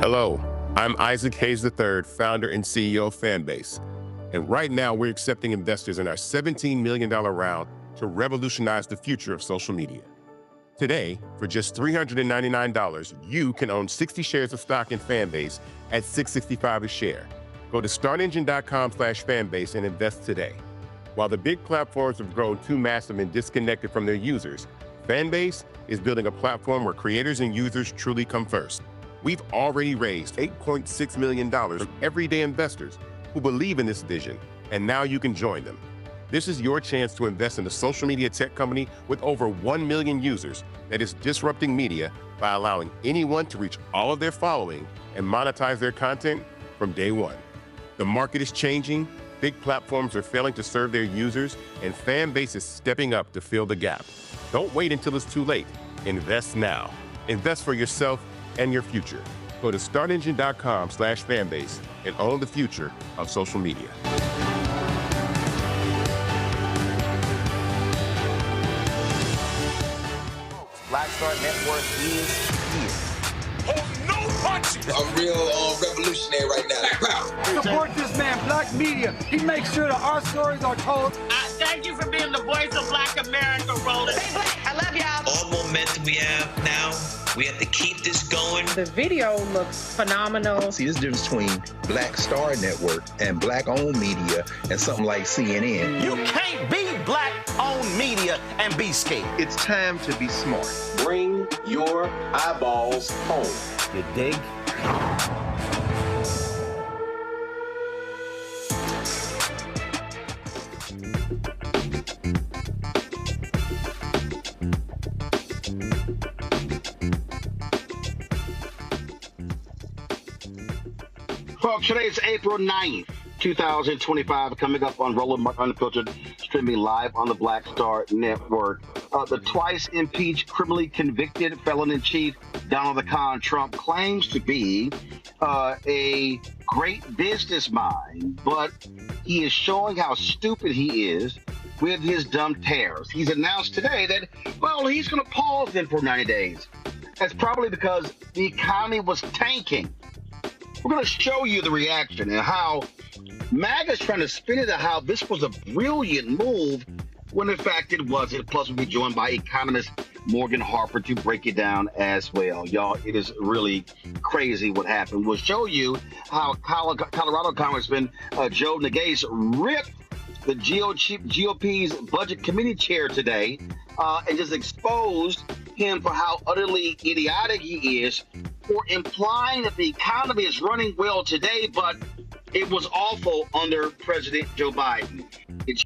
Hello, I'm Isaac Hayes III, founder and CEO of Fanbase. And right now, we're accepting investors in our $17 million round to revolutionize the future of social media. Today, for just $399, you can own 60 shares of stock in Fanbase at $665 a share. Go to startengine.com/fanbase and invest today. While the big platforms have grown too massive and disconnected from their users, Fanbase is building a platform where creators and users truly come first. We've already raised $8.6 million from everyday investors who believe in this vision, and now you can join them. This is your chance to invest in a social media tech company with over 1 million users that is disrupting media by allowing anyone to reach all of their following and monetize their content from day one. The market is changing, big platforms are failing to serve their users, and Fanbase is stepping up to fill the gap. Don't wait until it's too late. Invest now. Invest for yourself and your future. Go to startengine.com/fanbase and own the future of social media. Black Star Network is here. Oh, no punches! I'm real revolutionary right now. Black power. Support this man, Black Media. He makes sure that our stories are told. Thank you for being the voice of Black America, Roland. Stay black. I love y'all. All momentum we have now, we have to keep this going. The video looks phenomenal. See, this difference between Black Star Network and Black-owned media and something like CNN. You can't be Black-owned media and be scared. It's time to be smart. Bring your eyeballs home. You dig? Folks, today is April 9th, 2025, coming up on Roland Martin Unfiltered, streaming live on the Black Star Network. The twice impeached, criminally convicted felon-in-chief Donald the Con Trump claims to be a great business mind, but he is showing how stupid he is with his dumb tariffs. He's announced today that, well, he's going to pause them for 90 days. That's probably because the economy was tanking. We're going to show you the reaction and how MAGA's trying to spin it, how this was a brilliant move when in fact it wasn't. Plus, we'll be joined by economist Morgan Harper to break it down as well. Y'all, it is really crazy what happened. We'll show you how Colorado Congressman Joe Neguse ripped the GOP's budget committee chair today and just exposed him for how utterly idiotic he is, for implying that the economy is running well today, but it was awful under President Joe Biden. It's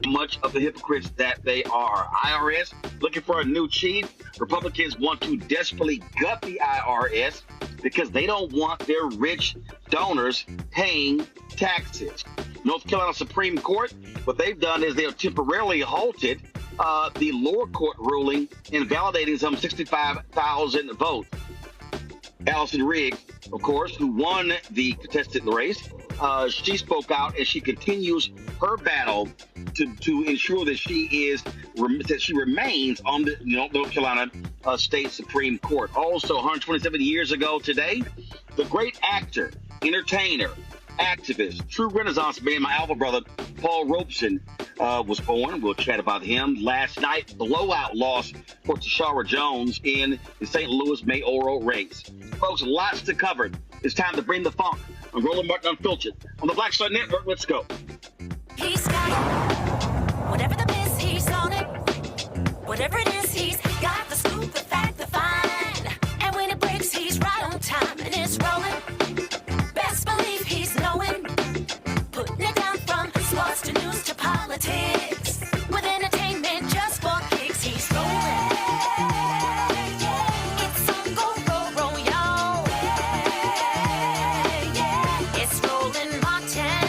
much of the hypocrites that they are. IRS looking for a new chief. Republicans want to desperately gut the IRS because they don't want their rich donors paying taxes. North Carolina Supreme Court, what they've done is they have temporarily halted the lower court ruling invalidating some 65,000 votes. Allison Riggs, of course, who won the contested race, she spoke out and she continues her battle to ensure that she remains on the North Carolina State Supreme Court. Also, 127 years ago today, the great actor, entertainer, activist, true Renaissance man, my alpha brother, Paul Robeson, was born. We'll chat about him. Last night, blowout loss for Tashara Jones in the St. Louis mayoral race. Folks, lots to cover. It's time to bring the funk on Roland Martin Unfiltered on the Black Star Network. Let's go. He's got whatever the miss, he's on it. Whatever it is, he's got the scoop, the fact, the fine. And when it breaks, he's right on time and it's rolling. Best believe he's knowing. Putting it down from sports to news to politics. With entertainment just for kicks, he's rolling. It's on go, roll, y'all. It's Roland Martin,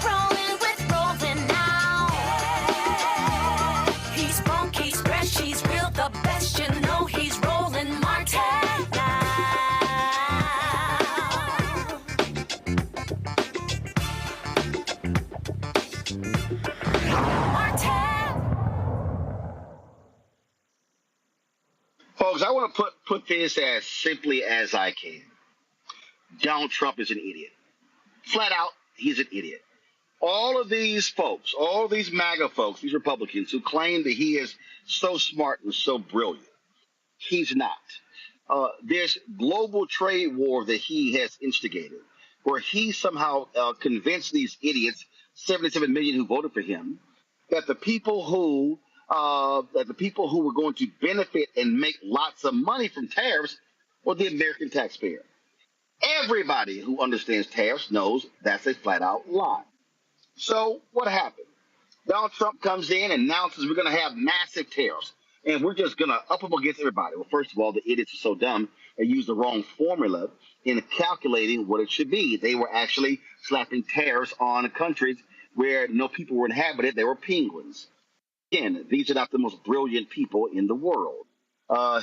rolling with Roland now. He's funky, he's fresh, he's real, the best, you know he's Roland Martin now. Folks, I want to put this as simply as I can. Donald Trump is an idiot. Flat out, he's an idiot. All of these folks, all of these MAGA folks, these Republicans who claim that he is so smart and so brilliant, he's not. This global trade war that he has instigated, where he somehow convinced these idiots, 77 million who voted for him, that the people who were going to benefit and make lots of money from tariffs were the American taxpayer. Everybody who understands tariffs knows that's a flat-out lie. So what happened? Donald Trump comes in and announces we're going to have massive tariffs, and we're just going to up them against everybody. Well, first of all, the idiots are so dumb, they used the wrong formula in calculating what it should be. They were actually slapping tariffs on countries where no people were inhabited. They were penguins. Again, these are not the most brilliant people in the world.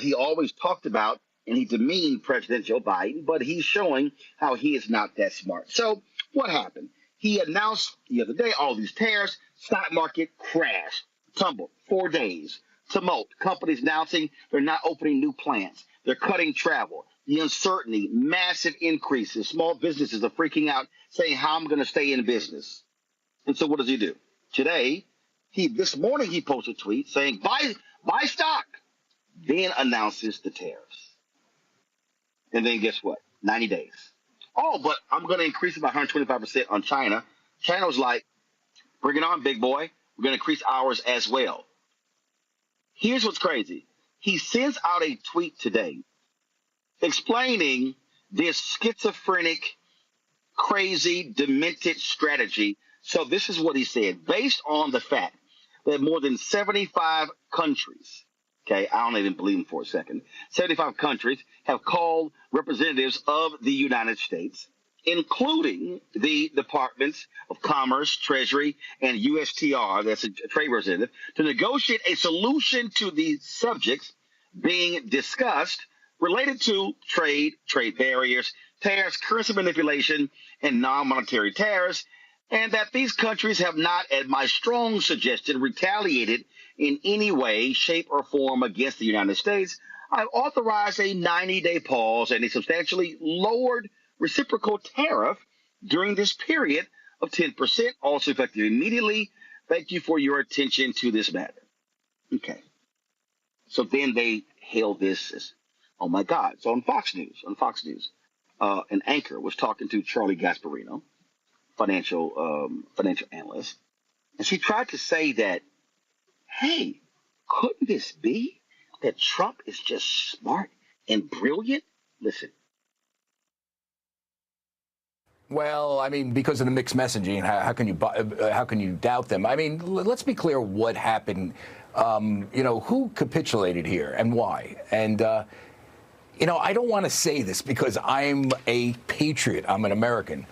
He always talked about and he demeaned President Joe Biden, but he's showing how he is not that smart. So what happened? He announced the other day all these tariffs, stock market crashed, tumbled, 4 days. Tumult, companies announcing they're not opening new plants. They're cutting travel. The uncertainty, massive increases. Small businesses are freaking out, saying, how am I going to stay in business? And so what does he do? Today, this morning he posted a tweet saying, buy stock, then announces the tariffs. And then guess what? 90 days. Oh, but I'm going to increase it by 125% on China. China was like, bring it on, big boy. We're going to increase ours as well. Here's what's crazy. He sends out a tweet today explaining this schizophrenic, crazy, demented strategy. So this is what he said. Based on the fact that more than 75 countries, okay, I don't even believe him for a second, 75 countries have called representatives of the United States, including the Departments of Commerce, Treasury, and USTR, that's a trade representative, to negotiate a solution to the subjects being discussed related to trade barriers, tariffs, currency manipulation, and non-monetary tariffs, and that these countries have not, at my strong suggestion, retaliated in any way, shape, or form against the United States. I've authorized a 90-day pause and a substantially lowered reciprocal tariff during this period of 10%, also effective immediately. Thank you for your attention to this matter. Okay. So then they hailed this as, oh my God. So on Fox News, an anchor was talking to Charlie Gasparino, financial analyst, and she tried to say that, hey, couldn't this be that Trump is just smart and brilliant? Listen. Well, I mean, because of the mixed messaging, how can you doubt them? I mean, let's be clear what happened. Who capitulated here and why? And I don't want to say this because I'm a patriot. I'm an American.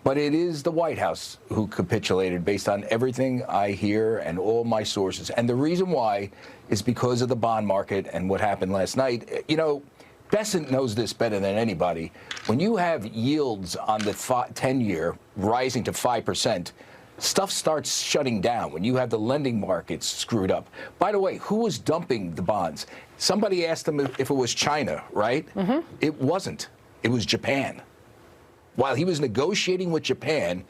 But it is the White House who capitulated based on everything I hear and all my sources. And the reason why is because of the bond market and what happened last night. Bessent knows this better than anybody. When you have yields on the 10-year rising to 5%, stuff starts shutting down. When you have the lending markets screwed up. By the way, who was dumping the bonds? Somebody asked them if it was China, right? Mm-hmm. It wasn't. It was Japan. While he was negotiating with Japan,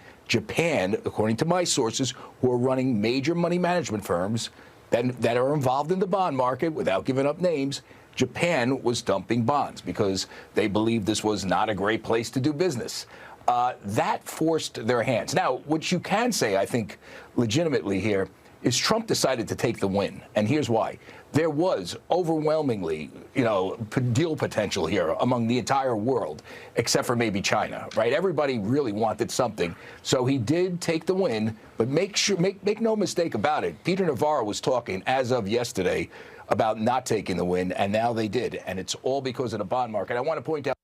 according to my sources, who are running major money management firms that are involved in the bond market, without giving up names, Japan was dumping bonds because they believed this was not a great place to do business. That forced their hands. Now, what you can say, I think, legitimately here, is Trump decided to take the win. And here's why. There was overwhelmingly, deal potential here among the entire world, except for maybe China, right? Everybody really wanted something. So he did take the win, but make no mistake about it. Peter Navarro was talking as of yesterday about not taking the win, and now they did. And it's all because of the bond market. I want to point out.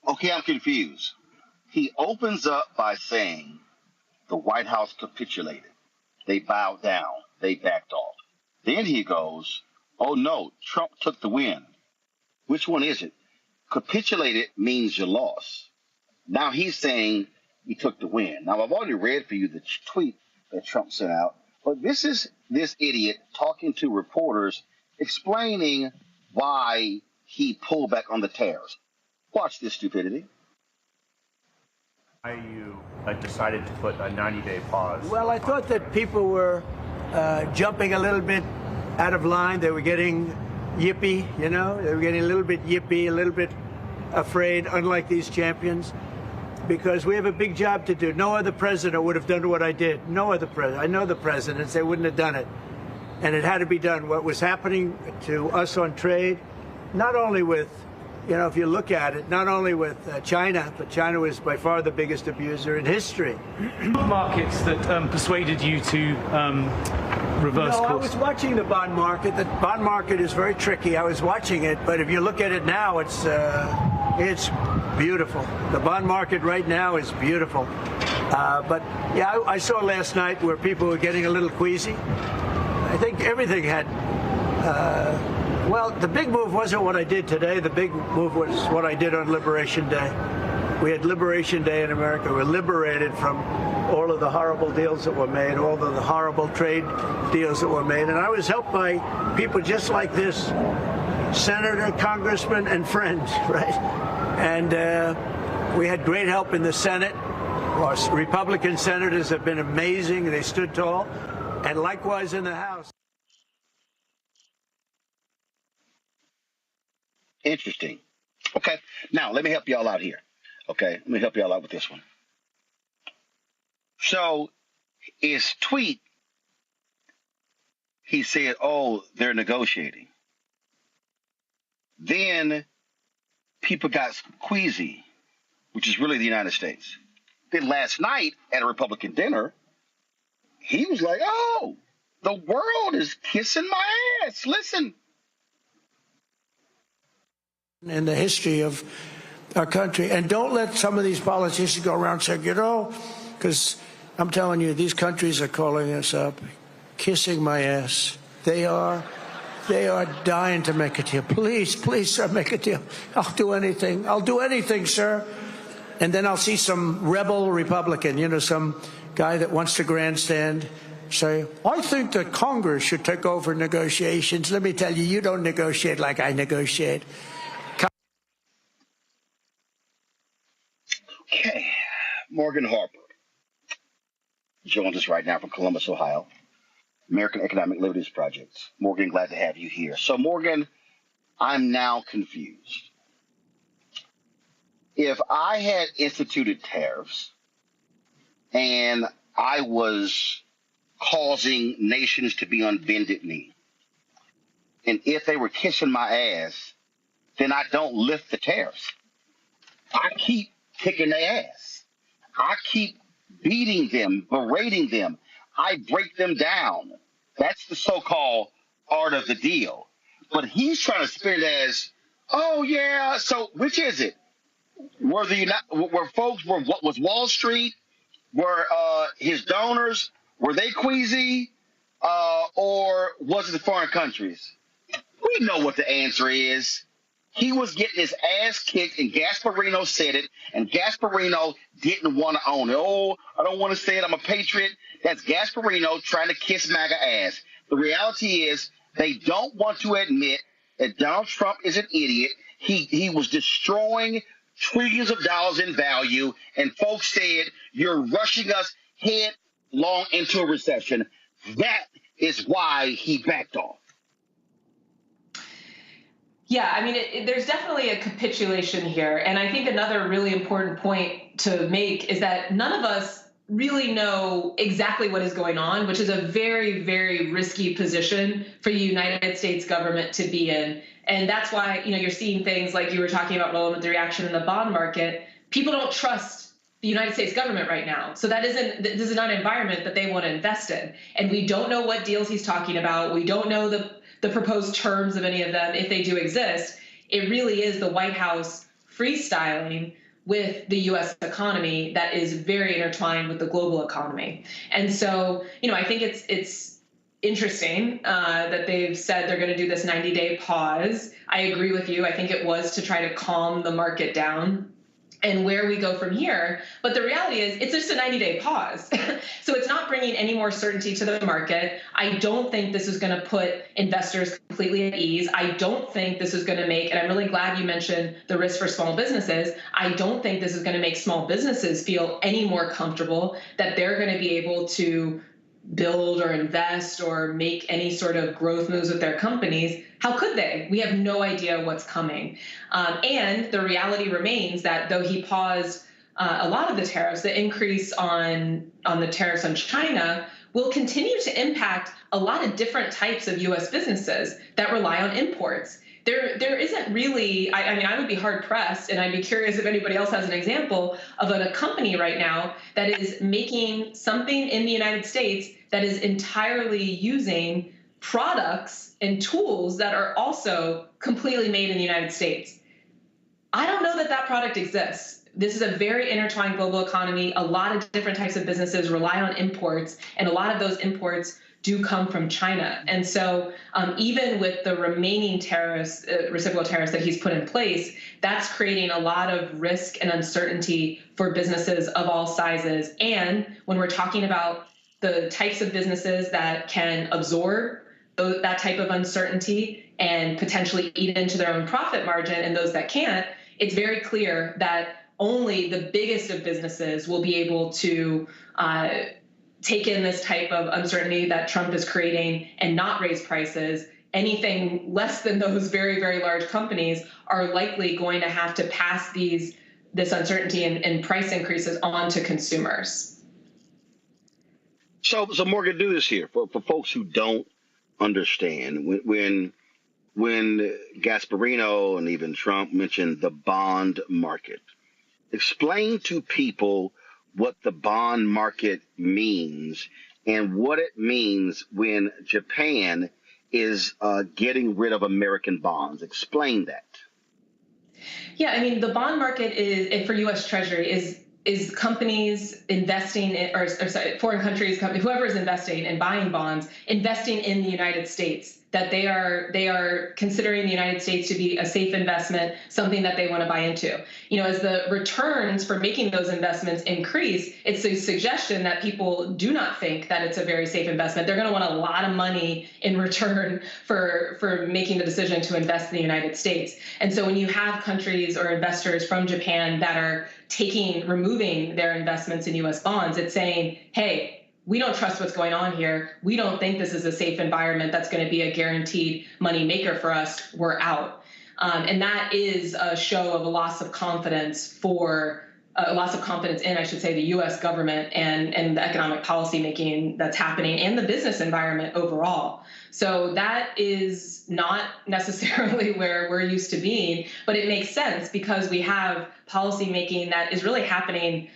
Okay, I'm confused. He opens up by saying the White House capitulated. They bowed down. They backed off. Then he goes, oh, no, Trump took the win. Which one is it? Capitulated means you lost. Now he's saying he took the win. Now, I've already read for you the tweet that Trump sent out. But this is this idiot talking to reporters explaining why he pulled back on the tariffs. Watch this stupidity. Why you decided to put a 90-day pause? Well, I thought that people were jumping a little bit out of line. They were getting yippy, They were getting a little bit yippy, a little bit afraid, unlike these champions, because we have a big job to do. No other president would have done what I did. No other president. I know the presidents. They wouldn't have done it. And it had to be done. What was happening to us on trade not only with, if you look at it, not only with China, but China was by far the biggest abuser in history. Markets that persuaded you to reverse course? I was watching the bond market. The bond market is very tricky. I was watching it, but if you look at it now, it's beautiful. The bond market right now is beautiful. But yeah, I saw last night where people were getting a little queasy. I think everything had. Well, the big move wasn't what I did today. The big move was what I did on Liberation Day. We had Liberation Day in America. We're liberated from all of the horrible deals that were made, all of the horrible trade deals that were made. And I was helped by people just like this, senator, congressman, and friends, right? And we had great help in the Senate. Our Republican senators have been amazing. They stood tall. And likewise in the House. Interesting. Okay. Now, let me help y'all out here. Okay. Let me help y'all out with this one. So, his tweet, he said, oh, they're negotiating. Then people got queasy, which is really the United States. Then last night at a Republican dinner, he was like, oh, the world is kissing my ass. Listen. In the history of our country. And don't let some of these politicians go around saying, because I'm telling you, these countries are calling us up, kissing my ass. They are dying to make a deal. Please, sir, make a deal. I'll do anything. I'll do anything, sir. And then I'll see some rebel Republican, some guy that wants to grandstand, say, I think that Congress should take over negotiations. Let me tell you, you don't negotiate like I negotiate. Okay, Morgan Harper joins us right now from Columbus, Ohio, American Economic Liberties Project. Morgan, glad to have you here. So, Morgan, I'm now confused. If I had instituted tariffs and I was causing nations to be on bended knee, and if they were kissing my ass, then I don't lift the tariffs. I keep kicking their ass. I keep beating them, berating them. I break them down. That's the so-called art of the deal. But he's trying to spin it as, oh yeah, so which is it? Were what was Wall Street? Were his donors, were they queasy? Or was it the foreign countries? We know what the answer is. He was getting his ass kicked, and Gasparino said it, and Gasparino didn't want to own it. Oh, I don't want to say it. I'm a patriot. That's Gasparino trying to kiss MAGA ass. The reality is they don't want to admit that Donald Trump is an idiot. He was destroying trillions of dollars in value, and folks said, you're rushing us headlong into a recession. That is why he backed off. Yeah, I mean, there's definitely a capitulation here. And I think another really important point to make is that none of us really know exactly what is going on, which is a very, very risky position for the United States government to be in. And that's why, you're seeing things like you were talking about, Roland, with the reaction in the bond market. People don't trust the United States government right now. So this is not an environment that they want to invest in. And we don't know what deals he's talking about. We don't know the proposed terms of any of them, if they do exist. It really is the White House freestyling with the U.S. economy that is very intertwined with the global economy. And so, I think it's interesting that they've said they're going to do this 90-day pause. I agree with you. I think it was to try to calm the market down and where we go from here. But the reality is it's just a 90-day pause. So it's not bringing any more certainty to the market. I don't think this is going to put investors completely at ease. I don't think this is going to make, and I'm really glad you mentioned the risk for small businesses. I don't think this is going to make small businesses feel any more comfortable that they're going to be able to build or invest or make any sort of growth moves with their companies. How could they? We have no idea what's coming. And the reality remains that though he paused a lot of the tariffs, the increase on the tariffs on China will continue to impact a lot of different types of U.S. businesses that rely on imports. there isn't really, I mean, I would be hard pressed, and I'd be curious if anybody else has an example of a company right now that is making something in the United States that is entirely using products and tools that are also completely made in the United States. I don't know that that product exists. This is a very intertwined global economy. A lot of different types of businesses rely on imports, and a lot of those imports do come from China. And so even with the remaining tariffs, reciprocal tariffs that he's put in place, that's creating a lot of risk and uncertainty for businesses of all sizes. And when we're talking about the types of businesses that can absorb that type of uncertainty and potentially eat into their own profit margin, and those that can't, it's very clear that only the biggest of businesses will be able to take in this type of uncertainty that Trump is creating and not raise prices. Anything less than those very, very large companies are likely going to have to pass this uncertainty and price increases on to consumers. So Morgan, do this here for folks who don't understand. When Gasparino and even Trump mentioned the bond market, explain to people what the bond market means and what it means when Japan is getting rid of American bonds. Explain that. Yeah, I mean, the bond market is for U.S. Treasury is companies investing in, or sorry, foreign countries, whoever is investing and buying bonds, investing in the United States, that they are considering the United States to be a safe investment, something that they want to buy into. You know, as the returns for making those investments increase, it's a suggestion that people do not think that it's a very safe investment. They're going to want a lot of money in return for making the decision to invest in the United States. And so when you have countries or investors from Japan that are removing their investments in U.S. bonds, it's saying, hey, we don't trust what's going on here. We don't think this is a safe environment that's going to be a guaranteed money maker for us. We're out. And that is a show of a loss of confidence in, I should say, the U.S. government and the economic policy making that's happening and the business environment overall. So that is not necessarily where we're used to being, but it makes sense because we have policy making that is really happening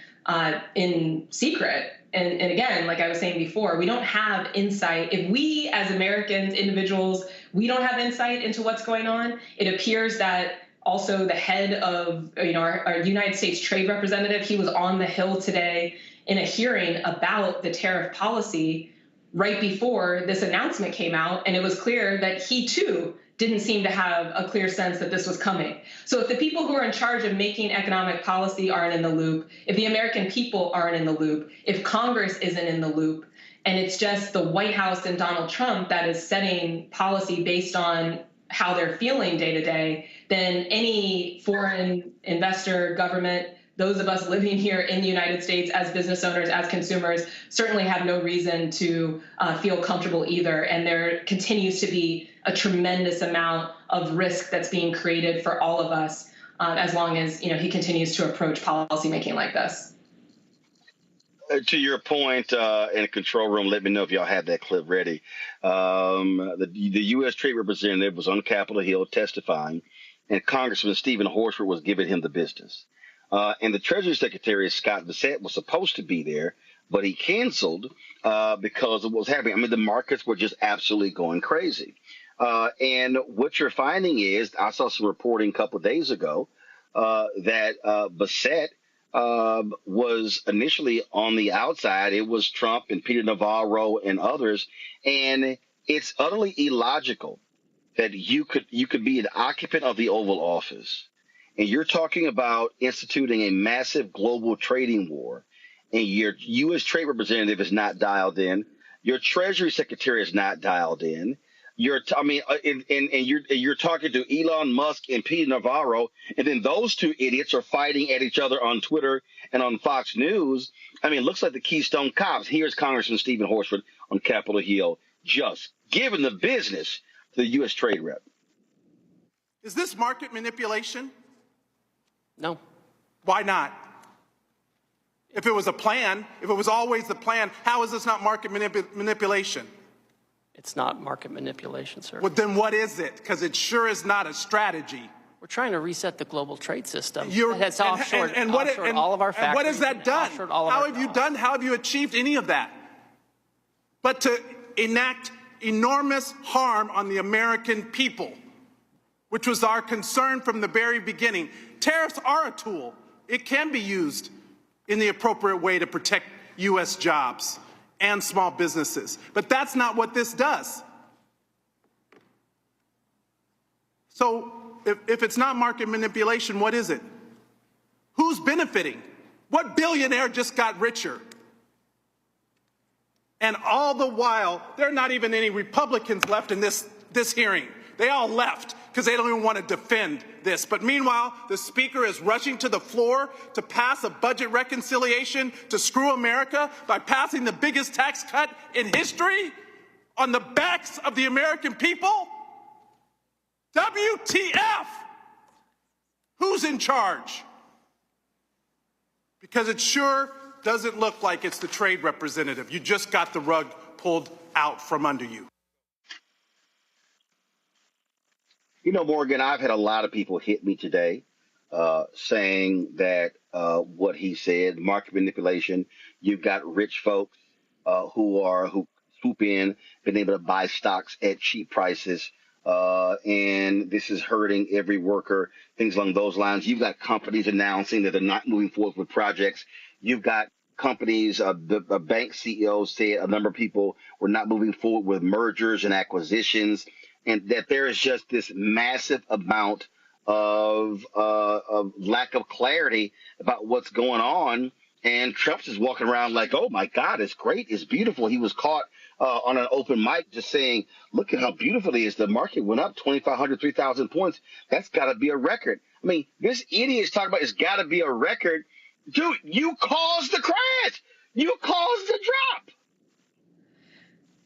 in secret. And again, like I was saying before, we don't have insight. If we as Americans, individuals, we don't have insight into what's going on, it appears that also the head of our United States Trade Representative, he was on the Hill today in a hearing about the tariff policy right before this announcement came out. And it was clear that he, too, didn't seem to have a clear sense that this was coming. So if the people who are in charge of making economic policy aren't in the loop, if the American people aren't in the loop, if Congress isn't in the loop, and it's just the White House and Donald Trump that is setting policy based on how they're feeling day to day, then any foreign investor, government, those of us living here in the United States as business owners, as consumers, certainly have no reason to feel comfortable either. And there continues to be a tremendous amount of risk that's being created for all of us as long as he continues to approach policymaking like this. To your point, in the control room, let me know if y'all have that clip ready. The U.S. Trade Representative was on Capitol Hill testifying, and Congressman Stephen Horsford was giving him the business. And the Treasury Secretary, Scott Bessent, was supposed to be there, but he canceled because of what was happening. I mean, the markets were just absolutely going crazy. And what you're finding is, I saw some reporting a couple of days ago that Bessent was initially on the outside. It was Trump and Peter Navarro and others. And it's utterly illogical that you could be an occupant of the Oval Office, and you're talking about instituting a massive global trading war, and your U.S. Trade Representative is not dialed in, your Treasury Secretary is not dialed in, you're talking to Elon Musk and Peter Navarro, and then those two idiots are fighting at each other on Twitter and on Fox News. I mean, it looks like the Keystone Cops. Here's Congressman Stephen Horsford on Capitol Hill just giving the business to the U.S. trade rep. Is this market manipulation? No. Why not? If it was a plan, if it was always the plan, how is this not market manipulation? It's not market manipulation, sir. Well, then what is it? Because it sure is not a strategy. We're trying to reset the global trade system. And That's offshored all of our factories. And what has that done? How have you achieved any of that? But to enact enormous harm on the American people, which was our concern from the very beginning. Tariffs are a tool. It can be used in the appropriate way to protect U.S. jobs and small businesses. But that's not what this does. So if it's not market manipulation, what is it? Who's benefiting? What billionaire just got richer? And all the while, there are not even any Republicans left in this hearing. They all left because they don't even want to defend this. But meanwhile, the Speaker is rushing to the floor to pass a budget reconciliation to screw America by passing the biggest tax cut in history on the backs of the American people. WTF? Who's in charge? Because it sure doesn't look like it's the trade representative. You just got the rug pulled out from under you. You know, Morgan, I've had a lot of people hit me today saying that what he said, market manipulation, you've got rich folks who swoop in, been able to buy stocks at cheap prices, and this is hurting every worker, things along those lines. You've got companies announcing that they're not moving forward with projects. You've got companies, the bank CEOs said a number of people were not moving forward with mergers and acquisitions, and that there is just this massive amount of lack of clarity about what's going on. And Trump's just walking around like, oh, my God, it's great. It's beautiful. He was caught on an open mic just saying, look at how beautiful it is. The market went up 2,500, 3,000 points. That's got to be a record. I mean, this idiot is talking about it's got to be a record. Dude, you caused the crash. You caused the drop.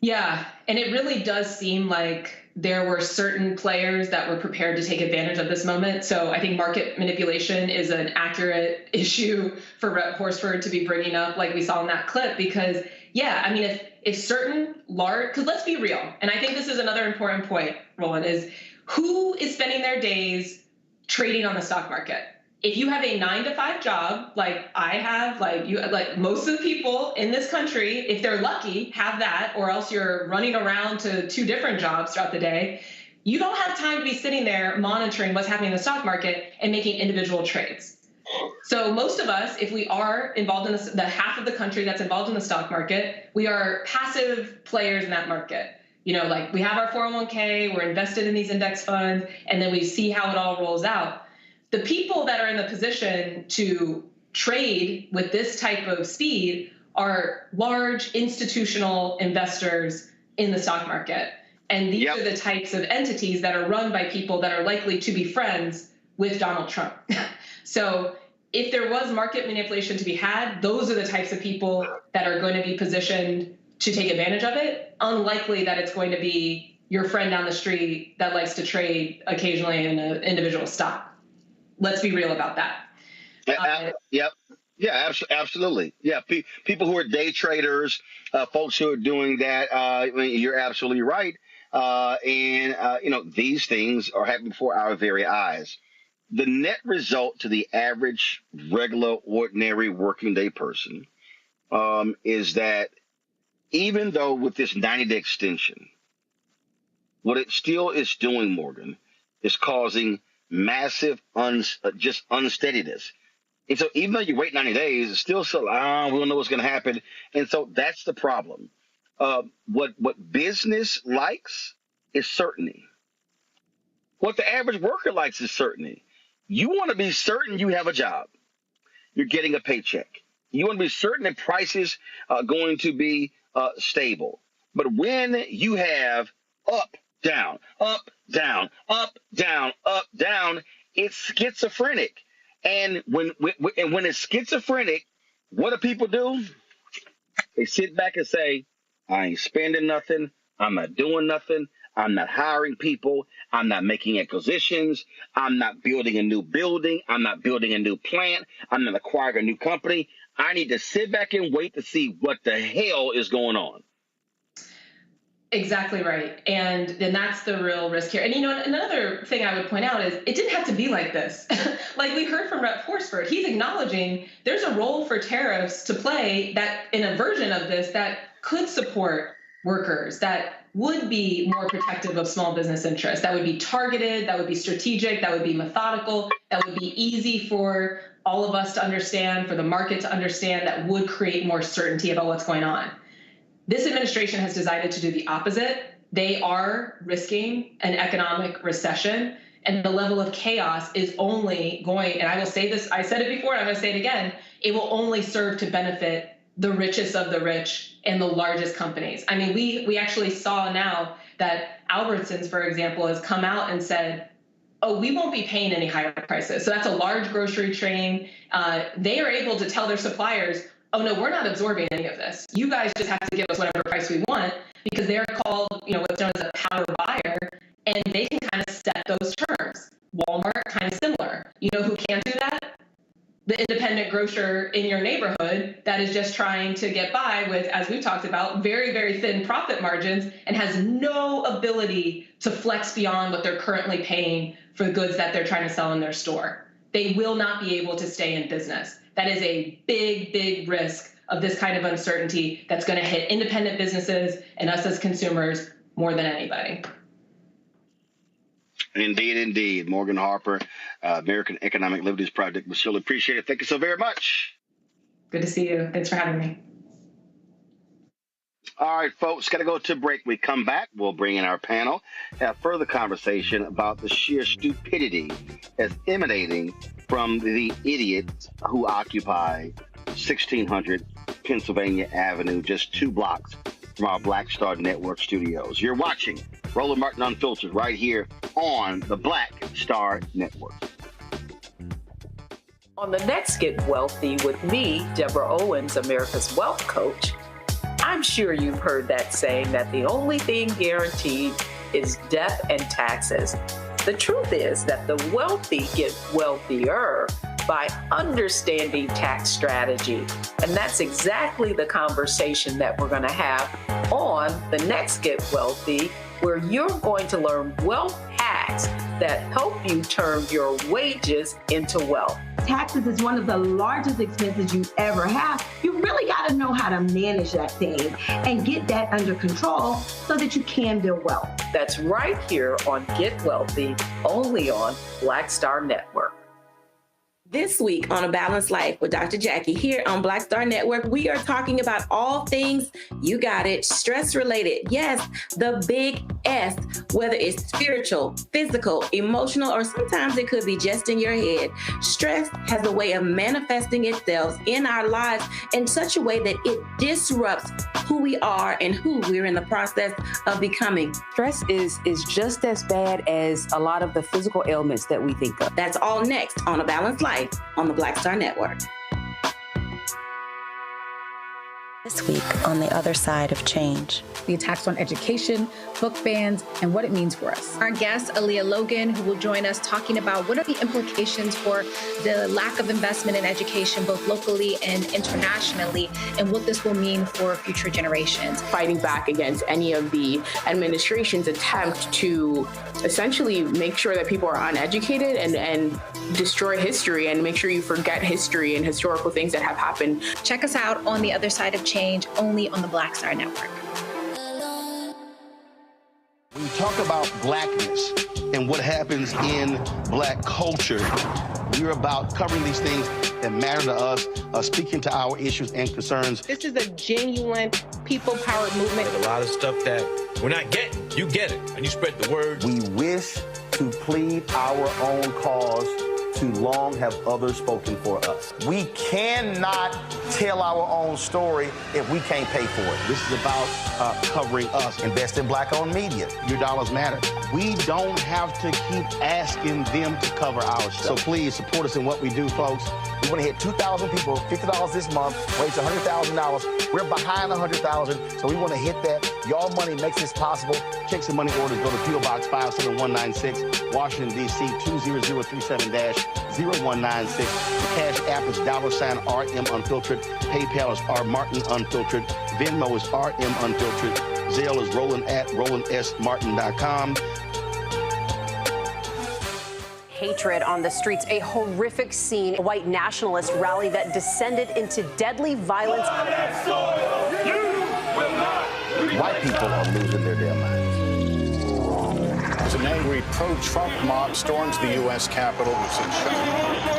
Yeah, and it really does seem like there were certain players that were prepared to take advantage of this moment. So I think market manipulation is an accurate issue for Rep. Horsford to be bringing up, like we saw in that clip, because, yeah, I mean, if certain large, because let's be real, and I think this is another important point, Roland, is who is spending their days trading on the stock market? If you have a 9-to-5 job, like I have, like most of the people in this country, if they're lucky, have that, or else you're running around to 2 different jobs throughout the day, you don't have time to be sitting there monitoring what's happening in the stock market and making individual trades. So most of us, if we are involved in the half of the country that's involved in the stock market, we are passive players in that market. You know, like we have our 401k, we're invested in these index funds, and then we see how it all rolls out. The people that are in the position to trade with this type of speed are large institutional investors in the stock market. And these are the types of entities that are run by people that are likely to be friends with Donald Trump. So if there was market manipulation to be had, those are the types of people that are going to be positioned to take advantage of it. Unlikely that it's going to be your friend down the street that likes to trade occasionally in an individual stock. Let's be real about that. Yeah, absolutely. Yeah, people who are day traders, folks who are doing that, I mean, you're absolutely right. You know, these things are happening before our very eyes. The net result to the average, regular, ordinary working day person is that even though with this 90-day extension, what it still is doing, Morgan, is causing massive just unsteadiness. And so even though you wait 90 days, it's still so, we don't know what's going to happen. And so that's the problem. What business likes is certainty. What the average worker likes is certainty. You want to be certain you have a job. You're getting a paycheck. You want to be certain that prices are going to be stable. But when you have up, down, up, down, up, down, up, down, it's schizophrenic. And when it's schizophrenic, what do people do? They sit back and say, I ain't spending nothing. I'm not doing nothing. I'm not hiring people. I'm not making acquisitions. I'm not building a new building. I'm not building a new plant. I'm not acquiring a new company. I need to sit back and wait to see what the hell is going on. Exactly right. And then that's the real risk here. And, another thing I would point out is it didn't have to be like this. Like we heard from Rep. Horsford, he's acknowledging there's a role for tariffs to play that in a version of this that could support workers, that would be more protective of small business interests, that would be targeted, that would be strategic, that would be methodical, that would be easy for all of us to understand, for the market to understand, that would create more certainty about what's going on. This administration has decided to do the opposite. They are risking an economic recession, and the level of chaos is only going, and I will say this, I said it before, and I'm going to say it again, it will only serve to benefit the richest of the rich and the largest companies. I mean, we actually saw now that Albertsons, for example, has come out and said, oh, we won't be paying any higher prices. So that's a large grocery chain. They are able to tell their suppliers, oh, no, we're not absorbing any of this. You guys just have to give us whatever price we want, because they're called, what's known as a power buyer, and they can kind of set those terms. Walmart, kind of similar. You know who can't do that? The independent grocer in your neighborhood that is just trying to get by with, as we've talked about, very, very thin profit margins and has no ability to flex beyond what they're currently paying for the goods that they're trying to sell in their store. They will not be able to stay in business. That is a big, big risk of this kind of uncertainty that's going to hit independent businesses and us as consumers more than anybody. Indeed, indeed. Morgan Harper, American Economic Liberties Project. Michelle, appreciate it. Thank you so very much. Good to see you. Thanks for having me. All right, folks, got to go to a break. We come back. We'll bring in our panel, have further conversation about the sheer stupidity that's emanating from the idiots who occupy 1600 Pennsylvania Avenue, just 2 blocks from our Black Star Network studios. You're watching Roland Martin Unfiltered right here on the Black Star Network. On the next Get Wealthy with me, Deborah Owens, America's Wealth Coach, I'm sure you've heard that saying that the only thing guaranteed is death and taxes. The truth is that the wealthy get wealthier by understanding tax strategy. And that's exactly the conversation that we're going to have on the next Get Wealthy, where you're going to learn wealth hacks that help you turn your wages into wealth. Taxes is one of the largest expenses you ever have. You really got to know how to manage that thing and get that under control so that you can build wealth. That's right here on Get Wealthy, only on Black Star Network. This week on A Balanced Life with Dr. Jackie here on Black Star Network, we are talking about all things, you got it, stress related. Yes, the big S, whether it's spiritual, physical, emotional, or sometimes it could be just in your head. Stress has a way of manifesting itself in our lives in such a way that it disrupts who we are and who we're in the process of becoming. Stress is just as bad as a lot of the physical ailments that we think of. That's all next on A Balanced Life on the Black Star Network. This week on the other side of change. The attacks on education, book bans, and what it means for us. Our guest, Aaliyah Logan, who will join us talking about what are the implications for the lack of investment in education, both locally and internationally, and what this will mean for future generations. Fighting back against any of the administration's attempt to essentially make sure that people are uneducated and destroy history and make sure you forget history and historical things that have happened. Check us out on The Other Side of Change, only on the Black Star Network. When you talk about blackness and what happens in black culture, we're about covering these things that matter to us, speaking to our issues and concerns. This is a genuine people-powered movement. A lot of stuff that we're not getting, you get it, and you spread the word. We wish to plead our own cause. Too long have others spoken for us. We cannot tell our own story if we can't pay for it. This is about covering us. Invest in black-owned media. Your dollars matter. We don't have to keep asking them to cover our stuff. So please support us in what we do, folks. We want to hit 2,000 people, $50 this month, raise $100,000. We're behind 100,000, so we want to hit that. Y'all money makes this possible. Check some money orders. Go to P.O. Box 57196, Washington, D.C. 20037-0196. The Cash App is $RM Unfiltered. PayPal is R Martin Unfiltered. Venmo is RM Unfiltered. Zelle is roland@rolandsmartin.com. Hatred on the streets, a horrific scene, a white nationalist rally that descended into deadly violence. White people are losing their damn minds. As an angry pro-Trump mob storms the U.S. Capitol,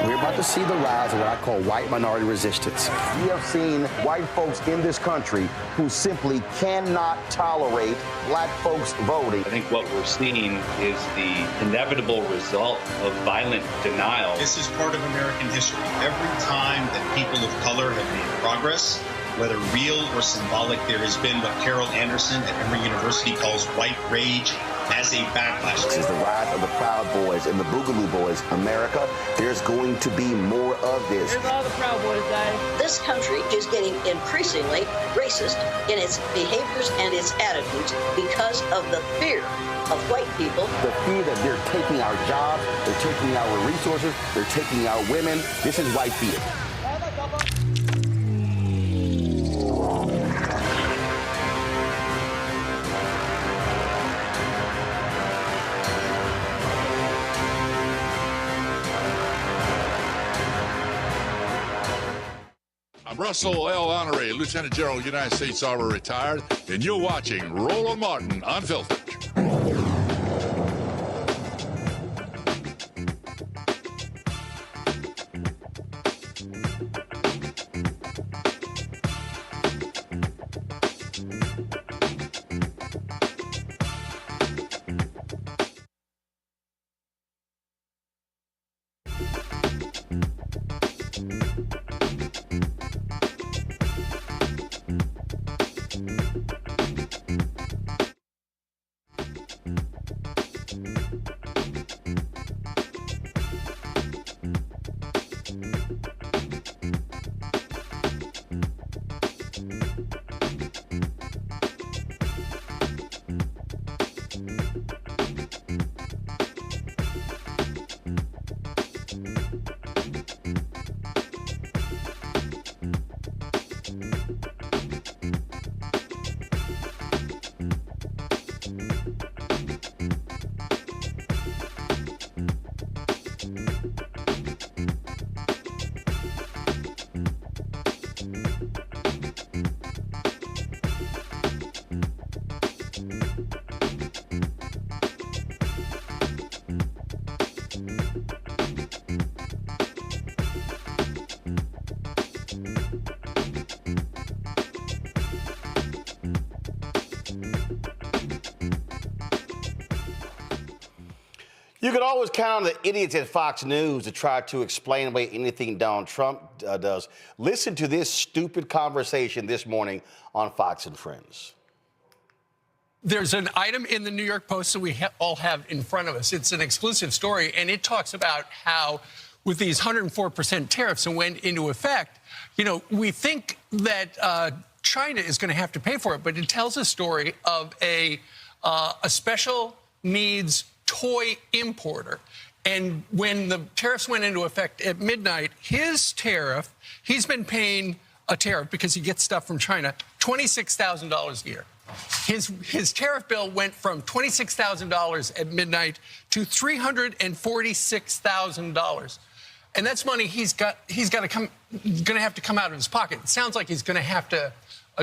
we're about to see the rise of what I call white minority resistance. We have seen white folks in this country who simply cannot tolerate black folks voting. I think what we're seeing is the inevitable result of violent denial. This is part of American history. Every time that people of color have made progress, whether real or symbolic, there has been what Carol Anderson at Emory University calls white rage as a backlash. This is the rise of the Proud Boys and the Boogaloo Boys. America, there's going to be more of this. Here's all the Proud Boys, guys. This country is getting increasingly racist in its behaviors and its attitudes because of the fear of white people. The fear that they're taking our jobs, they're taking our resources, they're taking our women. This is white fear. I'm Russell L. Honoré, Lieutenant General, United States Army, retired, and you're watching Roland Martin Unfiltered. You can always count on the idiots at Fox News to try to explain away anything Donald Trump does. Listen to this stupid conversation this morning on Fox and Friends. There's an item in the New York Post that we all have in front of us. It's an exclusive story, and it talks about how with these 104% tariffs that went into effect, you know, we think that China is going to have to pay for it, but it tells a story of a special needs toy importer. And when the tariffs went into effect at midnight, his tariff, he's been paying a tariff because he gets stuff from China, $26,000 a year. His tariff bill went from $26,000 at midnight to $346,000. And that's money he's going to have to come out of his pocket. It sounds like he's going to have to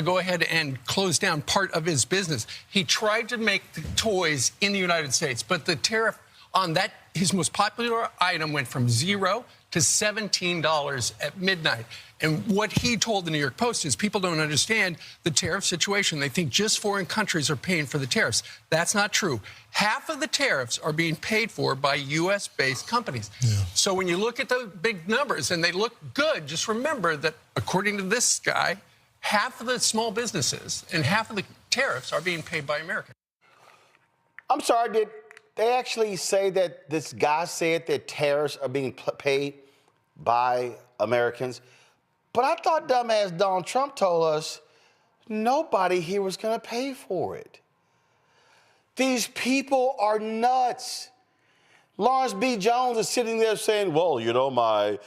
go ahead and close down part of his business. He tried to make the toys in the United States, but the tariff on that, his most popular item, went from $0 to $17 at midnight. And what he told the New York Post is people don't understand the tariff situation. They think just foreign countries are paying for the tariffs. That's not true. Half of the tariffs are being paid for by U.S.-based companies. Yeah. So when you look at the big numbers and they look good, just remember that according to this guy, half of the small businesses and half of the tariffs are being paid by Americans. I'm sorry, did they actually say that this guy said that tariffs are being paid by Americans? But I thought dumbass Donald Trump told us nobody here was going to pay for it. These people are nuts. Lawrence B. Jones is sitting there saying, well, I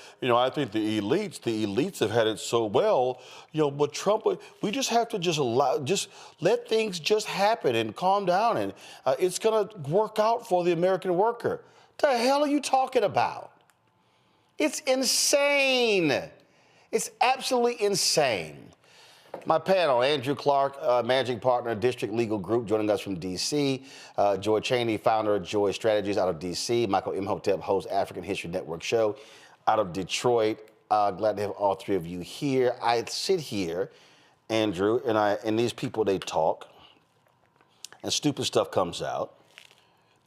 think the elites have had it so well, but Trump, we just have to just let things just happen and calm down, and it's going to work out for the American worker. The hell are you talking about? It's insane. It's absolutely insane. My panel, Andrew Clark, Managing Partner, District Legal Group, joining us from D.C. Joy Chaney, founder of Joy Strategies out of D.C. Michael Imhotep, host African History Network show out of Detroit. Glad to have all three of you here. I sit here, Andrew, and these people, they talk, and stupid stuff comes out.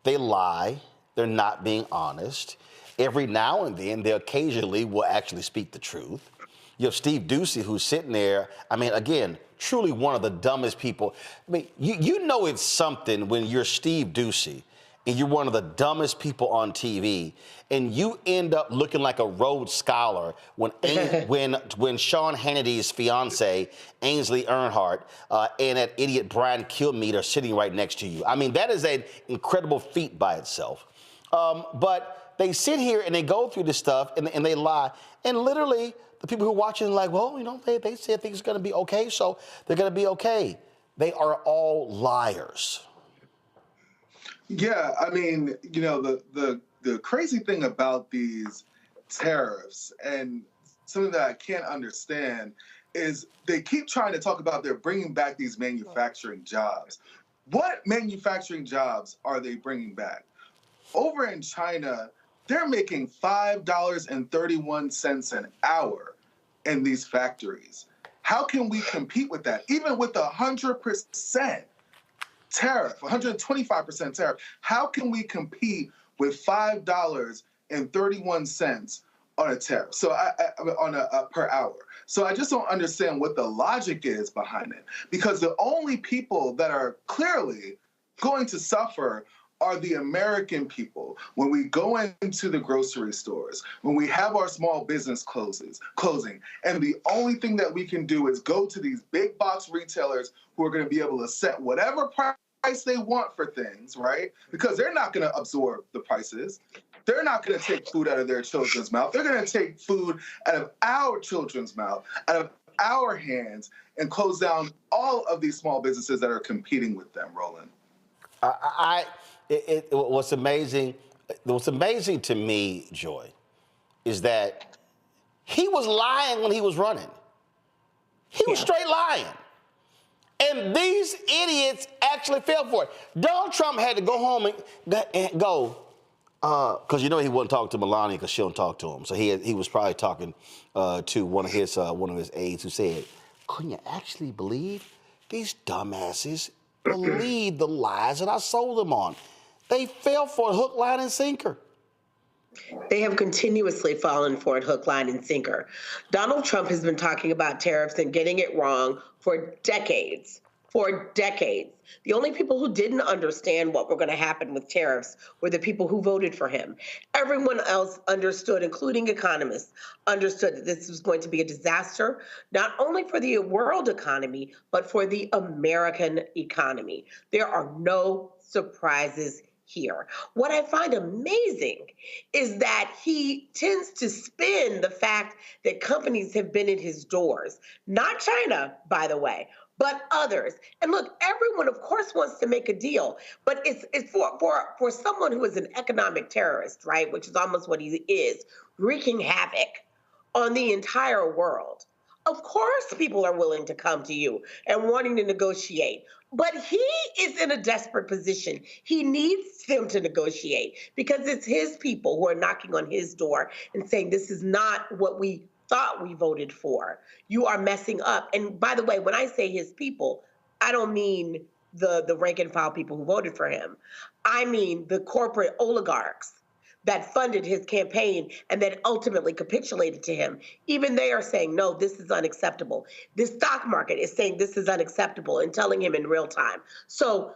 They lie. They're not being honest. Every now and then, they occasionally will actually speak the truth. You have Steve Doocy, who's sitting there, again, truly one of the dumbest people. You know it's something when you're Steve Doocy and you're one of the dumbest people on TV, and you end up looking like a Rhodes Scholar when Sean Hannity's fiance, Ainsley Earnhardt, and that idiot Brian Kilmeade are sitting right next to you. That is an incredible feat by itself. But they sit here and they go through this stuff and they lie, and literally, the people who are watching are like, well, they said things are going to be okay, so they're going to be okay. They are all liars. Yeah, the crazy thing about these tariffs, and something that I can't understand, is they keep trying to talk about they're bringing back these manufacturing jobs. What manufacturing jobs are they bringing back? Over in China, they're making $5.31 an hour in these factories. How can we compete with that? Even with 100% tariff, 125% tariff, how can we compete with $5.31 on a tariff? So per hour. So I just don't understand what the logic is behind it, because the only people that are clearly going to suffer are the American people. When we go into the grocery stores, when we have our small business closing, and the only thing that we can do is go to these big box retailers who are going to be able to set whatever price they want for things, right? Because they're not going to absorb the prices. They're not going to take food out of their children's mouth. They're going to take food out of our children's mouth, out of our hands, and close down all of these small businesses that are competing with them, Roland. What's amazing to me, Joy, is that he was lying when he was running. He was straight lying. And these idiots actually fell for it. Donald Trump had to go home and go, because he wasn't talking to Melania because she don't talk to him. So he was probably talking to one of his aides who said, couldn't you actually believe these dumbasses believe the lies that I sold them on? They fell for it hook, line, and sinker. They have continuously fallen for it hook, line, and sinker. Donald Trump has been talking about tariffs and getting it wrong for decades. For decades. The only people who didn't understand what were going to happen with tariffs were the people who voted for him. Everyone else understood, including economists, understood that this was going to be a disaster, not only for the world economy, but for the American economy. There are no surprises here. What I find amazing is that he tends to spin the fact that companies have been at his doors, not China, by the way, but others. And look, everyone, of course, wants to make a deal, but it's for someone who is an economic terrorist, right, which is almost what he is, wreaking havoc on the entire world. Of course, people are willing to come to you and wanting to negotiate. But he is in a desperate position. He needs them to negotiate because it's his people who are knocking on his door and saying, this is not what we thought we voted for. You are messing up. And by the way, when I say his people, I don't mean the rank and file people who voted for him. I mean the corporate oligarchs that funded his campaign and that ultimately capitulated to him. Even they are saying, no, this is unacceptable. The stock market is saying this is unacceptable and telling him in real time. So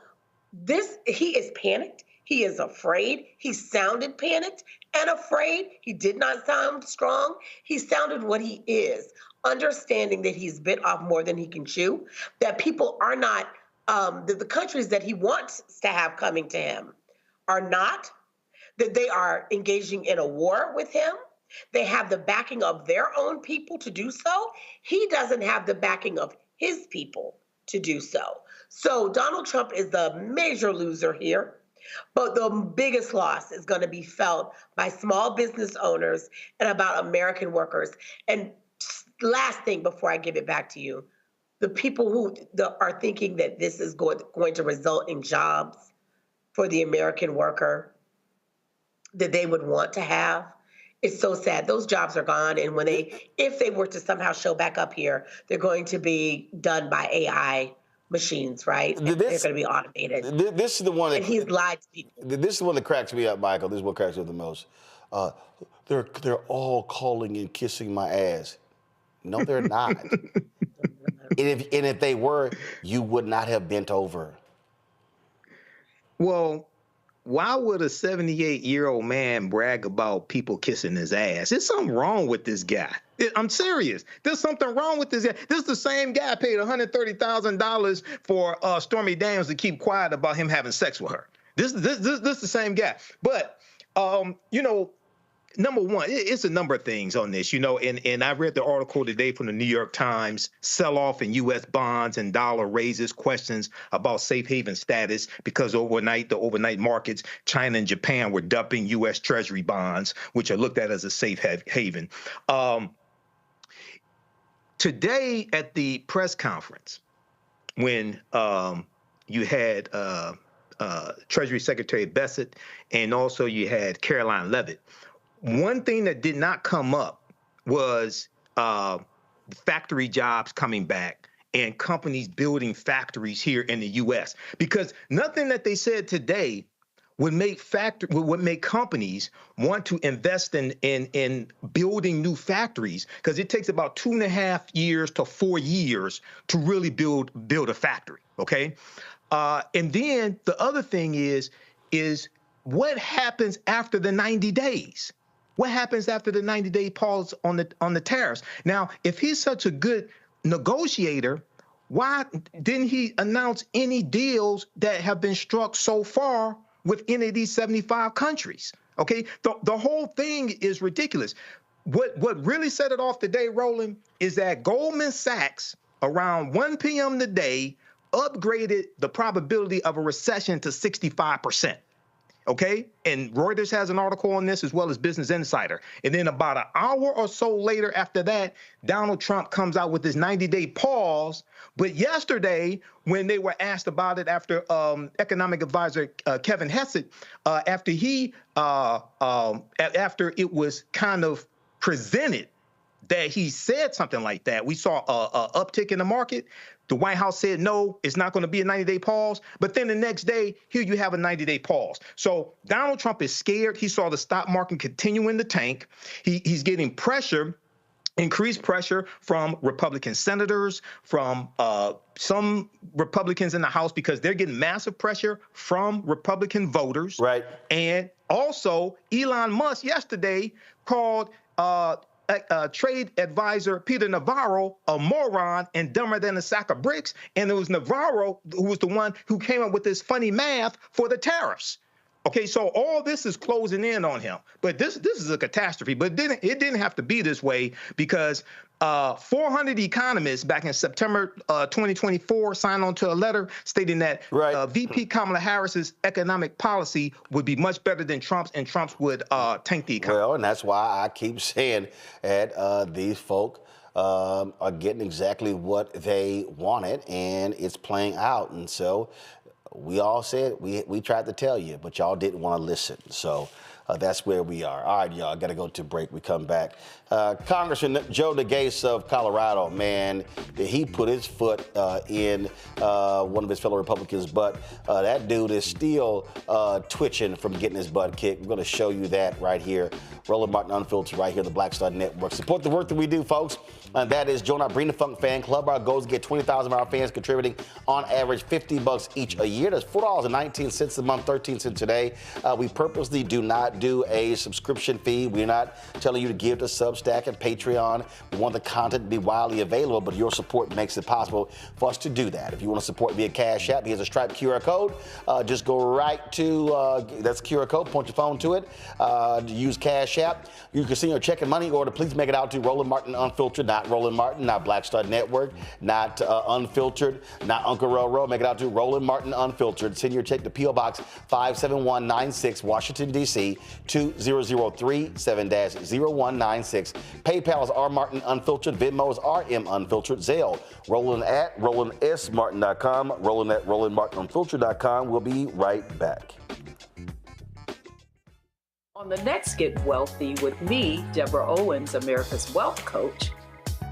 he is panicked. He is afraid. He sounded panicked and afraid. He did not sound strong. He sounded what he is, understanding that he's bit off more than he can chew, that people are not, the countries that he wants to have coming to him are not. that they are engaging in a war with him. They have the backing of their own people to do so. He doesn't have the backing of his people to do so. So Donald Trump is the major loser here. But the biggest loss is going to be felt by small business owners and about American workers. And last thing before I give it back to you, the people who are thinking that this is going to result in jobs for the American worker that they would want to have, it's so sad. Those jobs are gone. And if they were to somehow show back up here, they're going to be done by AI machines, right? They're going to be automated. This is the one that, and he's lied to people. This is the one that cracks me up, Michael. This is what cracks me up the most. They're all calling and kissing my ass. No, they're not. and if they were, you would not have bent over. Well, why would a 78-year-old man brag about people kissing his ass? There's something wrong with this guy. I'm serious. There's something wrong with this guy. This is the same guy paid $130,000 for Stormy Daniels to keep quiet about him having sex with her. This is the same guy. But, number one, it's a number of things on this, and I read the article today from the New York Times, sell-off in U.S. bonds and dollar raises questions about safe haven status because the overnight markets, China and Japan were dumping U.S. Treasury bonds, which are looked at as a safe haven. Today at the press conference, when you had Treasury Secretary Bessent and also you had Caroline Leavitt, one thing that did not come up was factory jobs coming back and companies building factories here in the U.S. because nothing that they said today would make companies want to invest in building new factories because it takes about 2.5 years to 4 years to really build a factory. Okay, and then the other thing is what happens after the 90 days? What happens after the 90-day pause on the tariffs? Now, if he's such a good negotiator, why didn't he announce any deals that have been struck so far with any of these 75 countries? Okay, the whole thing is ridiculous. What really set it off today, Roland, is that Goldman Sachs around 1 p.m. today upgraded the probability of a recession to 65%. Okay, and Reuters has an article on this as well as Business Insider. And then about an hour or so later after that, Donald Trump comes out with this 90-day pause. But yesterday, when they were asked about it after economic advisor Kevin Hesed, after it was kind of presented that he said something like that, we saw a uptick in the market. The White House said, no, it's not going to be a 90-day pause. But then the next day, here you have a 90-day pause. So Donald Trump is scared. He saw the stock market continue in the tank. He's getting pressure, increased pressure from Republican senators, from some Republicans in the House, because they're getting massive pressure from Republican voters. Right. And also, Elon Musk yesterday called trade advisor Peter Navarro a moron and dumber than a sack of bricks. And it was Navarro who was the one who came up with this funny math for the tariffs. Okay, so all this is closing in on him. But this is a catastrophe. But it didn't have to be this way because 400 economists back in September 2024 signed on to a letter stating that VP Kamala Harris's economic policy would be much better than Trump's, and Trump's would tank the economy. Well, and that's why I keep saying that these folk are getting exactly what they wanted, and it's playing out. And so we all said, we tried to tell you, but y'all didn't want to listen. So that's where we are. All right, y'all, got to go to break. We come back. Congressman Joe Neguse of Colorado, man, he put his foot in one of his fellow Republicans' butt. That dude is still twitching from getting his butt kicked. We're going to show you that right here. Roland Martin Unfiltered right here on the Black Star Network. Support the work that we do, folks. And that is join our Bring the Funk fan club. Our goal is to get 20,000 of our fans contributing on average $50 each a year. That's $4.19 a month, 13 cents today. We purposely do not not do a subscription fee. We're not telling you to give to Substack and Patreon. We want the content to be widely available, but your support makes it possible for us to do that. If you want to support via Cash App, here's a Stripe QR code. Just go right to, that's QR code, point your phone to it. Use Cash App. You can send your check and money order. Please make it out to Roland Martin Unfiltered, not Roland Martin, not Black Star Network, not Unfiltered, not Uncle Roro. Make it out to Roland Martin Unfiltered. Send your check to P.O. Box 57196, Washington, D.C. 20037-0196. PayPal is R Martin Unfiltered. Venmo is RM Unfiltered. Zelle, Roland at RolandSMartin.com. Roland at RolandMartinUnfiltered.com. We'll be right back. On the next Get Wealthy with me, Deborah Owens, America's Wealth Coach,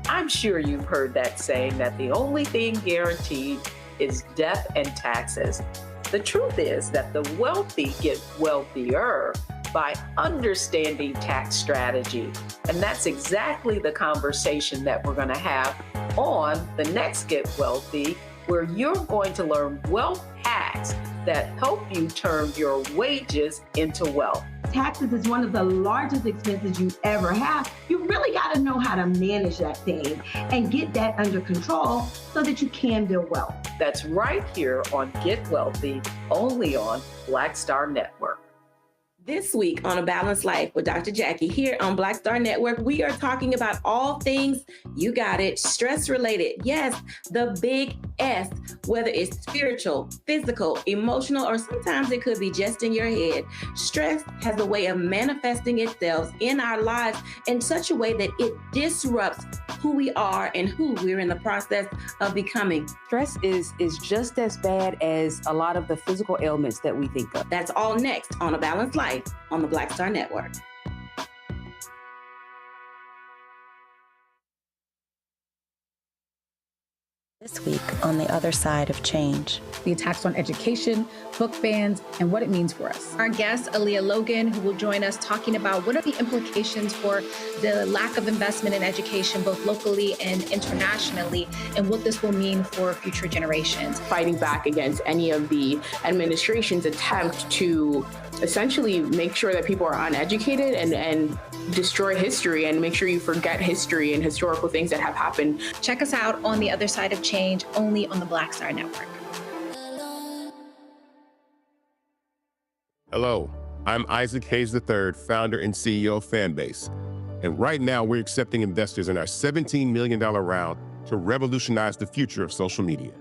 I'm sure you've heard that saying that the only thing guaranteed is death and taxes. The truth is that the wealthy get wealthier by understanding tax strategy. And that's exactly the conversation that we're going to have on the next Get Wealthy, where you're going to learn wealth hacks that help you turn your wages into wealth. Taxes is one of the largest expenses you ever have. You really got to know how to manage that thing and get that under control so that you can build wealth. That's right here on Get Wealthy, only on Black Star Network. This week on A Balanced Life with Dr. Jackie here on Black Star Network, we are talking about all things, you got it, stress related. Yes, the big S, whether it's spiritual, physical, emotional, or sometimes it could be just in your head. Stress has a way of manifesting itself in our lives in such a way that it disrupts who we are and who we're in the process of becoming. Stress is just as bad as a lot of the physical ailments that we think of. That's all next on A Balanced Life on the Black Star Network. This week on the other side of change. The attacks on education, book bans, and what it means for us. Our guest, Aaliyah Logan, who will join us talking about what are the implications for the lack of investment in education, both locally and internationally, and what this will mean for future generations. Fighting back against any of the administration's attempt to essentially make sure that people are uneducated and destroy history and make sure you forget history and historical things that have happened. Check us out on The Other Side of Change, only on the Black Star Network. Hello, I'm Isaac Hayes III, founder and CEO of Fanbase. And right now we're accepting investors in our $17 million round to revolutionize the future of social media.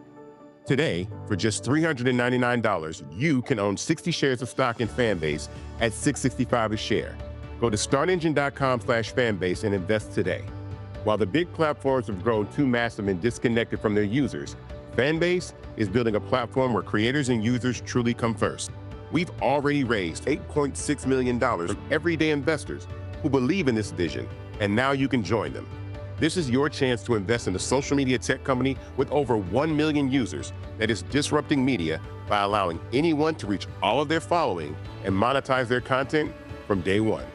Today, for just $399, you can own 60 shares of stock in Fanbase at $665 a share. Go to startengine.com/fanbase and invest today. While the big platforms have grown too massive and disconnected from their users, Fanbase is building a platform where creators and users truly come first. We've already raised $8.6 million from everyday investors who believe in this vision, and now you can join them. This is your chance to invest in a social media tech company with over 1 million users that is disrupting media by allowing anyone to reach all of their following and monetize their content from day one.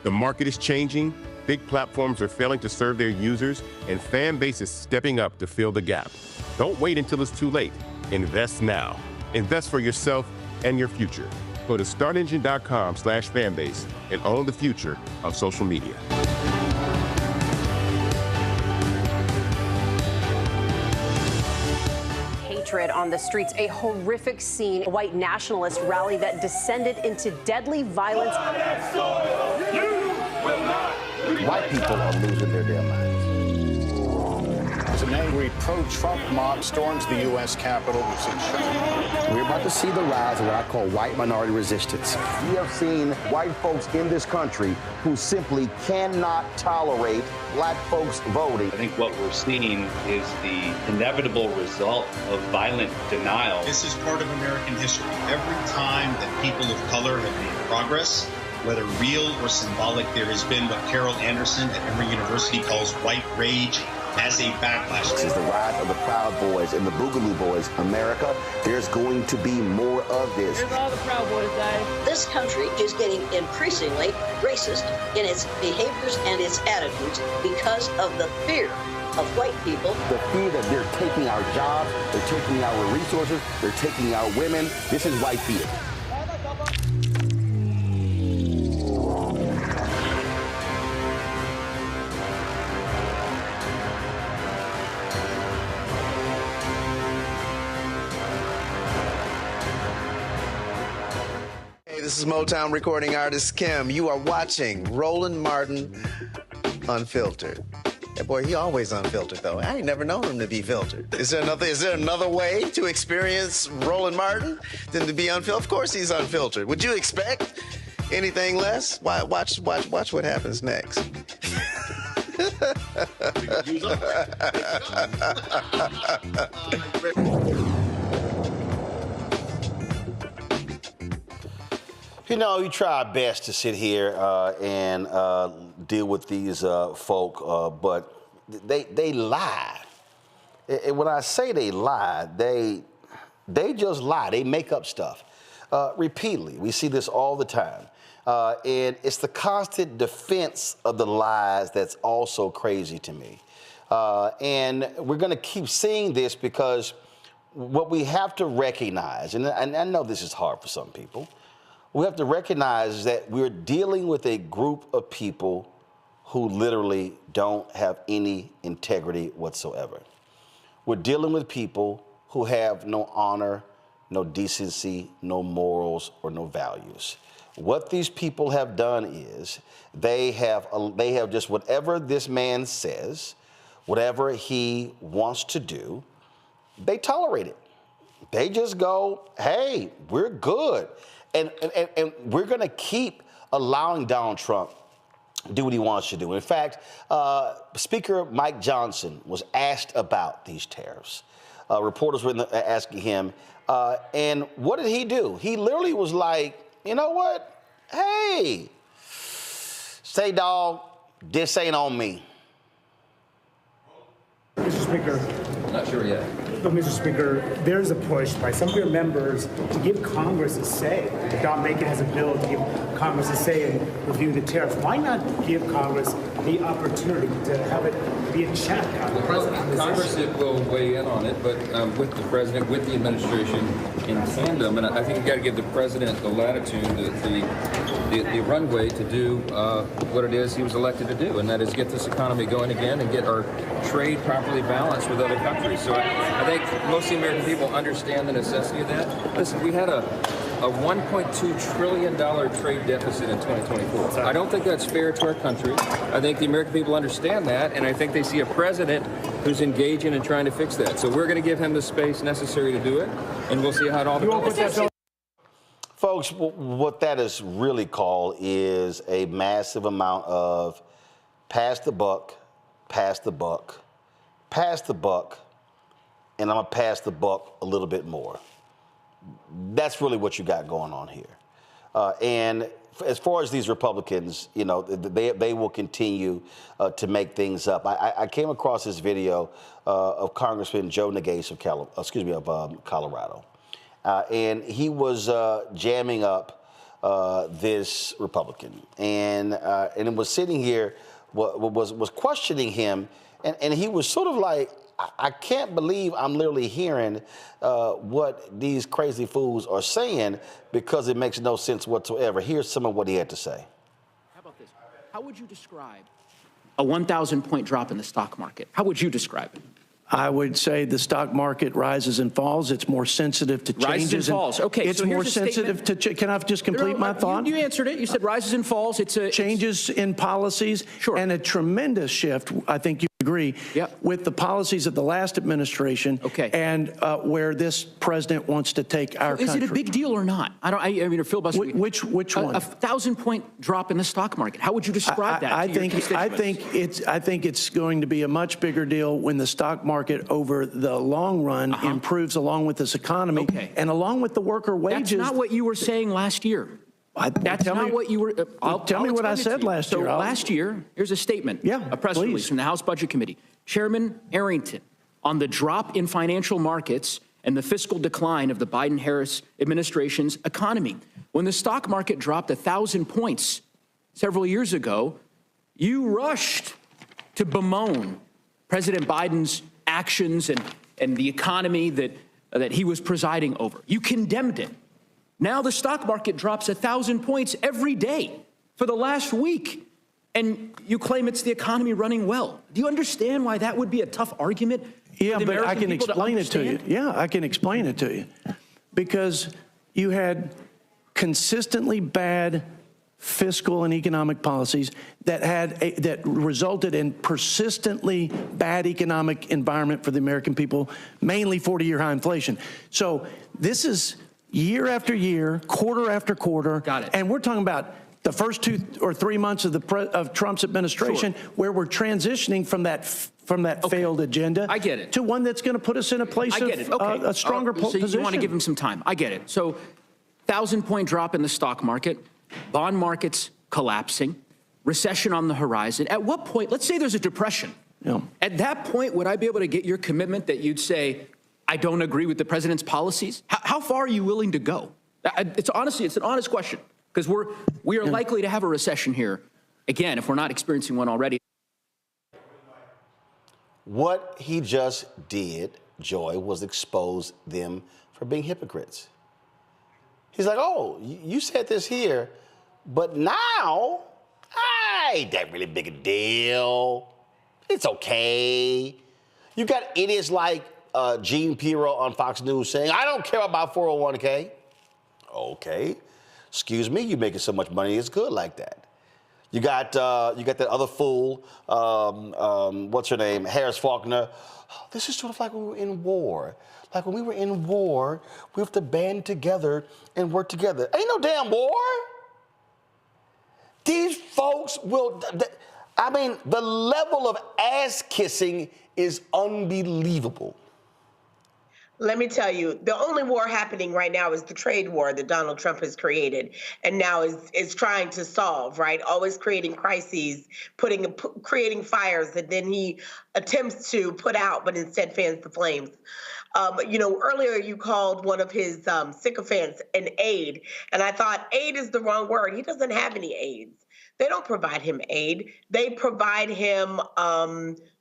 The market is changing, big platforms are failing to serve their users, and Fanbase is stepping up to fill the gap. Don't wait until it's too late. Invest now. Invest for yourself and your future. Go to startengine.com/fanbase and own the future of social media. On the streets, a horrific scene, a white nationalist rally that descended into deadly violence. White people are losing their damn minds. As an angry pro-Trump mob storms the U.S. Capitol, we're about to see the rise of what I call white minority resistance. We have seen white folks in this country who simply cannot tolerate black folks voting. I think what we're seeing is the inevitable result of violent denial. This is part of American history. Every time that people of color have made progress, whether real or symbolic, there has been what Carol Anderson at Emory University calls white rage as a backlash. This is the rise of the Proud Boys and the Boogaloo Boys. America, there's going to be more of this. Here's all the Proud Boys, guys. This country is getting increasingly racist in its behaviors and its attitudes because of the fear of white people. The fear that they're taking our jobs, they're taking our resources, they're taking our women. This is white fear. this is Motown recording artist Kim. You are watching Roland Martin Unfiltered. That boy, he always unfiltered, though. I ain't never known him to be filtered. Is there another way to experience Roland Martin than to be unfiltered? Of course he's unfiltered. Would you expect anything less? Watch what happens next. You know, we try our best to sit here and deal with these folk, but they lie. And when I say they lie, they just lie. They make up stuff repeatedly. We see this all the time. And it's the constant defense of the lies that's also crazy to me. And we're going to keep seeing this because what we have to recognize, and I know this is hard for some people, we have to recognize that we're dealing with a group of people who literally don't have any integrity whatsoever. We're dealing with people who have no honor, no decency, no morals, or no values. What these people have done is they have just whatever this man says, whatever he wants to do, they tolerate it. They just go, hey, we're good. And we're going to keep allowing Donald Trump do what he wants to do. In fact, Speaker Mike Johnson was asked about these tariffs. Reporters were asking him, and what did he do? He literally was like, you know what? Hey, say, dog, this ain't on me. Mr. Speaker. Not sure yet. But, Mr. Speaker, there's a push by some of your members to give Congress a say. Don Bacon has a bill to give Congress a say in reviewing the tariffs. Why not give Congress the opportunity to have it be a check on the president? Congress will weigh in on it, but with the president, with the administration in tandem, and I think you've got to give the president the latitude, the runway to do what it is he was elected to do, and that is get this economy going again and get our trade properly balanced with other countries. So I think most of the American people understand the necessity of that. Listen, we had a $1.2 trillion trade deficit in 2024. I don't think that's fair to our country. I think the American people understand that, and I think they see a president who's engaging and trying to fix that. So we're going to give him the space necessary to do it, and we'll see how it all goes. Folks, what that is really called is a massive amount of pass the buck, pass the buck, pass the buck, and I'm going to pass the buck a little bit more. That's really what you got going on here. And as far as these Republicans, you know, they will continue to make things up. I came across this video of Congressman Joe Neguse of Colorado. And he was jamming up this Republican. And it was sitting here, was questioning him. And he was sort of like, I can't believe I'm literally hearing what these crazy fools are saying because it makes no sense whatsoever. Here's some of what he had to say. How about this? How would you describe a 1,000-point drop in the stock market? How would you describe it? I would say the stock market rises and falls. It's more sensitive to changes. Rises and falls. Okay, it's so more sensitive to. Can I just complete my thought? You answered it. You said rises and falls. It's changes in policies and a tremendous shift. I think you agree with the policies of the last administration. Okay. And where this president wants to take our country. Is it a big deal or not? I mean, filibuster. Which one? A 1,000-point drop in the stock market. How would you describe that? I think it's going to be a much bigger deal when the stock market over the long run improves along with this economy and along with the worker wages. That's not what you were saying last year. That's not what you were. Tell me what I said last year. So last year, here's a statement, a press release from the House Budget Committee. Chairman Arrington on the drop in financial markets and the fiscal decline of the Biden-Harris administration's economy. When the stock market dropped 1,000 points several years ago, you rushed to bemoan President Biden's actions and the economy that he was presiding over. You condemned it. Now the stock market drops 1,000 points every day for the last week, and you claim it's the economy running well. Do you understand why that would be a tough argument? Yeah, but I can explain it to you. Yeah, I can explain it to you. Because you had consistently bad fiscal and economic policies that resulted in persistently bad economic environment for the American people, mainly 40-year high inflation. So this is year after year, quarter after quarter. Got it. And we're talking about the first 2 or 3 months of Trump's administration, where we're transitioning from that failed agenda. I get it. To one that's going to put us in a place of a stronger position. You want to give him some time. I get it. So 1,000-point drop in the stock market, bond markets collapsing, recession on the horizon. At what point, let's say there's a depression. Yeah. At that point, would I be able to get your commitment that you'd say, I don't agree with the president's policies? How far are you willing to go? It's an honest question, because we are likely to have a recession here, again, if we're not experiencing one already. What he just did, Joy, was expose them for being hypocrites. He's like, oh, you said this here, but now, ain't that really big a deal. It's okay. You got idiots like Gene Pirro on Fox News saying, I don't care about 401k. Okay. Excuse me, you're making so much money, it's good like that. You got that other fool, what's her name, Harris Faulkner. Oh, this is sort of like when we were in war. Like when we were in war, we have to band together and work together. Ain't no damn war. These folks will, I mean, the level of ass kissing is unbelievable. Let me tell you, the only war happening right now is the trade war that Donald Trump has created and now is trying to solve, right? Always creating crises, creating fires that then he attempts to put out, but instead fans the flames. Earlier you called one of his sycophants an aide, and I thought aide is the wrong word. He doesn't have any aides. They don't provide him aid. They provide him,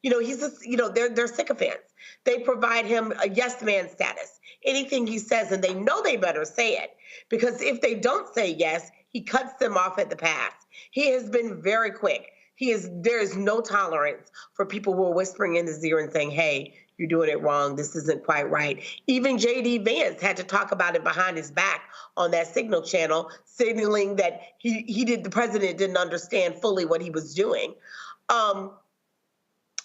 they're sycophants. They provide him a yes man status. Anything he says, and they know they better say it, because if they don't say yes, he cuts them off at the pass. He has been very quick. There is no tolerance for people who are whispering in his ear and saying, hey, you're doing it wrong. This isn't quite right. Even J.D. Vance had to talk about it behind his back on that Signal channel, signaling that the president didn't understand fully what he was doing.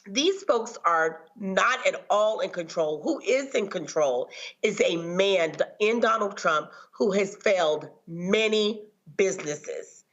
These folks are not at all in control. Who is in control is a man in Donald Trump who has failed many businesses,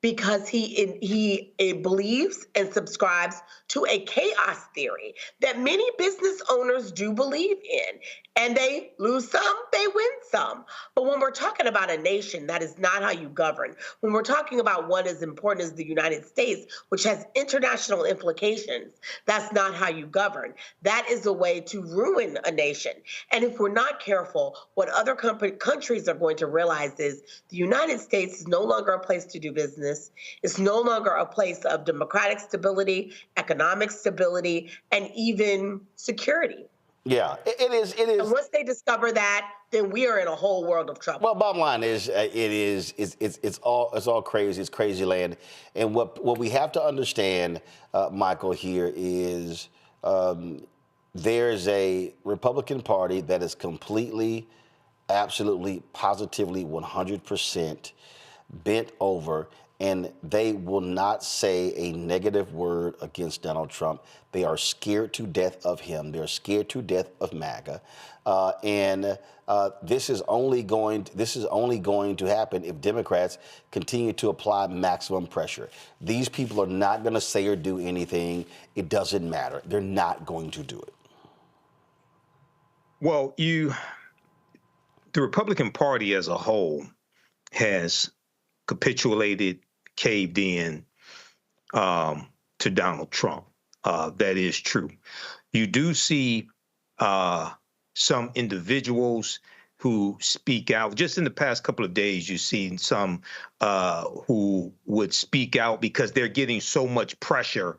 because he believes and subscribes to a chaos theory that many business owners do believe in. And they lose some, they win some. But when we're talking about a nation, that is not how you govern. When we're talking about one as important as the United States, which has international implications, that's not how you govern. That is a way to ruin a nation. And if we're not careful, what other countries are going to realize is the United States is no longer a place to do business. It's no longer a place of democratic stability, economic stability, and even security. Yeah, it is. And once they discover that, then we are in a whole world of trouble. Well, bottom line is, it's all crazy. It's crazy land. And what we have to understand, Michael, here is there's a Republican Party that is completely, absolutely, positively, 100% bent over, and they will not say a negative word against Donald Trump. They are scared to death of him. They're scared to death of MAGA, and this is only going to happen if Democrats continue to apply maximum pressure. These people are not going to say or do anything. It doesn't matter. They're not going to do it. Well, the Republican Party as a whole has capitulated, caved in to Donald Trump. That is true. You do see some individuals who speak out. Just in the past couple of days, you've seen some who would speak out because they're getting so much pressure.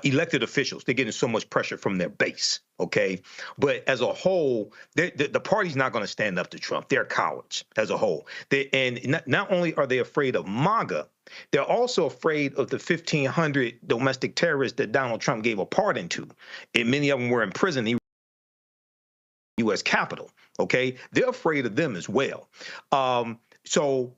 Elected officials, they're getting so much pressure from their base, okay? But as a whole, the party's not going to stand up to Trump. They're cowards as a whole. Not only are they afraid of MAGA, they're also afraid of the 1,500 domestic terrorists that Donald Trump gave a pardon to. And many of them were in prison in the U.S. Capitol, okay? They're afraid of them as well. So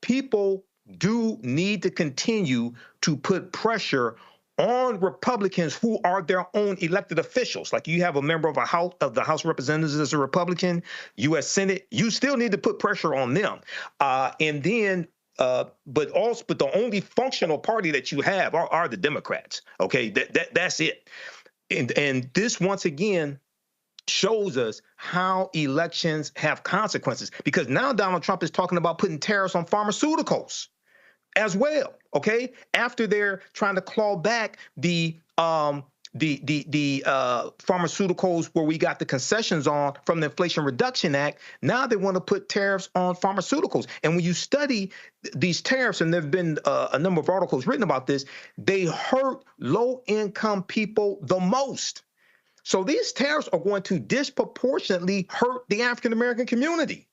people do need to continue to put pressure on Republicans who are their own elected officials. Like you have a member of the House of Representatives as a Republican, U.S. Senate, you still need to put pressure on them. But the only functional party that you have are the Democrats. Okay, that's it. And this once again shows us how elections have consequences, because now Donald Trump is talking about putting tariffs on pharmaceuticals as well. Okay, after they're trying to claw back the pharmaceuticals where we got the concessions on from the Inflation Reduction Act, now they want to put tariffs on pharmaceuticals. And when you study these tariffs, and there have been a number of articles written about this, they hurt low-income people the most. So these tariffs are going to disproportionately hurt the African-American community.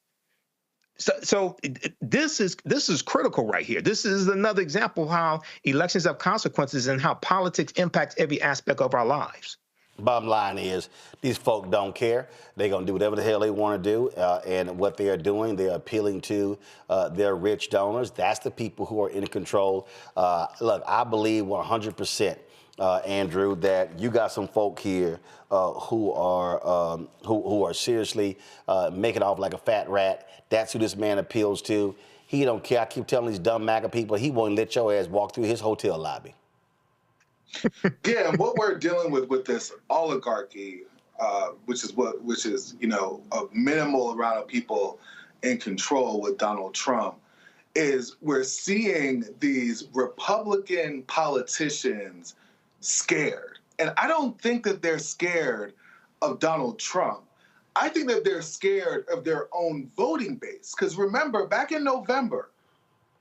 So this is critical right here. This is another example of how elections have consequences and how politics impacts every aspect of our lives. Bottom line is, these folk don't care. They're going to do whatever the hell they want to do. And what they are doing, they're appealing to their rich donors. That's the people who are in control. Look, I believe 100%. Andrew, that you got some folk here who are seriously making off like a fat rat. That's who this man appeals to. He don't care. I keep telling these dumb MAGA people, he won't let your ass walk through his hotel lobby. Yeah, and what we're dealing with this oligarchy, which is a minimal amount of people in control with Donald Trump, is we're seeing these Republican politicians scared. And I don't think that they're scared of Donald Trump. I think that they're scared of their own voting base. Because remember, back in November,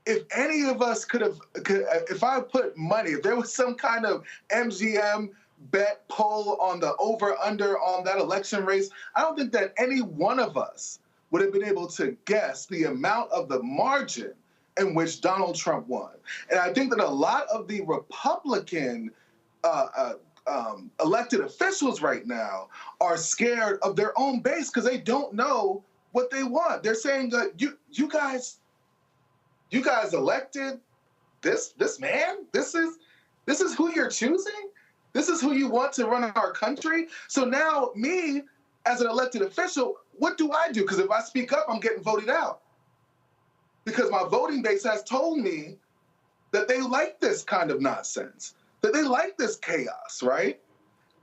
if any of us if I put money, if there was some kind of MGM bet poll on the over-under on that election race, I don't think that any one of us would have been able to guess the amount of the margin in which Donald Trump won. And I think that a lot of the Republican elected officials right now are scared of their own base because they don't know what they want. They're saying that you guys elected this man. This is who you're choosing. This is who you want to run our country. So now, me as an elected official, what do I do? Because if I speak up, I'm getting voted out. Because my voting base has told me that they like this kind of nonsense, that they like this chaos, right?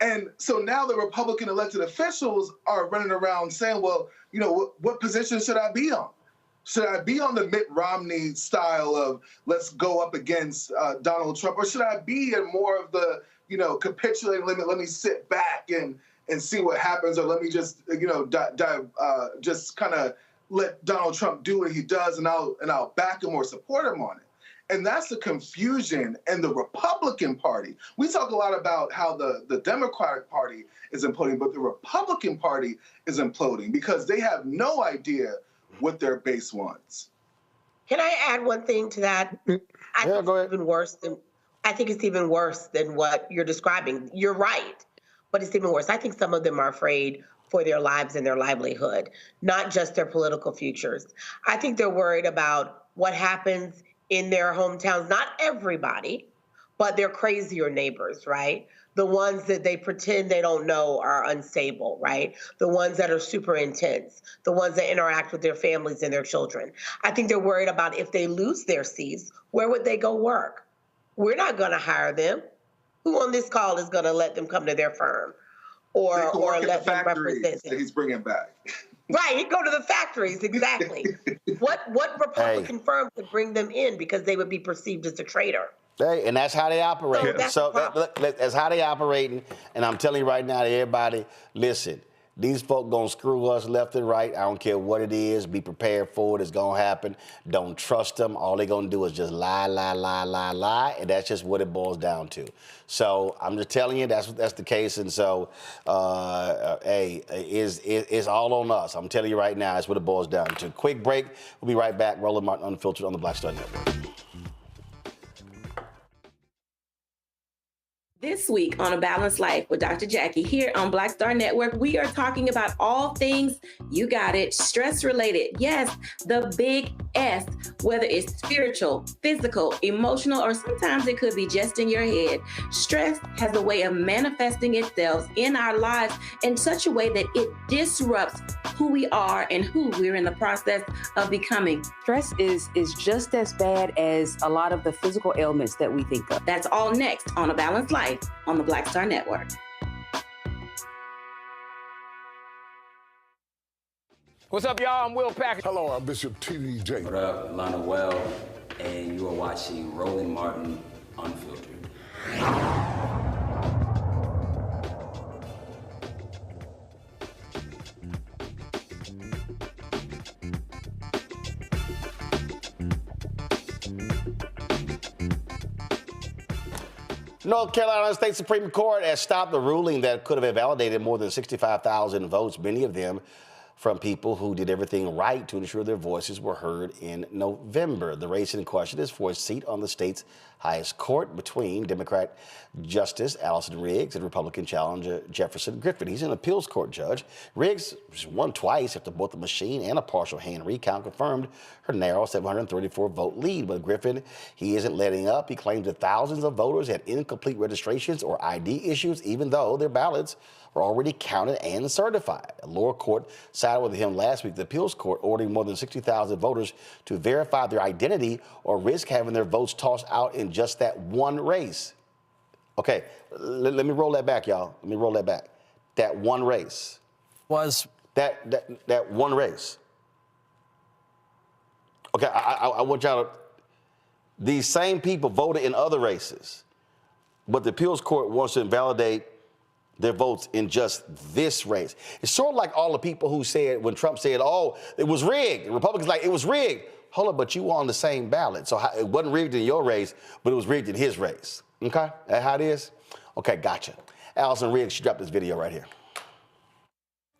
And so now the Republican elected officials are running around saying, well, what position should I be on? Should I be on the Mitt Romney style of let's go up against Donald Trump? Or should I be in more of the, capitulating limit, let me sit back and see what happens, or let me just, just kind of let Donald Trump do what he does and I'll back him or support him on it. And that's the confusion in the Republican Party. We talk a lot about how the Democratic Party is imploding, but the Republican Party is imploding because they have no idea what their base wants. Can I add one thing to that? I think it's even worse than what you're describing. You're right, but it's even worse. I think some of them are afraid for their lives and their livelihood, not just their political futures. I think they're worried about what happens in their hometowns. Not everybody, but their crazier neighbors, right? The ones that they pretend they don't know are unstable, right? The ones that are super intense, the ones that interact with their families and their children. I think they're worried about if they lose their seats, where would they go work? We're not going to hire them. Who on this call is going to let them come to their firm or let them represent them? That he's bringing back. Right, he'd go to the factories, exactly. What Republican firm could bring them in because they would be perceived as a traitor? Hey, and that's how they operate. So that's how they operating. And I'm telling you right now to everybody, listen, these folk gonna screw us left and right. I don't care what it is. Be prepared for it. It's gonna happen. Don't trust them. All they gonna do is just lie, and that's just what it boils down to. So I'm just telling you that's the case. And so, it's all on us. I'm telling you right now, that's what it boils down to. Quick break. We'll be right back. Roland Martin Unfiltered on the Black Star Network. This week on A Balanced Life with Dr. Jackie here on Black Star Network, we are talking about all things, you got it, stress related. Yes, the big S, whether it's spiritual, physical, emotional, or sometimes it could be just in your head. Stress has a way of manifesting itself in our lives in such a way that it disrupts who we are and who we're in the process of becoming. Stress is just as bad as a lot of the physical ailments that we think of. That's all next on A Balanced Life on the Black Star Network. What's up, y'all? I'm Will Packer. Hello, I'm Bishop T.D.J. What up, Lana Well, and you are watching Roland Martin Unfiltered. North Carolina State Supreme Court has stopped the ruling that could have invalidated more than 65,000 votes, many of them from people who did everything right to ensure their voices were heard in November. The race in question is for a seat on the state's highest court between Democrat Justice Allison Riggs and Republican challenger Jefferson Griffin. He's an appeals court judge. Riggs won twice after both a machine and a partial hand recount confirmed her narrow 734 vote lead. But Griffin, he isn't letting up. He claims that thousands of voters had incomplete registrations or ID issues, even though their ballots were already counted and certified. A lower court sided with him last week. The appeals court ordering more than 60,000 voters to verify their identity or risk having their votes tossed out in just that one race. Okay, let me roll that back, y'all. Let me roll that back. That one race. Was that one race. Okay, I want y'all to, these same people voted in other races, but the appeals court wants to invalidate their votes in just this race. It's sort of like all the people who said, when Trump said, oh, it was rigged, the Republicans like, it was rigged. Hold on, but you were on the same ballot. So it wasn't rigged in your race, but it was rigged in his race. Okay, that how it is? Okay, gotcha. Allison Riggs, she dropped this video right here.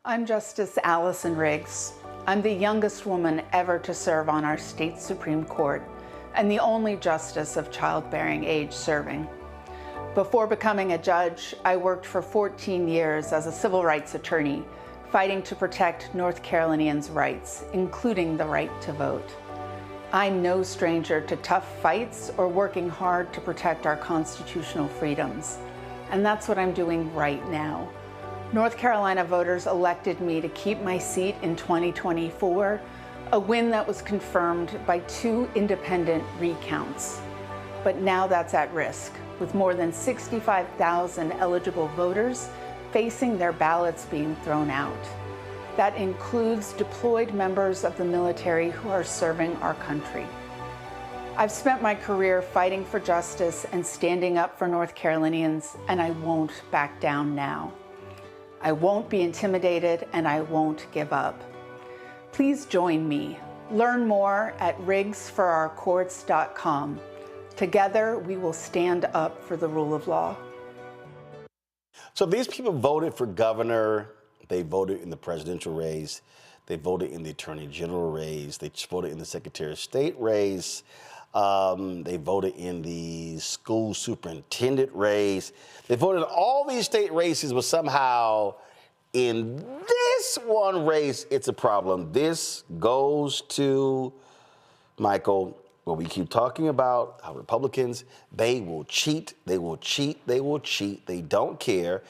I'm Justice Allison Riggs. I'm the youngest woman ever to serve on our state Supreme Court and the only justice of childbearing age serving. Before becoming a judge, I worked for 14 years as a civil rights attorney, fighting to protect North Carolinians' rights, including the right to vote. I'm no stranger to tough fights or working hard to protect our constitutional freedoms. And that's what I'm doing right now. North Carolina voters elected me to keep my seat in 2024, a win that was confirmed by 2 independent recounts. But now that's at risk, with more than 65,000 eligible voters facing their ballots being thrown out. That includes deployed members of the military who are serving our country. I've spent my career fighting for justice and standing up for North Carolinians, and I won't back down now. I won't be intimidated, and I won't give up. Please join me. Learn more at riggsforourcourts.com. Together, we will stand up for the rule of law. So these people voted for governor, they voted in the presidential race, they voted in the attorney general race, they voted in the secretary of state race, they voted in the school superintendent race. They voted in all these state races, but somehow in this one race, it's a problem. This goes to, Michael, what we keep talking about, how Republicans, they will cheat, they will cheat, they will cheat, they don't care.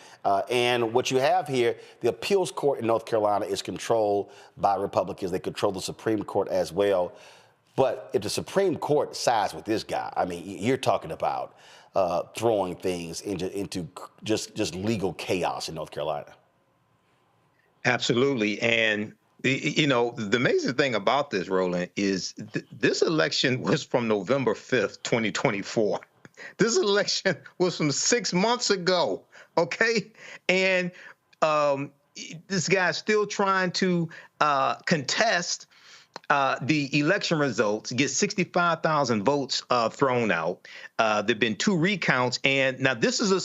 And what you have here, the appeals court in North Carolina is controlled by Republicans. They control the Supreme Court as well. But if the Supreme Court sides with this guy, I mean, you're talking about throwing things into just legal chaos in North Carolina. Absolutely. And you know, the amazing thing about this, Roland, is this election was from November 5th, 2024. This election was from 6 months ago, okay? And this guy's still trying to contest the election results, get 65,000 votes thrown out. There've been 2 recounts, and now this is a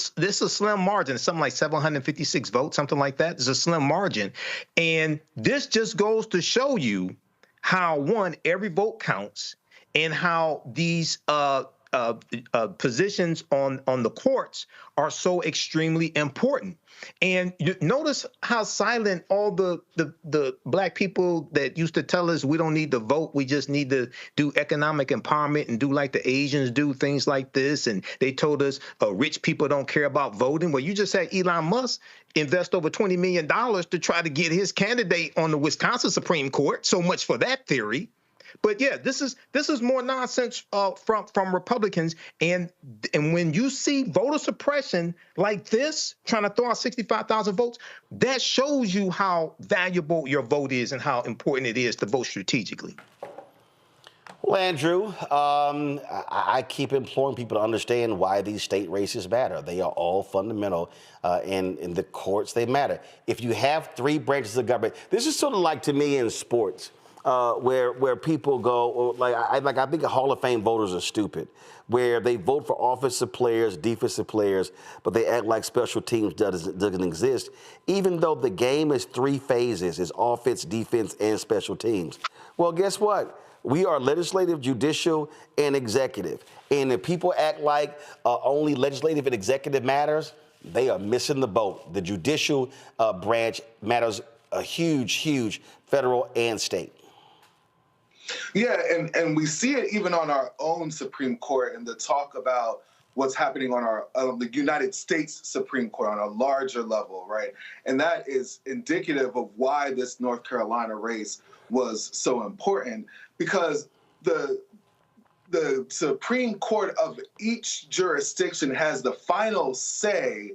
slim margin, something like 756 votes, something like that. It's a slim margin, and this just goes to show you how, one, every vote counts, and how these positions on the courts are so extremely important. And you notice how silent all the black people that used to tell us we don't need to vote, we just need to do economic empowerment and do like the Asians do, things like this. And they told us rich people don't care about voting. Well, you just had Elon Musk invest over $20 million to try to get his candidate on the Wisconsin Supreme Court. So much for that theory. But yeah, this is more nonsense from Republicans, and when you see voter suppression like this, trying to throw out 65,000 votes, that shows you how valuable your vote is and how important it is to vote strategically. Well, Andrew, I keep imploring people to understand why these state races matter. They are all fundamental, and in the courts they matter. If you have three branches of government, this is sort of like to me in sports. Where people go, I think Hall of Fame voters are stupid, where they vote for offensive players, defensive players, but they act like special teams doesn't exist, even though the game is three phases, it's offense, defense, and special teams. Well, guess what? We are legislative, judicial, and executive. And if people act like only legislative and executive matters, they are missing the boat. The judicial branch matters a huge federal and state. Yeah, and we see it even on our own Supreme Court and the talk about what's happening on our the United States Supreme Court on a larger level, right? And that is indicative of why this North Carolina race was so important, because the Supreme Court of each jurisdiction has the final say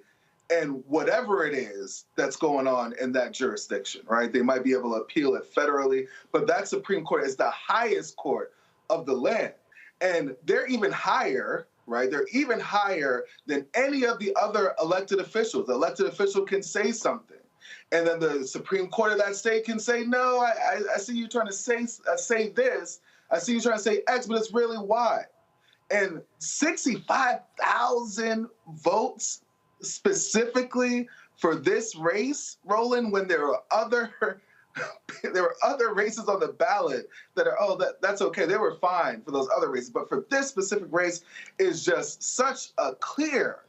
and whatever it is that's going on in that jurisdiction, right? They might be able to appeal it federally, but that Supreme Court is the highest court of the land. And they're even higher, right? They're even higher than any of the other elected officials. The elected official can say something, and then the Supreme Court of that state can say, no, I see you trying to say this. I see you trying to say X, but it's really Y. And 65,000 votes specifically for this race, Roland, when there were other races on the ballot that are, that's okay. They were fine for those other races. But for this specific race is just such a clear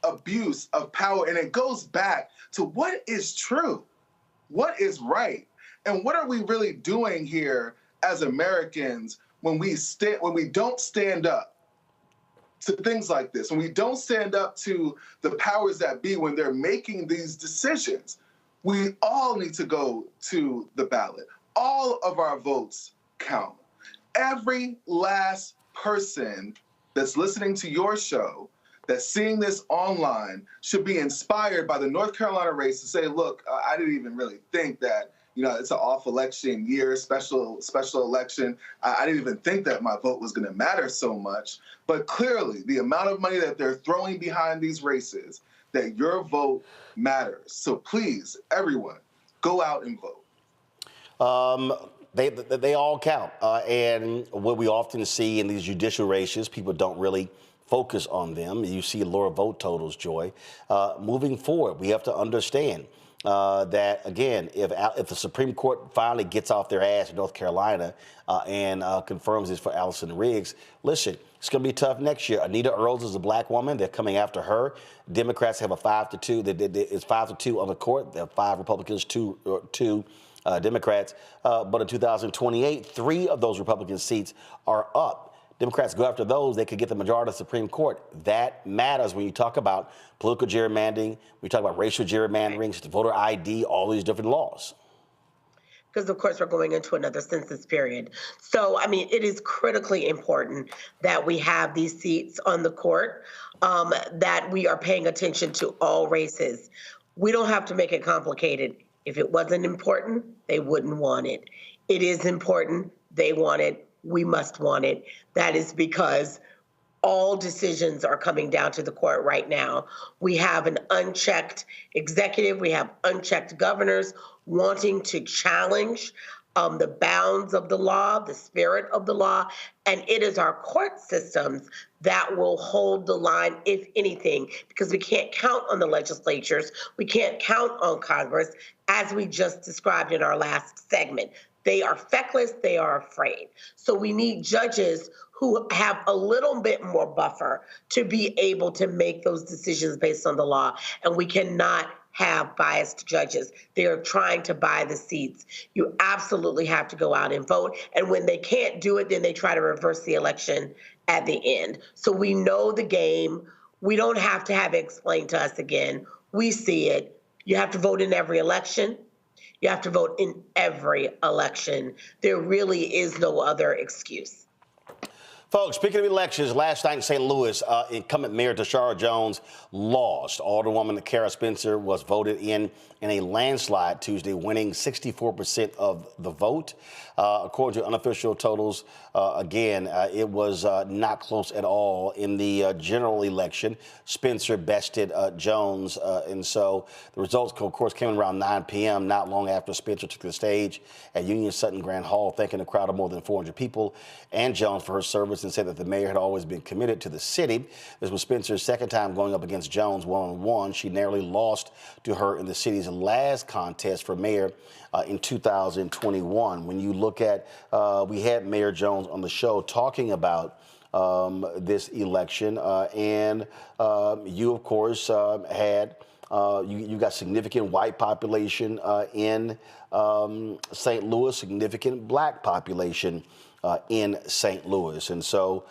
abuse of power. And it goes back to what is true, what is right, and what are we really doing here as Americans when we don't stand up to things like this, when we don't stand up to the powers that be when they're making these decisions. We all need to go to the ballot. All of our votes count. Every last person that's listening to your show, that's seeing this online, should be inspired by the North Carolina race to say, look, I didn't even really think that, it's an off-election year, special election. I didn't even think that my vote was going to matter so much. But clearly, the amount of money that they're throwing behind these races, that your vote matters. So please, everyone, go out and vote. They all count. And what we often see in these judicial races, people don't really focus on them. You see lower vote totals, Joy. Moving forward, we have to understand that, again, if the Supreme Court finally gets off their ass in North Carolina and confirms this for Allison Riggs, listen, it's going to be tough next year. Anita Earls is a black woman. They're coming after her. Democrats have a 5-2. It's 5-2 on the court. There are 5 Republicans, 2 Democrats. But in 2028, 3 of those Republican seats are up. Democrats go after those, they could get the majority of the Supreme Court. That matters when you talk about political gerrymandering, we talk about racial gerrymandering, voter ID, all these different laws. Because, of course, we're going into another census period. So, it is critically important that we have these seats on the court, that we are paying attention to all races. We don't have to make it complicated. If it wasn't important, they wouldn't want it. It is important. They want it. We must want it. That is because all decisions are coming down to the court right now. We have an unchecked executive. We have unchecked governors wanting to challenge the bounds of the law, the spirit of the law, and it is our court systems that will hold the line, if anything, because we can't count on the legislatures. We can't count on Congress, as we just described in our last segment. They are feckless, they are afraid. So we need judges who have a little bit more buffer to be able to make those decisions based on the law. And we cannot have biased judges. They are trying to buy the seats. You absolutely have to go out and vote. And when they can't do it, then they try to reverse the election at the end. So we know the game. We don't have to have it explained to us again. We see it. You have to vote in every election. You have to vote in every election. There really is no other excuse. Folks, speaking of elections, last night in St. Louis, incumbent Mayor Tashara Jones lost. Alderwoman Kara Spencer was voted in a landslide Tuesday, winning 64% of the vote. According to unofficial totals, it was not close at all in the general election. Spencer bested Jones, and so the results, of course, came around 9 p.m., not long after Spencer took the stage at Union Sutton Grand Hall, thanking a crowd of more than 400 people and Jones for her service, and said that the mayor had always been committed to the city. This was Spencer's second time going up against Jones one-on-one. She narrowly lost to her in the city's last contest for mayor in 2021. When you look at, we had Mayor Jones on the show talking about this election, and you, of course, had you got significant white population in St. Louis, significant black population in St. Louis. And so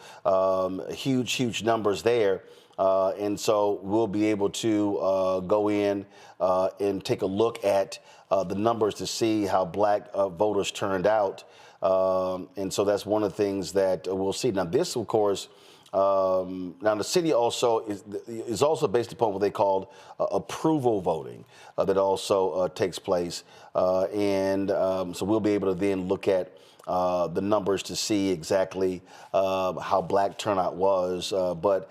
huge numbers there. And so we'll be able to go in and take a look at the numbers to see how black voters turned out. And so that's one of the things that we'll see. Now, this, of course, now the city also is also based upon what they called approval voting that also takes place. So we'll be able to then look at the numbers to see exactly how black turnout was. But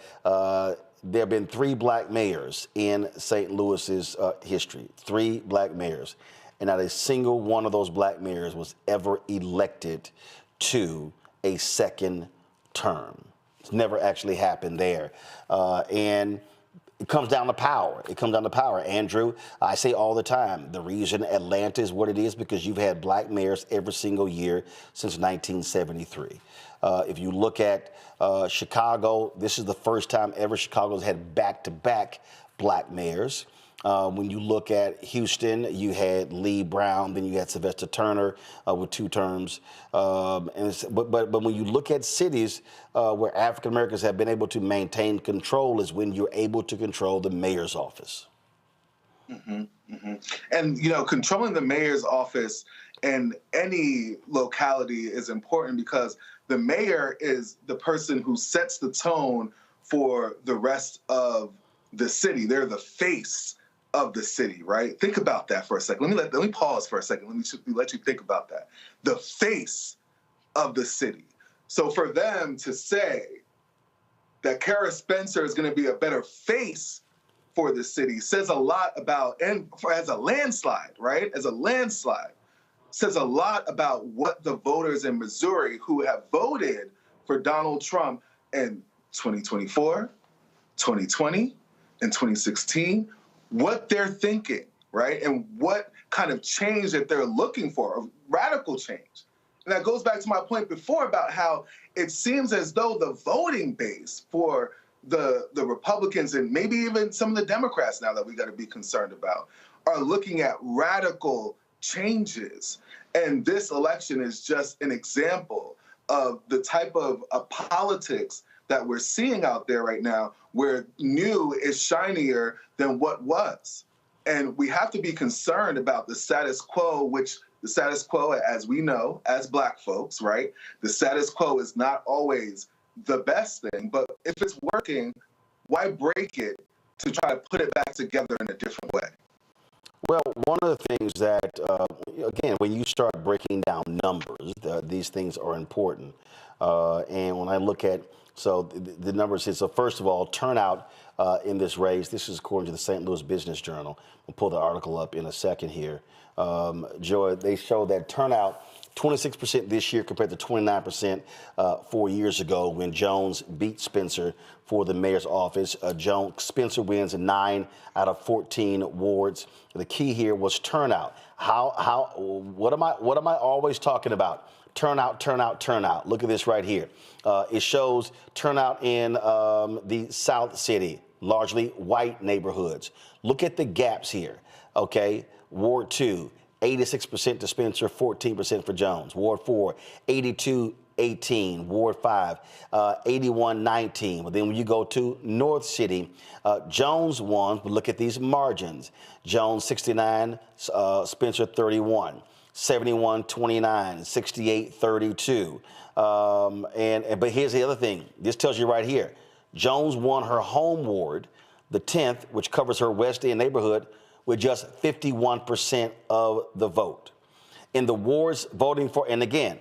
there have been 3 black mayors in St. Louis's history, 3 black mayors. And not a single one of those black mayors was ever elected to a second term. It's never actually happened there. And it comes down to power. It comes down to power. Andrew, I say all the time, the reason Atlanta is what it is because you've had black mayors every single year since 1973. If you look at Chicago, this is the first time ever Chicago's had back-to-back black mayors. When you look at Houston, you had Lee Brown, then you had Sylvester Turner with 2 terms. But when you look at cities where African Americans have been able to maintain control is when you're able to control the mayor's office. And, you know, controlling the mayor's office in any locality is important because the mayor is the person who sets the tone for the rest of the city. They're the face of the city, right? Think about that for a second. Let me pause for a second. Let me let you think about that. The face of the city. So for them to say that Kara Spencer is going to be a better face for the city says a lot about, and as a landslide, right? As a landslide, says a lot about what the voters in Missouri who have voted for Donald Trump in 2024, 2020, and 2016, what they're thinking, right? And what kind of change that they're looking for, a radical change. And that goes back to my point before about how it seems as though the voting base for the Republicans and maybe even some of the Democrats now that we got to be concerned about are looking at radical changes. And this election is just an example of the type of politics that we're seeing out there right now where new is shinier than what was. And we have to be concerned about the status quo, which the status quo, as we know, as black folks, right? The status quo is not always the best thing, but if it's working, why break it to try to put it back together in a different way? Well, one of the things that, again, when you start breaking down numbers, these things are important. And when I look at, so the numbers here, so first of all, turnout in this race, this is according to the St. Louis Business Journal. We'll pull the article up in a second here. Joy, they show that turnout 26% this year compared to 29% 4 years ago when Jones beat Spencer for the mayor's office. Spencer wins 9 out of 14 wards. The key here was turnout. What am I always talking about? turnout. Look at this right here. It shows turnout in the South City, largely white neighborhoods. Look at the gaps here, okay? Ward 2, 86% to Spencer, 14% for Jones. Ward 4, 82-18. Ward 5, 81-19. But then when you go to North City, Jones won, but look at these margins. Jones 69, Spencer 31. 71-29, 68-32. But here's the other thing. This tells you right here. Jones won her home ward, the 10th, which covers her West End neighborhood, with just 51% of the vote. In the wards voting for, and again,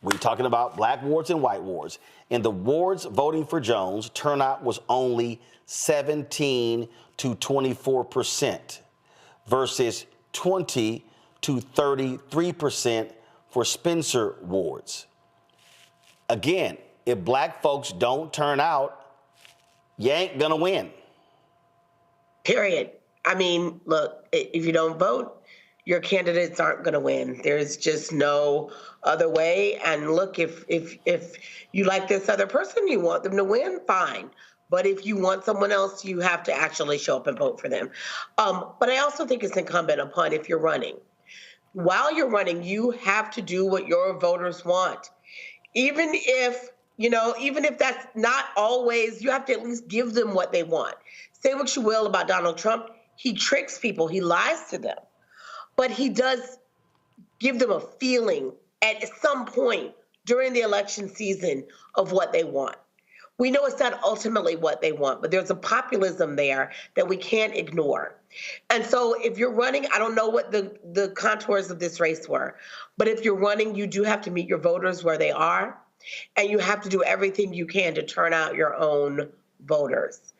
we're talking about black wards and white wards. In the wards voting for Jones, turnout was only 17 to 24% versus 20 to 33% for Spencer wards. Again, if black folks don't turn out, you ain't gonna win. Period. I mean, look, if you don't vote, your candidates aren't gonna win. There's just no other way. And look, if you like this other person, you want them to win, fine. But if you want someone else, you have to actually show up and vote for them. But I also think it's incumbent upon, if you're running, while you're running, you have to do what your voters want. Even if that's not always, you have to at least give them what they want. Say what you will about Donald Trump, he tricks people, he lies to them. But he does give them a feeling at some point during the election season of what they want. We know it's not ultimately what they want, but there's a populism there that we can't ignore. And so if you're running, I don't know what the contours of this race were, but if you're running, you do have to meet your voters where they are, and you have to do everything you can to turn out your own voters.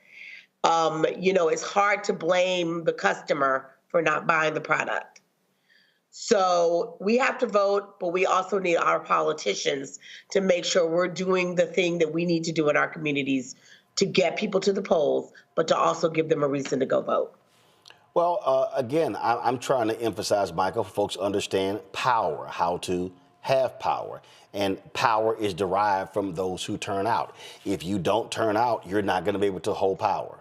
It's hard to blame the customer for not buying the product. So we have to vote, but we also need our politicians to make sure we're doing the thing that we need to do in our communities to get people to the polls, but to also give them a reason to go vote. Well, again, I'm trying to emphasize, Michael, folks understand power, how to have power. And power is derived from those who turn out. If you don't turn out, you're not going to be able to hold power.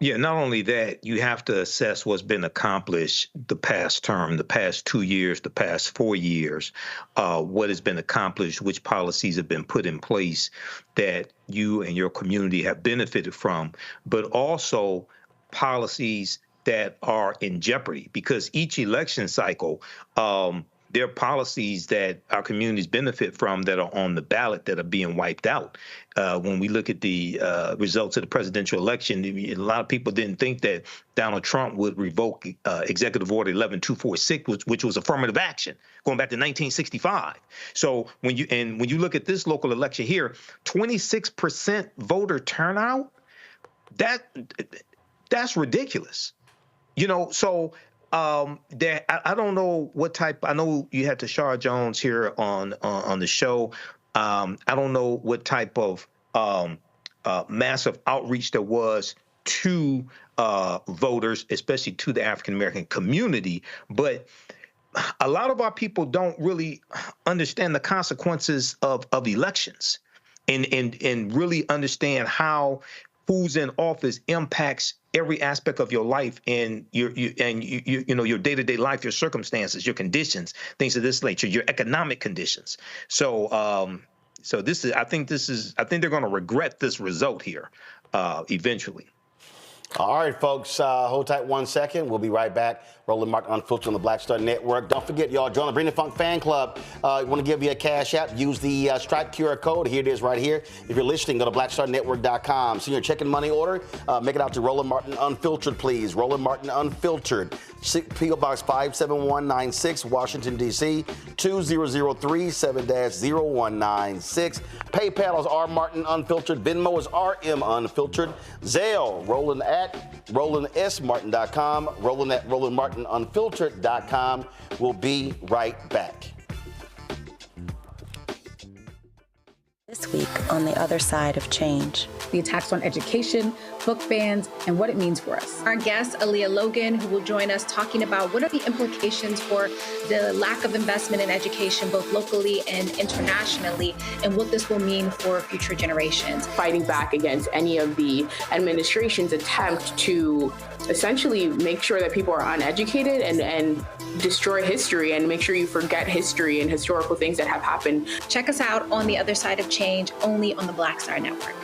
Yeah, not only that, you have to assess what's been accomplished the past term, the past 2 years, the past 4 years, what has been accomplished, which policies have been put in place that you and your community have benefited from, but also policies that are in jeopardy, because each election cycle, there are policies that our communities benefit from that are on the ballot that are being wiped out. When we look at the results of the presidential election, a lot of people didn't think that Donald Trump would revoke Executive Order 11246, which was affirmative action, going back to 1965. So when you look at this local election here, 26% voter turnout, that's ridiculous. So I don't know what type. I know you had Tashara Jones here on the show. I don't know what type of massive outreach there was to voters, especially to the African American community. But a lot of our people don't really understand the consequences of elections, and really understand how who's in office impacts every aspect of your life and your day-to-day life, your circumstances, your conditions, things of this nature, your economic conditions. So I think they're going to regret this result here eventually. All right, folks, hold tight 1 second. We'll be right back. Roland Martin Unfiltered on the Black Star Network. Don't forget, y'all, join the Bring the Funk fan club. Want to give you a cash app? Use the Stripe QR code. Here it is right here. If you're listening, go to blackstarnetwork.com. Send your checking money order. Make it out to Roland Martin Unfiltered, please. Roland Martin Unfiltered. P.O. Box 57196, Washington, D.C. 2003 7-0196. PayPal is R Martin Unfiltered. Venmo is RM Unfiltered. Zelle, Roland at RolandSMartin.com. Roland at RolandMartinUnfiltered.com. We'll be right back. This week on The Other Side of Change. the attacks on education, book bans, and what it means for us. Our guest, Aaliyah Logan, who will join us talking about what are the implications for the lack of investment in education, both locally and internationally, and what this will mean for future generations. Fighting back against any of the administration's attempt to essentially make sure that people are uneducated and destroy history and make sure you forget history and historical things that have happened. Check us out on The Other Side of Change, only on the Black Star Network.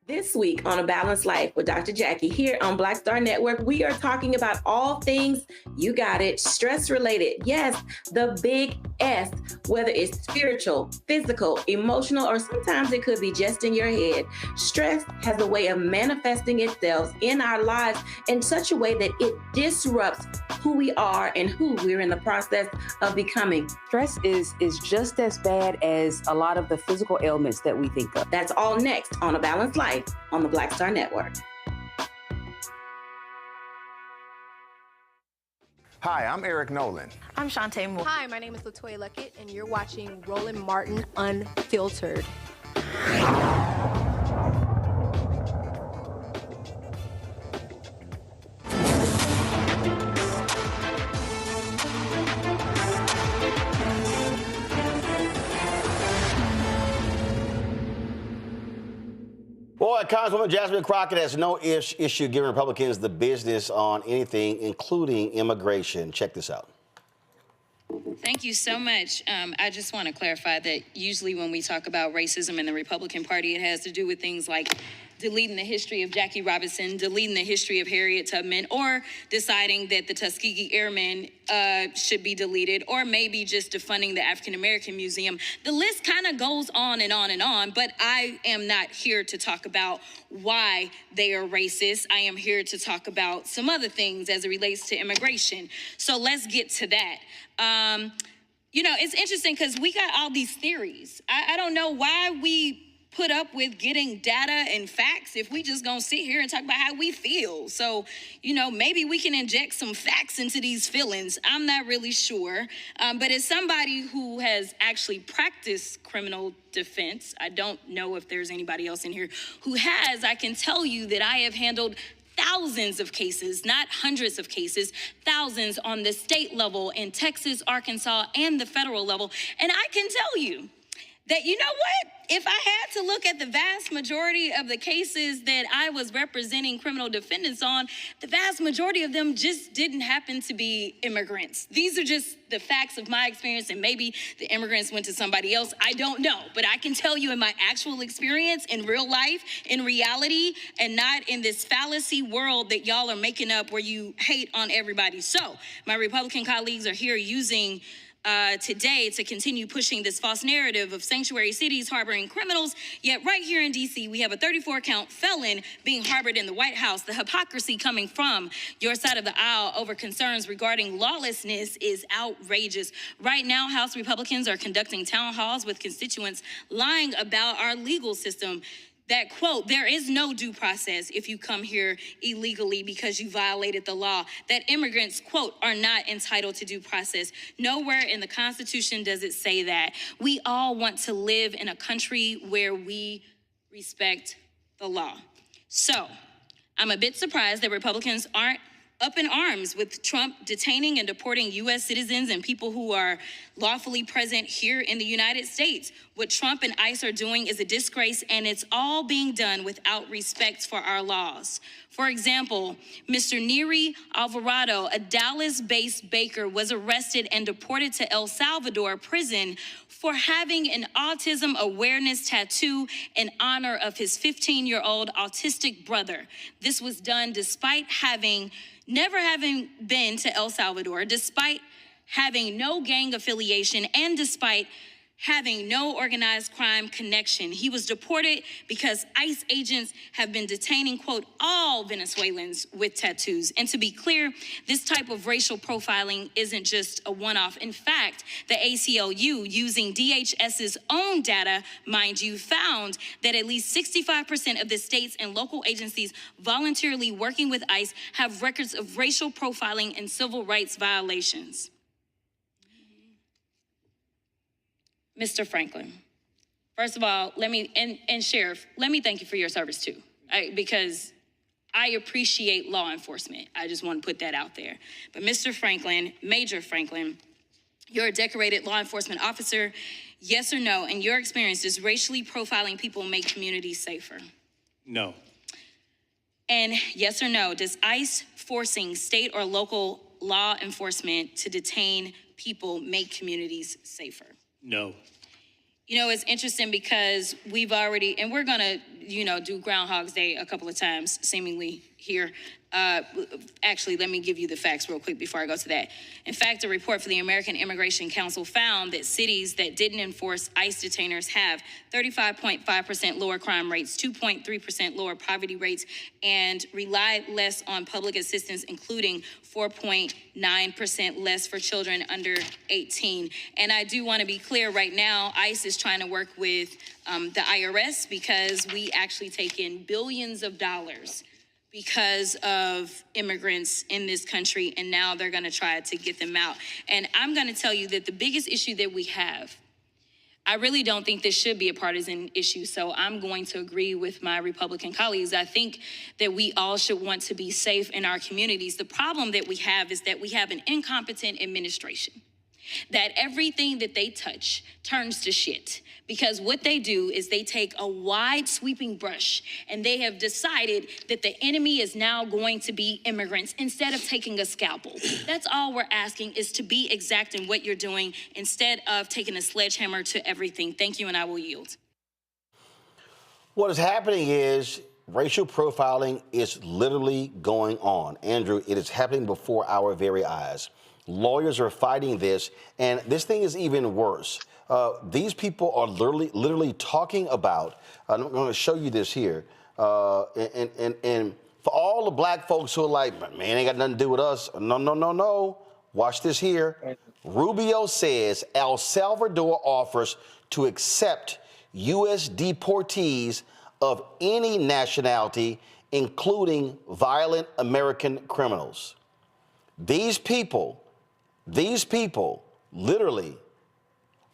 This week on A Balanced Life with Dr. Jackie here on Black Star Network, we are talking about all things, you got it, stress related. Yes, the big S, whether it's spiritual, physical, emotional, or sometimes it could be just in your head. Stress has a way of manifesting itself in our lives in such a way that it disrupts who we are and who we're in the process of becoming. Stress is just as bad as a lot of the physical ailments that we think of. That's all next on A Balanced Life on the Black Star Network. Hi, I'm Eric Nolan. I'm Shantae Moore. Hi, my name is LaToya Luckett, and you're watching Roland Martin Unfiltered. Boy, Congresswoman Jasmine Crockett has no issue giving Republicans the business on anything, including immigration. Check this out. Thank you so much. I just want to clarify that usually when we talk about racism in the Republican Party, it has to do with things like deleting the history of Jackie Robinson, deleting the history of Harriet Tubman, or deciding that the Tuskegee Airmen should be deleted, or maybe just defunding the African American Museum. The list kind of goes on and on and on, but I am not here to talk about why they are racist. I am here to talk about some other things as it relates to immigration. So let's get to that. You know, it's interesting because we got all these theories. I don't know why we put up with getting data and facts if we just gonna sit here and talk about how we feel. So, you know, maybe we can inject some facts into these feelings. I'm not really sure. But as somebody who has actually practiced criminal defense, I don't know if there's anybody else in here who has, I can tell you that I have handled thousands of cases, not hundreds of cases, thousands on the state level in Texas, Arkansas, and the federal level. And I can tell you that, you know what? If I had to look at the vast majority of the cases that I was representing criminal defendants on, the vast majority of them just didn't happen to be immigrants. These are just the facts of my experience, and maybe the immigrants went to somebody else. I don't know, but I can tell you in my actual experience in real life, in reality, and not in this fallacy world that y'all are making up where you hate on everybody. So my Republican colleagues are here using today to continue pushing this false narrative of sanctuary cities harboring criminals. Yet right here in D.C., we have a 34-count felon being harbored in the White House. The hypocrisy coming from your side of the aisle over concerns regarding lawlessness is outrageous. Right now, House Republicans are conducting town halls with constituents lying about our legal system. That, quote, there is no due process if you come here illegally because you violated the law. That immigrants, quote, are not entitled to due process. Nowhere in the Constitution does it say that. We all want to live in a country where we respect the law. So I'm a bit surprised that Republicans aren't up in arms with Trump detaining and deporting U.S. citizens and people who are lawfully present here in the United States. What Trump and ICE are doing is a disgrace, and it's all being done without respect for our laws. For example, Mr. Neri Alvarado, a Dallas-based baker, was arrested and deported to El Salvador prison for having an autism awareness tattoo in honor of his 15-year-old autistic brother. This was done despite never having been to El Salvador, despite having no gang affiliation, and despite having no organized crime connection. He was deported because ICE agents have been detaining, quote, all Venezuelans with tattoos. And to be clear, this type of racial profiling isn't just a one-off. In fact, the ACLU, using DHS's own data, mind you, found that at least 65% of the states and local agencies voluntarily working with ICE have records of racial profiling and civil rights violations. Mr. Franklin, First of all, let me, and Sheriff, let me thank you for your service too, because I appreciate law enforcement. I just want to put that out there. But Mr. Franklin, Major Franklin, you're a decorated law enforcement officer. Yes or no, in your experience, does racially profiling people make communities safer? No. And yes or no, does ICE forcing state or local law enforcement to detain people make communities safer? No. You know, it's interesting because we've already, and we're gonna, do Groundhog's Day a couple of times, seemingly here. Actually, let me give you the facts real quick before I go to that. In fact, a report for the American Immigration Council found that cities that didn't enforce ICE detainers have 35.5% lower crime rates, 2.3% lower poverty rates, and relied less on public assistance, including 4.9% less for children under 18. And I do want to be clear right now, ICE is trying to work with the IRS because we actually take in billions of dollars because of immigrants in this country, and now they're gonna try to get them out. And I'm gonna tell you that the biggest issue that we have, I really don't think this should be a partisan issue, so I'm going to agree with my Republican colleagues. I think that we all should want to be safe in our communities. The problem that we have is that we have an incompetent administration, that everything that they touch turns to shit. Because what they do is they take a wide sweeping brush and they have decided that the enemy is now going to be immigrants instead of taking a scalpel. That's all we're asking, is to be exact in what you're doing instead of taking a sledgehammer to everything. Thank you, and I will yield. What is happening is racial profiling is literally going on. Andrew, it is happening before our very eyes. Lawyers are fighting this, and this thing is even worse. These people are literally talking about, I'm going to show you this here, and for all the black folks who are like, man, ain't got nothing to do with us. No. Watch this here. Rubio says El Salvador offers to accept U.S. deportees of any nationality, including violent American criminals. These people literally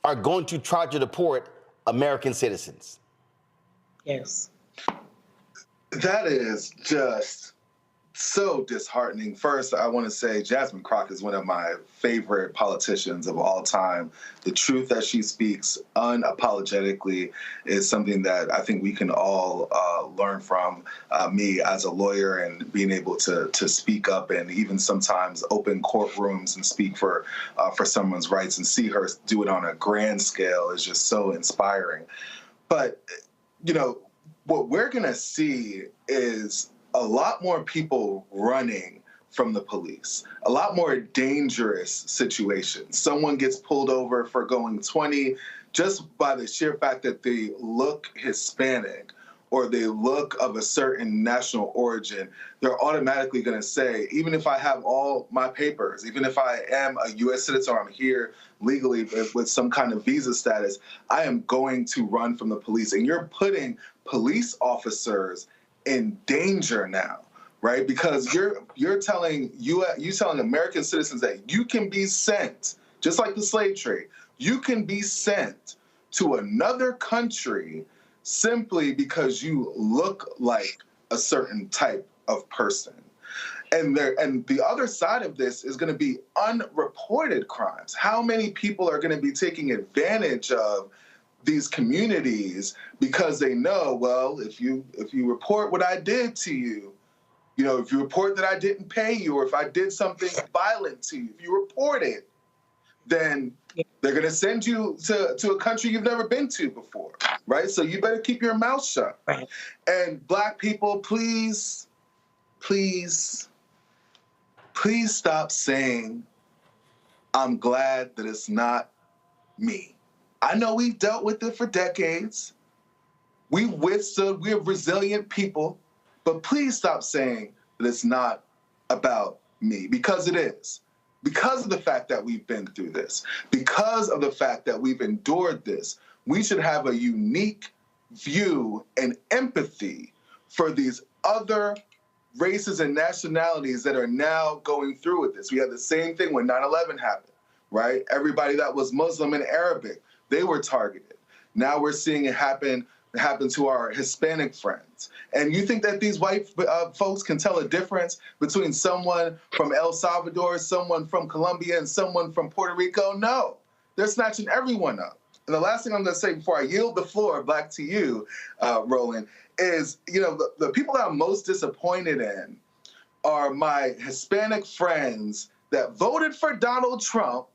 are going to try to deport American citizens. Yes. That is just so disheartening. First, I want to say Jasmine Crockett is one of my favorite politicians of all time. The truth that she speaks unapologetically is something that I think we can all learn from. Me as a lawyer and being able to speak up and even sometimes open courtrooms and speak for someone's rights, and see her do it on a grand scale is just so inspiring. But, what we're going to see is a lot more people running from the police, a lot more dangerous situations. Someone gets pulled over for going 20 just by the sheer fact that they look Hispanic or they look of a certain national origin. They're automatically going to say, even if I have all my papers, even if I am a U.S. citizen or I'm here legally with some kind of visa status, I am going to run from the police. And you're putting police officers in danger now, right? Because you're telling American citizens that you can be sent, just like the slave trade, you can be sent to another country simply because you look like a certain type of person. And the other side of this is going to be unreported crimes. How many people are going to be taking advantage of these communities because they know, well, if you report what I did to you, if you report that I didn't pay you, or if I did something violent to you, if you report it, then they're going to send you to a country you've never been to before, right? So you better keep your mouth shut. Right. And black people, please stop saying, I'm glad that it's not me. I know we've dealt with it for decades. We've withstood, we're resilient people, but please stop saying that it's not about me, because it is. Because of the fact that we've been through this, because of the fact that we've endured this, we should have a unique view and empathy for these other races and nationalities that are now going through with this. We had the same thing when 9/11 happened, right? Everybody that was Muslim and Arabic, they were targeted. Now we're seeing it happen to our Hispanic friends. And you think that these white folks can tell a difference between someone from El Salvador, someone from Colombia, and someone from Puerto Rico? No, they're snatching everyone up. And the last thing I'm going to say before I yield the floor back to you, Roland, is, the people that I'm most disappointed in are my Hispanic friends that voted for Donald Trump,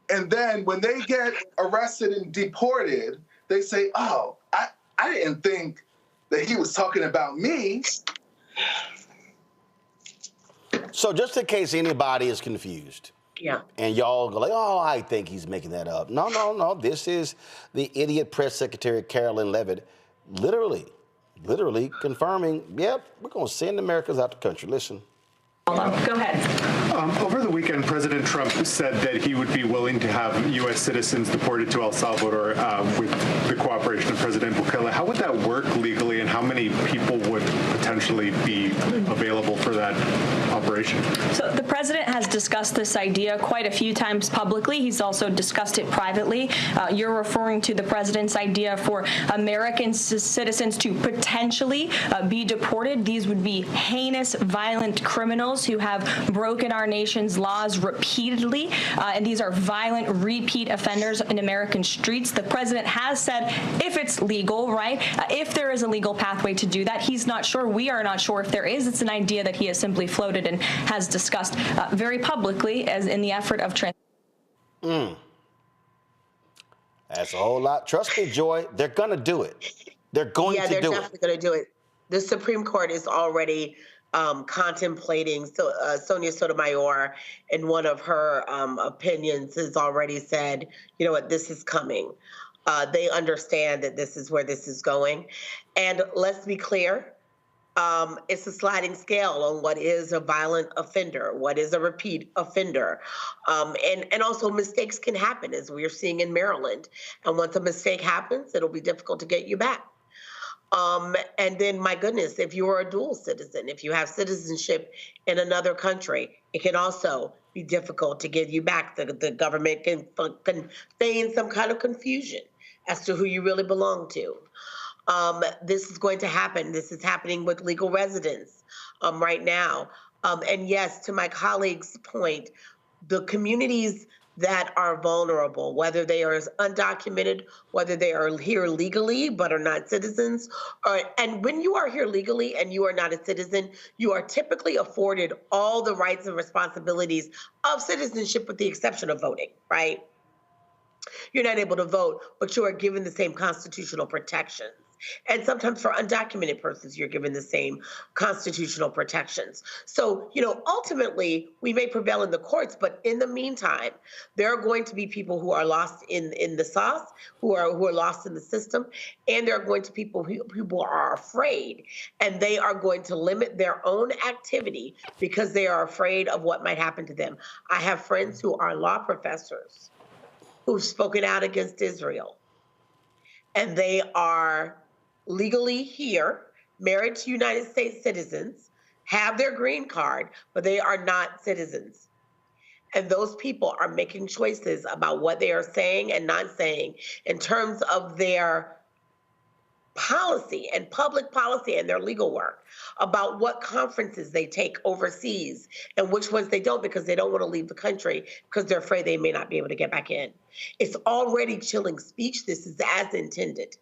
and then when they get arrested and deported, they say, oh, I didn't think that he was talking about me. So just in case anybody is confused, and y'all go like, oh, I think he's making that up. No. This is the idiot press secretary, Carolyn Levitt, literally confirming, yep, we're going to send Americans out the country. Listen. Go ahead. Over the weekend, President Trump said that he would be willing to have U.S. citizens deported to El Salvador with the cooperation of President Bukele. How would that work legally, and how many people would potentially be available for that operation? So the president has discussed this idea quite a few times publicly. He's also discussed it privately. You're referring to the president's idea for American citizens to potentially be deported. These would be heinous, violent criminals who have broken our nation's laws repeatedly, and these are violent repeat offenders in American streets. The president has said if it's legal, right, if there is a legal pathway to do that, he's not sure. We are not sure if there is. It's an idea that he has simply floated and has discussed very publicly as in the effort of That's a whole lot. Trust me, Joy, they're going to do it. They're going to do it. Yeah, they're definitely going to do it. The Supreme Court is already contemplating. Sonia Sotomayor, in one of her opinions, has already said, you know what, this is coming. They understand that this is where this is going. And let's be clear, it's a sliding scale on what is a violent offender, what is a repeat offender. And also mistakes can happen, as we're seeing in Maryland. And once a mistake happens, it'll be difficult to get you back. And then, my goodness, if you are a dual citizen, if you have citizenship in another country, it can also be difficult to get you back. The government can feign some kind of confusion as to who you really belong to. This is going to happen. This is happening with legal residents right now. And yes, to my colleague's point, the communities that are vulnerable, whether they are undocumented, whether they are here legally but are not citizens, and when you are here legally and you are not a citizen, you are typically afforded all the rights and responsibilities of citizenship with the exception of voting, right? You're not able to vote, but you are given the same constitutional protections. And sometimes for undocumented persons, you're given the same constitutional protections. So, ultimately, we may prevail in the courts, but in the meantime, there are going to be people who are lost in the sauce, who are lost in the system, and there are going to be people are afraid, and they are going to limit their own activity because they are afraid of what might happen to them. I have friends who are law professors who've spoken out against Israel, and they are legally here, married to United States citizens, have their green card, but they are not citizens. And those people are making choices about what they are saying and not saying in terms of their policy and public policy and their legal work, about what conferences they take overseas and which ones they don't, because they don't want to leave the country because they're afraid they may not be able to get back in. It's already chilling speech. This is as intended.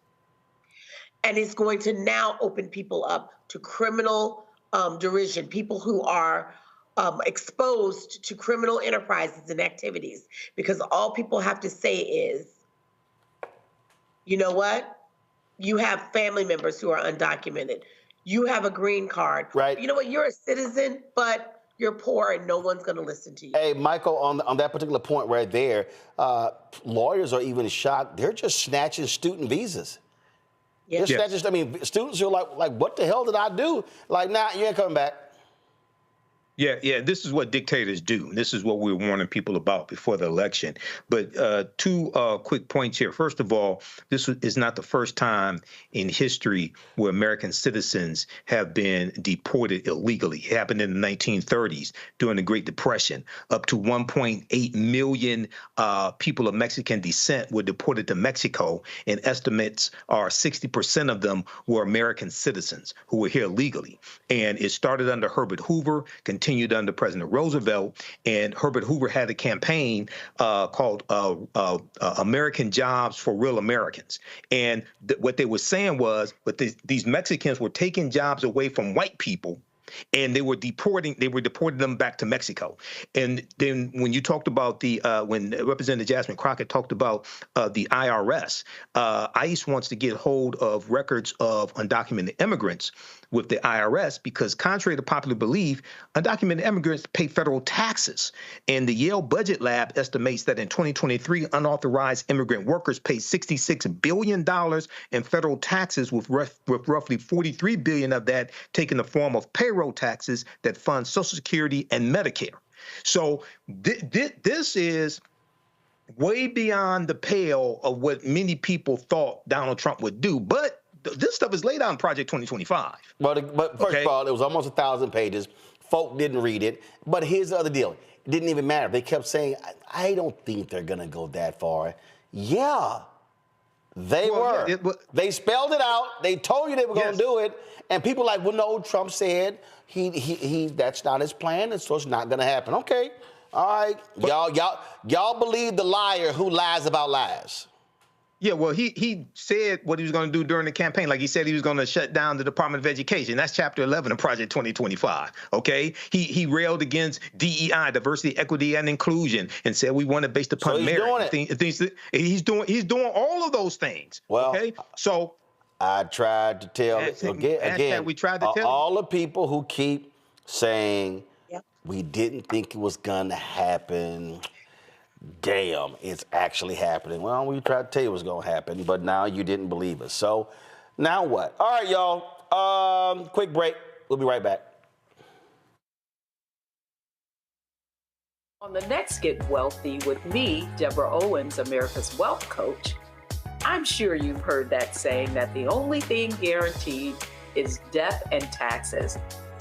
And it's going to now open people up to criminal derision, people who are exposed to criminal enterprises and activities, because all people have to say is, you know what? You have family members who are undocumented. You have a green card. Right. You know what? You're a citizen, but you're poor and no one's going to listen to you. Hey, Michael, on that particular point right there, lawyers are even shocked. They're just snatching student visas. Yeah. They're snatching, students are like, what the hell did I do? Like, nah, you ain't coming back. Yeah. This is what dictators do. This is what we were warning people about before the election. But two quick points here. First of all, this is not the first time in history where American citizens have been deported illegally. It happened in the 1930s during the Great Depression. Up to 1.8 million people of Mexican descent were deported to Mexico, and estimates are 60% of them were American citizens who were here legally. And it started under Herbert Hoover, continued under President Roosevelt, and Herbert Hoover had a campaign called American Jobs for Real Americans. And what they were saying was, but these Mexicans were taking jobs away from white people, and they were deporting them back to Mexico. And then when you talked about when Representative Jasmine Crockett talked about the IRS, ICE wants to get hold of records of undocumented immigrants with the IRS because, contrary to popular belief, undocumented immigrants pay federal taxes. And the Yale Budget Lab estimates that in 2023, unauthorized immigrant workers paid $66 billion in federal taxes, with roughly $43 billion of that taking the form of payroll taxes that fund Social Security and Medicare. So this is way beyond the pale of what many people thought Donald Trump would do. But this stuff is laid out in Project 2025. But first of all, it was almost 1,000 pages. Folk didn't read it. But here's the other deal. It didn't even matter. They kept saying, I don't think they're going to go that far. Yeah, they were. They spelled it out. They told you they were going to do it. And people like, well, no, Trump said that's not his plan, and so it's not going to happen. Okay, all right. Y'all believe the liar who lies about lies. Yeah, well, he said what he was going to do during the campaign. Like he said he was going to shut down the Department of Education. That's Chapter 11 of Project 2025, okay? He railed against DEI, diversity, equity, and inclusion, and said we want it based upon merit. He's doing all of those things, okay? So I tried to tell again, we tried to tell all the people who keep saying we didn't think it was going to happen. Damn, it's actually happening. Well, we tried to tell you it was going to happen, but now you didn't believe us. So now what? All right, y'all. Quick break. We'll be right back. On the next Get Wealthy with me, Deborah Owens, America's Wealth Coach, I'm sure you've heard that saying that the only thing guaranteed is death and taxes.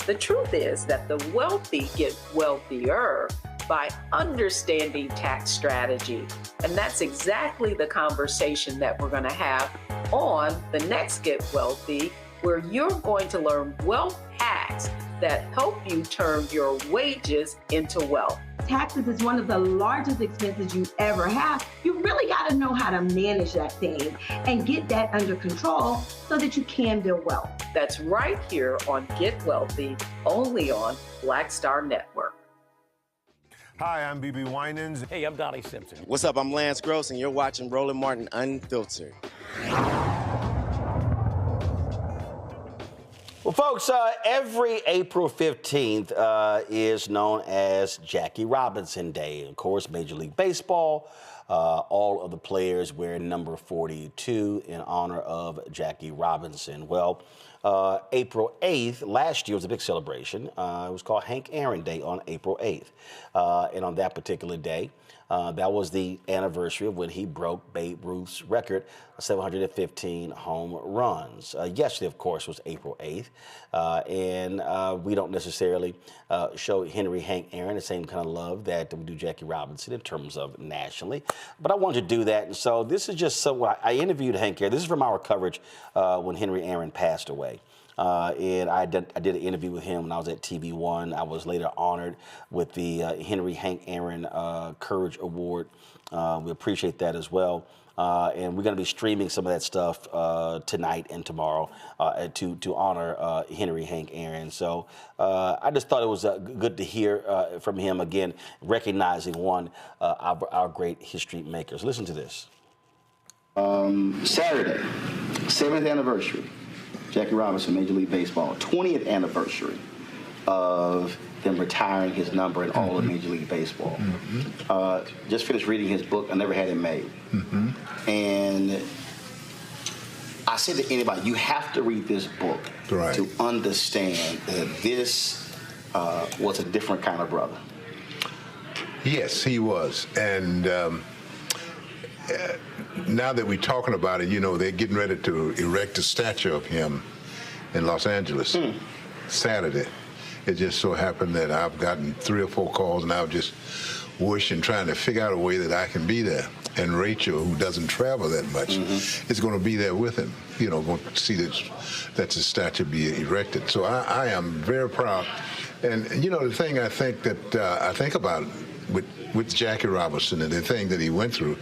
The truth is that the wealthy get wealthier by understanding tax strategy. And that's exactly the conversation that we're going to have on the next Get Wealthy, where you're going to learn wealth hacks that help you turn your wages into wealth. Taxes is one of the largest expenses you ever have. You really got to know how to manage that thing and get that under control so that you can build wealth. That's right here on Get Wealthy, only on Black Star Network. Hi, I'm BB Winans. Hey, I'm Donnie Simpson. What's up? I'm Lance Gross, and you're watching Roland Martin Unfiltered. Well, folks, every April 15th is known as Jackie Robinson Day. Of course, Major League Baseball, all of the players wear number 42 in honor of Jackie Robinson. Well, April 8th, last year was a big celebration. It was called Hank Aaron Day on April 8th. And on that particular day, that was the anniversary of when he broke Babe Ruth's record, 715 home runs. Yesterday, of course, was April 8th. And we don't necessarily show Henry Hank Aaron the same kind of love that we do Jackie Robinson in terms of nationally. But I wanted to do that. And so this is just so I interviewed Hank Aaron. This is from our coverage when Henry Aaron passed away. And I did an interview with him when I was at TV One. I was later honored with the Henry Hank Aaron Courage Award. We appreciate that as well. And we're going to be streaming some of that stuff tonight and tomorrow to honor Henry Hank Aaron. So I just thought it was good to hear from him again, recognizing our great history makers. Listen to this. Saturday, 7th anniversary. Jackie Robinson, Major League Baseball, 20th anniversary of them retiring his number in all of Major League Baseball. Just finished reading his book, I Never Had It Made. And I said to anybody, you have to read this book to understand that this was a different kind of brother. Yes, he was. And now that we're talking about it, you know, they're getting ready to erect a statue of him in Los Angeles Saturday. It just so happened that I've gotten 3 or 4 calls, and I've just wishing, trying to figure out a way that I can be there. And Rachel, who doesn't travel that much, is going to be there with him, you know, going to see that the statue be erected. So I am very proud. And, you know, the thing I think that I think about with Jackie Robinson and the thing that he went through,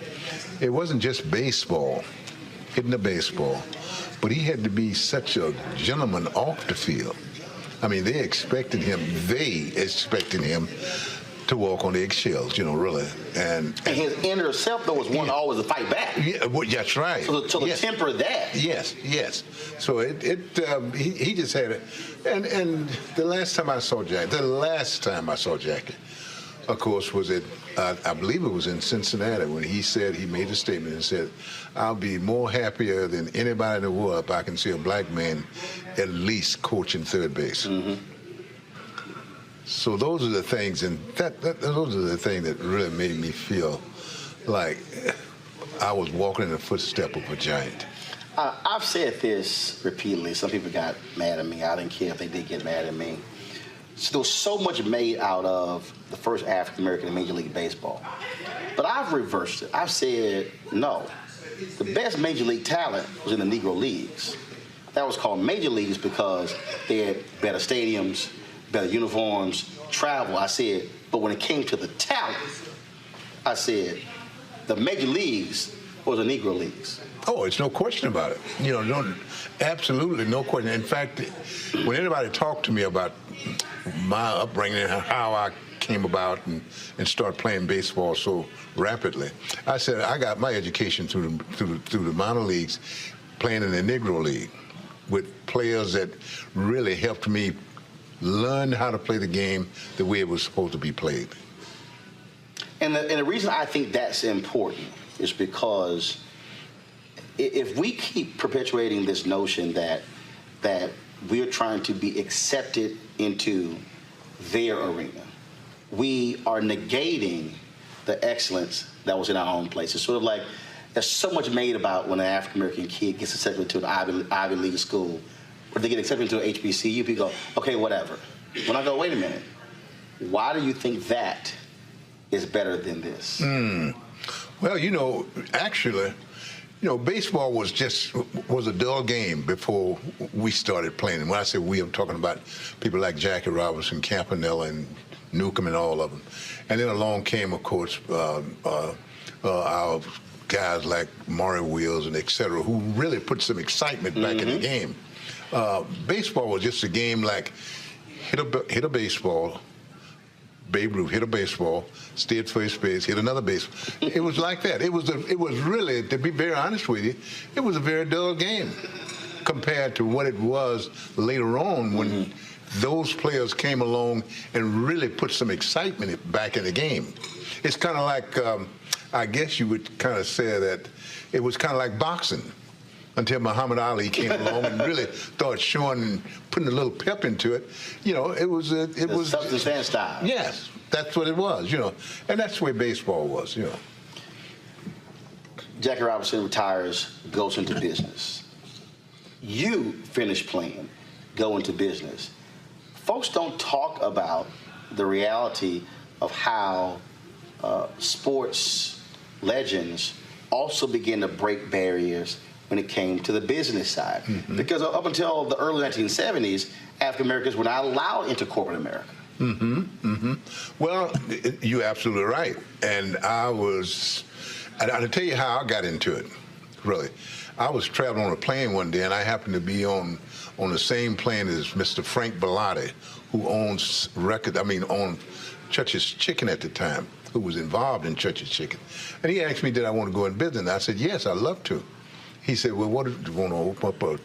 it wasn't just baseball, hitting the baseball, but he had to be such a gentleman off the field. I mean, they expected him to walk on the eggshells, you know, really. And his inner self, though, was one always to fight back. Yeah, well, that's right. So to temper that. Yes, yes. So he just had it. And the last time I saw Jackie, of course, was at, I believe it was in Cincinnati, when he made a statement and said, I'll be more happier than anybody in the world if I can see a black man at least coaching third base. So those are the things, and those are the things that really made me feel like I was walking in the footstep of a giant. I've said this repeatedly. Some people got mad at me. I didn't care if they did get mad at me. So there was so much made out of the first African-American in Major League Baseball. But I've reversed it. I've said, no, the best Major League talent was in the Negro Leagues. That was called Major Leagues because they had better stadiums, better uniforms, travel. I said, but when it came to the talent, I said, the Major Leagues was the Negro Leagues. Oh, it's no question about it. You know, absolutely no question. In fact, when anybody talked to me about my upbringing and how I came about and started playing baseball so rapidly, I said I got my education through the minor leagues, playing in the Negro League with players that really helped me learn how to play the game the way it was supposed to be played. And the reason I think that's important is because if we keep perpetuating this notion that we're trying to be accepted into their arena, we are negating the excellence that was in our own place. It's sort of like there's so much made about when an African-American kid gets accepted to an Ivy League school, or they get accepted to an HBCU, people go, okay, whatever. When I go, wait a minute, why do you think that is better than this? Well, you know, actually, you know, baseball was a dull game before we started playing. And when I say we, I'm talking about people like Jackie Robinson, Campanella, and Newcomb, and all of them. And then along came, of course, our guys like Maury Wills and et cetera, who really put some excitement back in the game. Baseball was just a game like hit a baseball, Babe Ruth hit a baseball, stay at first base, hit another baseball. It was like that. It was really, to be very honest with you, it was a very dull game compared to what it was later on when those players came along and really put some excitement back in the game. It's kind of like, I guess you would kind of say that it was kind of like boxing until Muhammad Ali came along and really started showing, putting a little pep into it. You know, it was substance and style. Yes, that's what it was, you know, and that's the way baseball was, you know. Jackie Robinson retires, goes into business. You finish playing, go into business. Folks don't talk about the reality of how sports legends also begin to break barriers when it came to the business side. Because up until the early 1970s, African Americans were not allowed into corporate America. Well, you're absolutely right. And I'll tell you how I got into it, really. I was traveling on a plane one day, and I happened to be on the same plane as Mr. Frank Bellotti, who owned Church's Chicken at the time, who was involved in Church's Chicken. And he asked me, did I want to go in business? And I said, yes, I'd love to. He said, well, what, do you want to open up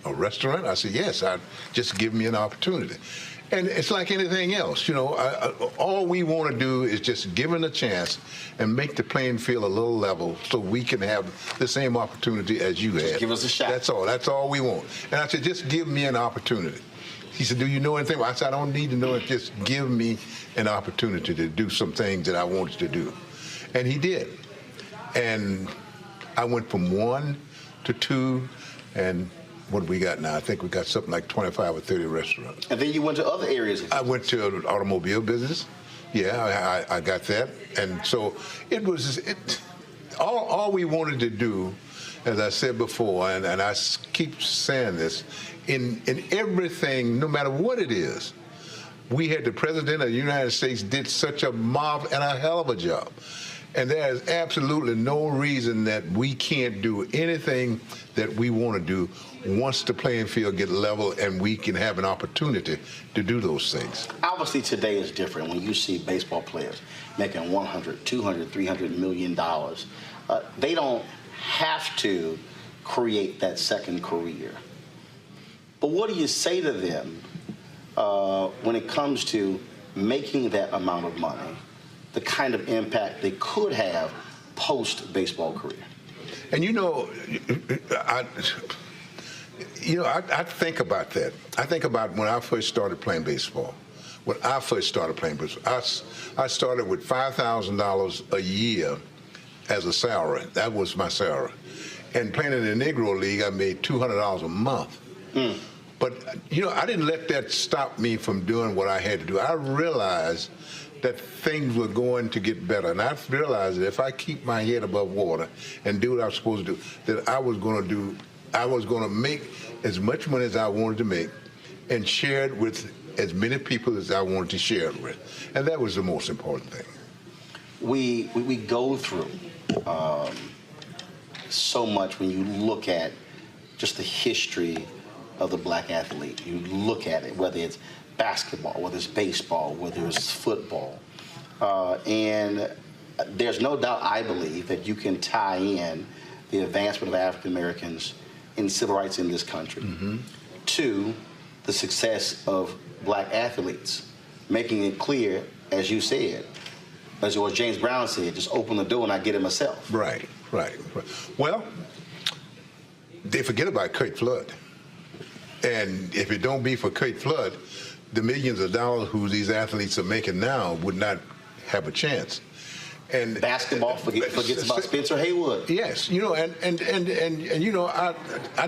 a restaurant? I said, yes, just give me an opportunity. And it's like anything else, you know, all we want to do is just give it a chance and make the playing field a little level so we can have the same opportunity as you had. Just give us a shot. That's all we want. And I said, just give me an opportunity. He said, do you know anything? I said, I don't need to know it. Just give me an opportunity to do some things that I wanted to do. And he did. And I went from 1 to 2, and what do we got now? I think we got something like 25 or 30 restaurants. And then you went to other areas. I went to the automobile business. Yeah, I got that. And so it was, all we wanted to do, as I said before, and I keep saying this, in everything, no matter what it is, we had the President of the United States did such a mob and a hell of a job. And there is absolutely no reason that we can't do anything that we want to do once the playing field get level and we can have an opportunity to do those things. Obviously, today is different when you see baseball players making $100, $200, $300 million. They don't have to create that second career. But what do you say to them when it comes to making that amount of money, the kind of impact they could have post-baseball career? And I think about that. I think about when I first started playing baseball. I started with $5,000 a year as a salary. That was my salary. And playing in the Negro League, I made $200 a month. But, I didn't let that stop me from doing what I had to do. I realized that things were going to get better. And I realized that if I keep my head above water and do what I'm supposed to do, that I was going to make as much money as I wanted to make and share it with as many people as I wanted to share it with. And that was the most important thing. We go through so much when you look at just the history of the black athlete. You look at it, whether it's basketball, whether it's baseball, whether it's football. And there's no doubt, I believe, that you can tie in the advancement of African Americans in civil rights in this country to the success of black athletes, making it clear, as you said, as James Brown said, just open the door and I get it myself. Right. Well, they forget about Kurt Flood. And if it don't be for Kurt Flood, the millions of dollars who these athletes are making now would not have a chance. And basketball forgets about Spencer Haywood. Yes, I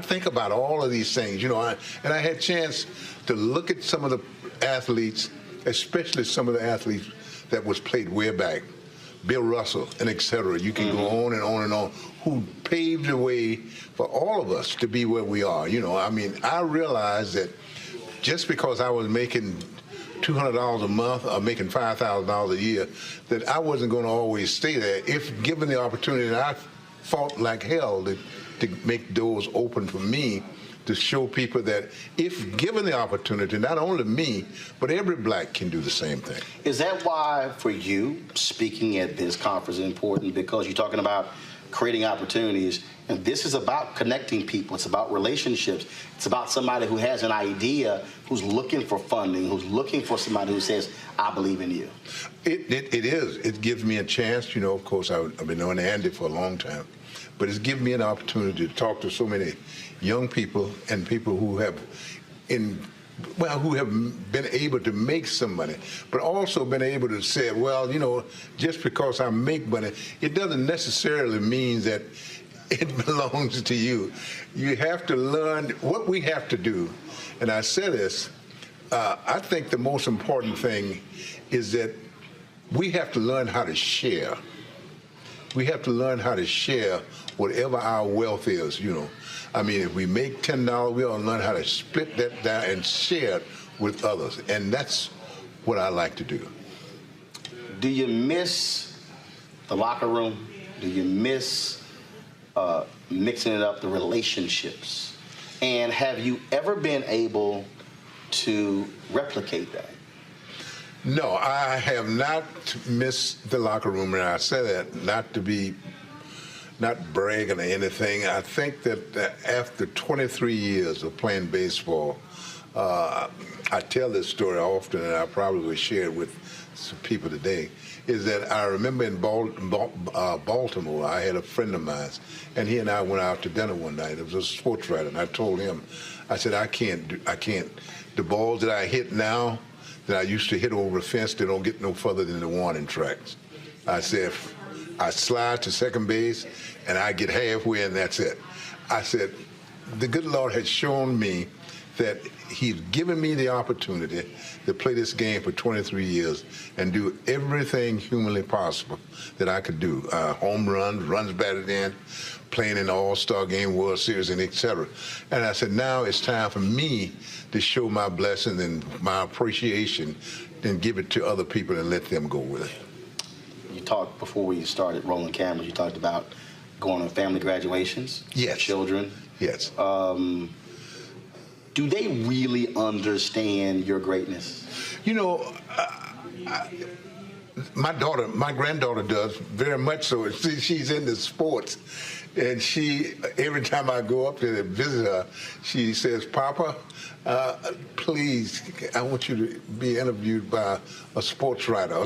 think about all of these things, and I had a chance to look at some of the athletes, especially some of the athletes that was played way back, Bill Russell and et cetera. You can go on and on and on, who paved the way for all of us to be where we are. I realized that just because I was making $200 a month or making $5,000 a year, that I wasn't going to always stay there. If given the opportunity, I fought like hell to make doors open for me to show people that if given the opportunity, not only me, but every black can do the same thing. Is that why, for you, speaking at this conference is important? Because you're talking about creating opportunities, and this is about connecting people. It's about relationships. It's about somebody who has an idea, who's looking for funding, who's looking for somebody who says, I believe in you. It is. It gives me a chance. Of course, I've been knowing Andy for a long time, but it's given me an opportunity to talk to so many young people and people who have been able to make some money, but also been able to say, well, just because I make money, it doesn't necessarily mean that it belongs to you. You have to learn what we have to do. And I say this, I think the most important thing is that we have to learn how to share. We have to learn how to share whatever our wealth is, if we make $10, we ought to learn how to split that down and share it with others. And that's what I like to do. Do you miss the locker room? Do you miss mixing it up, the relationships? And have you ever been able to replicate that? No, I have not missed the locker room, and I say that not bragging or anything. I think that after 23 years of playing baseball, I tell this story often, and I probably will share it with some people today, is that I remember in Baltimore, I had a friend of mine, and he and I went out to dinner one night. It was a sports writer, and I told him, I said, I can't the balls that I hit now, that I used to hit over the fence, they don't get no further than the warning tracks. I said, I slide to second base, and I get halfway, and that's it. I said, the good Lord has shown me that he's given me the opportunity to play this game for 23 years and do everything humanly possible that I could do. Home runs batted in, playing in the All-Star Game, World Series, and et cetera. And I said, now it's time for me to show my blessing and my appreciation and give it to other people and let them go with it. You talked before we started rolling cameras, you talked about going on family graduations. Yes. Children. Yes. Do they really understand your greatness? You know, my granddaughter does very much so. She's into sports. And every time I go up there to visit her, she says, Papa, please, I want you to be interviewed by a sports writer.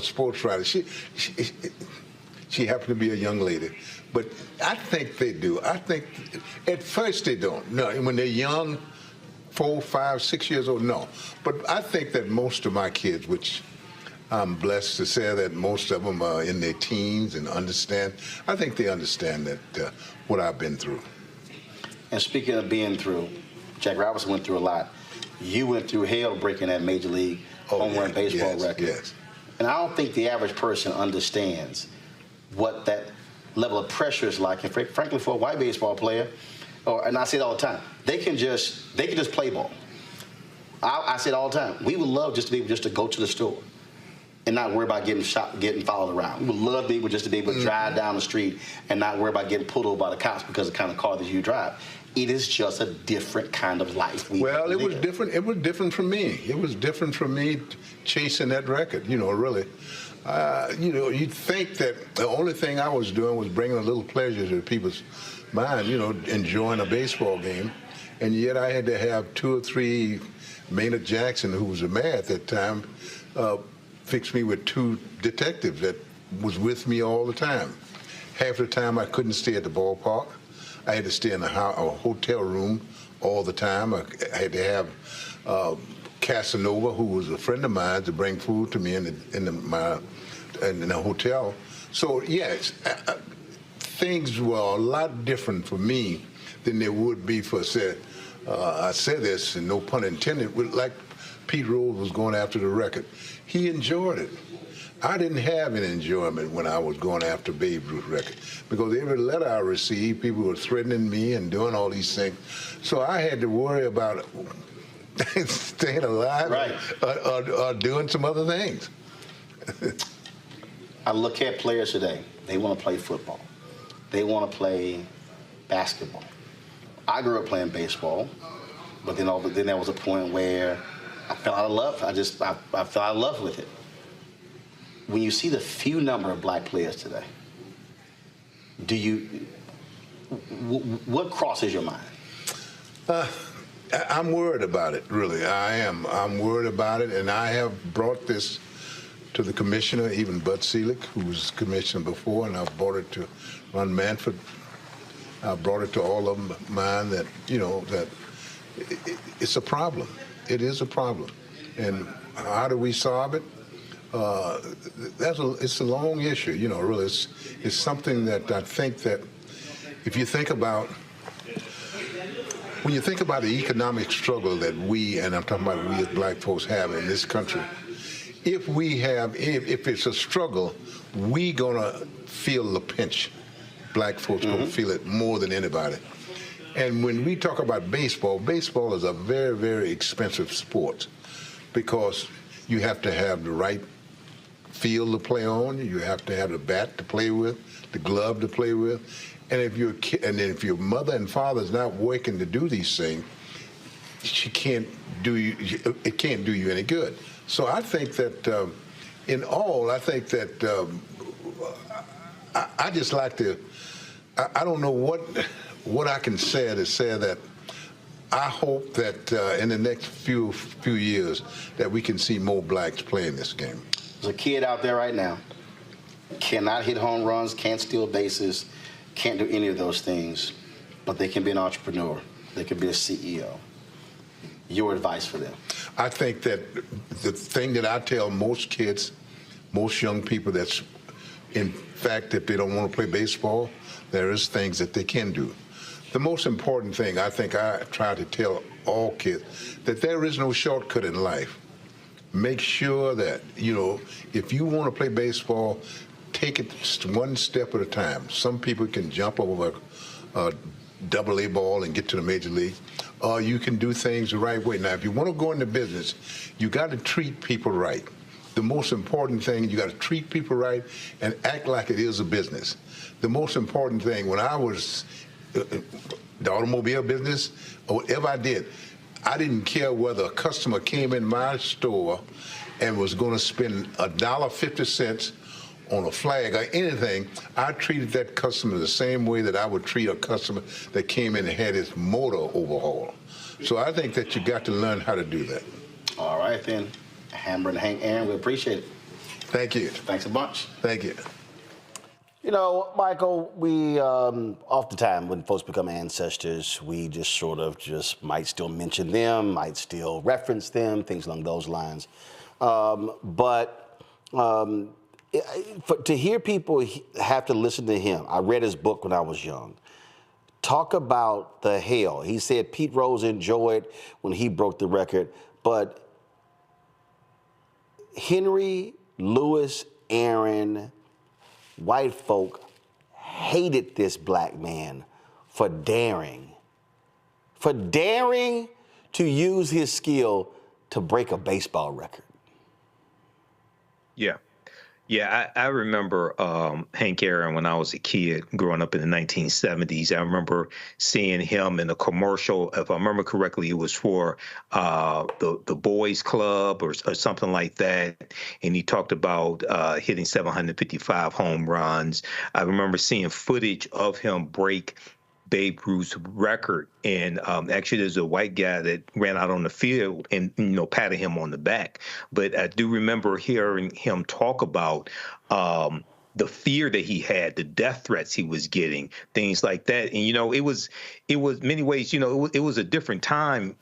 She happened to be a young lady. But I think they do. I think at first they don't. No, when they're young, 4, 5, 6 years old, no. But I think that most of my kids, which I'm blessed to say that most of them are in their teens and understand, I think they understand that what I've been through. And speaking of being through, Jackie Robinson went through a lot. You went through hell breaking that Major League home run baseball record. Yes. And I don't think the average person understands what that level of pressure is like. And frankly, for a white baseball player, and I say it all the time, they can just play ball. I say it all the time. We would love just to be able to go to the store and not worry about getting shot, getting followed around. We would love to be able just to be able to drive down the street and not worry about getting pulled over by the cops because of the kind of car that you drive. It is just a different kind of life. Well, it was different. It was different for me. It was different for me chasing that record. You know, really. You know, you'd think that the only thing I was doing was bringing a little pleasure to people's mind. You know, enjoying a baseball game, and yet I had to have 2 or 3. Maynard Jackson, who was a mayor at that time, fixed me with 2 detectives that was with me all the time. Half the time I couldn't stay at the ballpark. I had to stay in a hotel room all the time. I had to have Casanova, who was a friend of mine, to bring food to me in the hotel. So yes, things were a lot different for me than they would be for, say, I say this, and no pun intended, like Pete Rose was going after the record. He enjoyed it. I didn't have any enjoyment when I was going after Babe Ruth's record because every letter I received, people were threatening me and doing all these things. So I had to worry about staying alive, or doing some other things. I look at players today. They want to play football. They want to play basketball. I grew up playing baseball, but then there was a point where I fell out of love. I fell out of love with it. When you see the few number of black players today, what crosses your mind? I'm worried about it, really. I am. I'm worried about it, and I have brought this to the commissioner, even Bud Selig, who was commissioner before, and I've brought it to Ron Manford. I brought it to all of mine that, you know, that it's a problem. It is a problem. And how do we solve it? It's a long issue, you know, really. It's something that I think that if you think about, when you think about the economic struggle that and I'm talking about we as black folks have in this country, if it's a struggle, we gonna feel the pinch. Black folks gonna feel it more than anybody. And when we talk about baseball, baseball is a very, very expensive sport because you have to have the right field to play on, you have to have the bat to play with, the glove to play with, and if your mother and father is not working to do these things, it can't do you any good. So I think that in all, I think that I just like to. I don't know what I can say to say that I hope that in the next few years that we can see more blacks playing this game. There's a kid out there right now, cannot hit home runs, can't steal bases, can't do any of those things, but they can be an entrepreneur. They can be a CEO. your advice for them? I think that the thing that I tell most kids, most young people, that's, in fact, if they don't want to play baseball, there is things that they can do. The most important thing, I think I try to tell all kids, that there is no shortcut in life. Make sure that, if you want to play baseball, take it one step at a time. Some people can jump over a AA ball and get to the major league, or you can do things the right way. Now, if you want to go into business, you got to treat people right. The most important thing, you got to treat people right and act like it is a business. The most important thing, when I was the automobile business, or whatever I did, I didn't care whether a customer came in my store and was going to spend $1.50 on a flag or anything. I treated that customer the same way that I would treat a customer that came in and had his motor overhauled. So I think that you got to learn how to do that. All right, then. Hammer and Hank Aaron, we appreciate it. Thank you. Thanks a bunch. Thank you. Michael, we oftentimes when folks become ancestors, we just might still mention them, might still reference them, things along those lines. But to hear people have to listen to him, I read his book when I was young. Talk about the hell. He said Pete Rose enjoyed when he broke the record, but Henry Louis Aaron, white folk hated this black man for daring to use his skill to break a baseball record. Yeah, I remember Hank Aaron when I was a kid growing up in the 1970s. I remember seeing him in a commercial. If I remember correctly, it was for the Boys Club or something like that. And he talked about hitting 755 home runs. I remember seeing footage of him break Babe Ruth's record. And actually, there's a white guy that ran out on the field and, patted him on the back. But I do remember hearing him talk about the fear that he had, the death threats he was getting, things like that. And, it was many ways, it was a different time,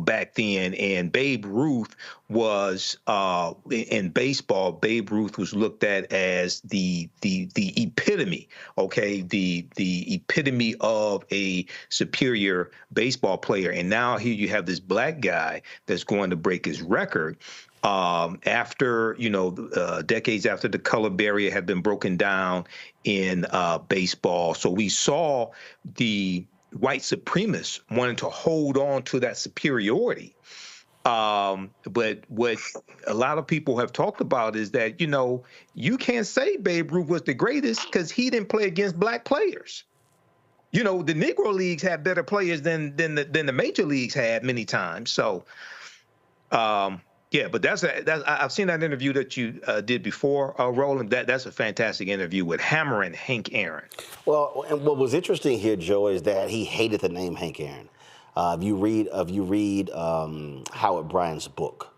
back then. And Babe Ruth was in baseball. Babe Ruth was looked at as the epitome, okay, the epitome of a superior baseball player. And now here you have this black guy that's going to break his record. After, decades after the color barrier had been broken down in baseball. So we saw the white supremacists wanting to hold on to that superiority. But what a lot of people have talked about is that, you can't say Babe Ruth was the greatest because he didn't play against black players. The Negro leagues had better players than the major leagues had many times. So, yeah, but I've seen that interview that you did before, Roland. That's a fantastic interview with Hammer and Hank Aaron. Well, and what was interesting here, Joe, is that he hated the name Hank Aaron. If you read Howard Bryan's book,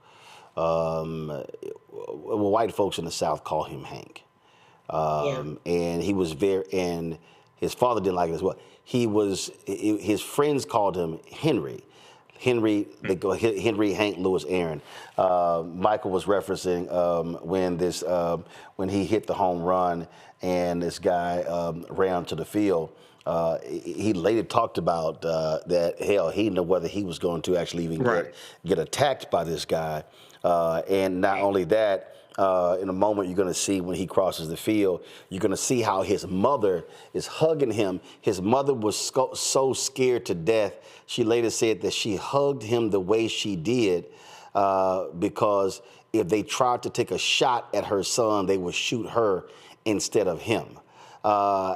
white folks in the South call him Hank, and he was and his father didn't like it as well. His friends called him Henry. Henry Hank Louis Aaron. Michael was referencing when he hit the home run and this guy ran to the field. He later talked about that, hell, he didn't know whether he was going to actually even get attacked by this guy. And not only that, in a moment you're going to see when he crosses the field, you're going to see how his mother is hugging him. His mother was so scared to death. She later said that she hugged him the way she did because if they tried to take a shot at her son, they would shoot her instead of him. The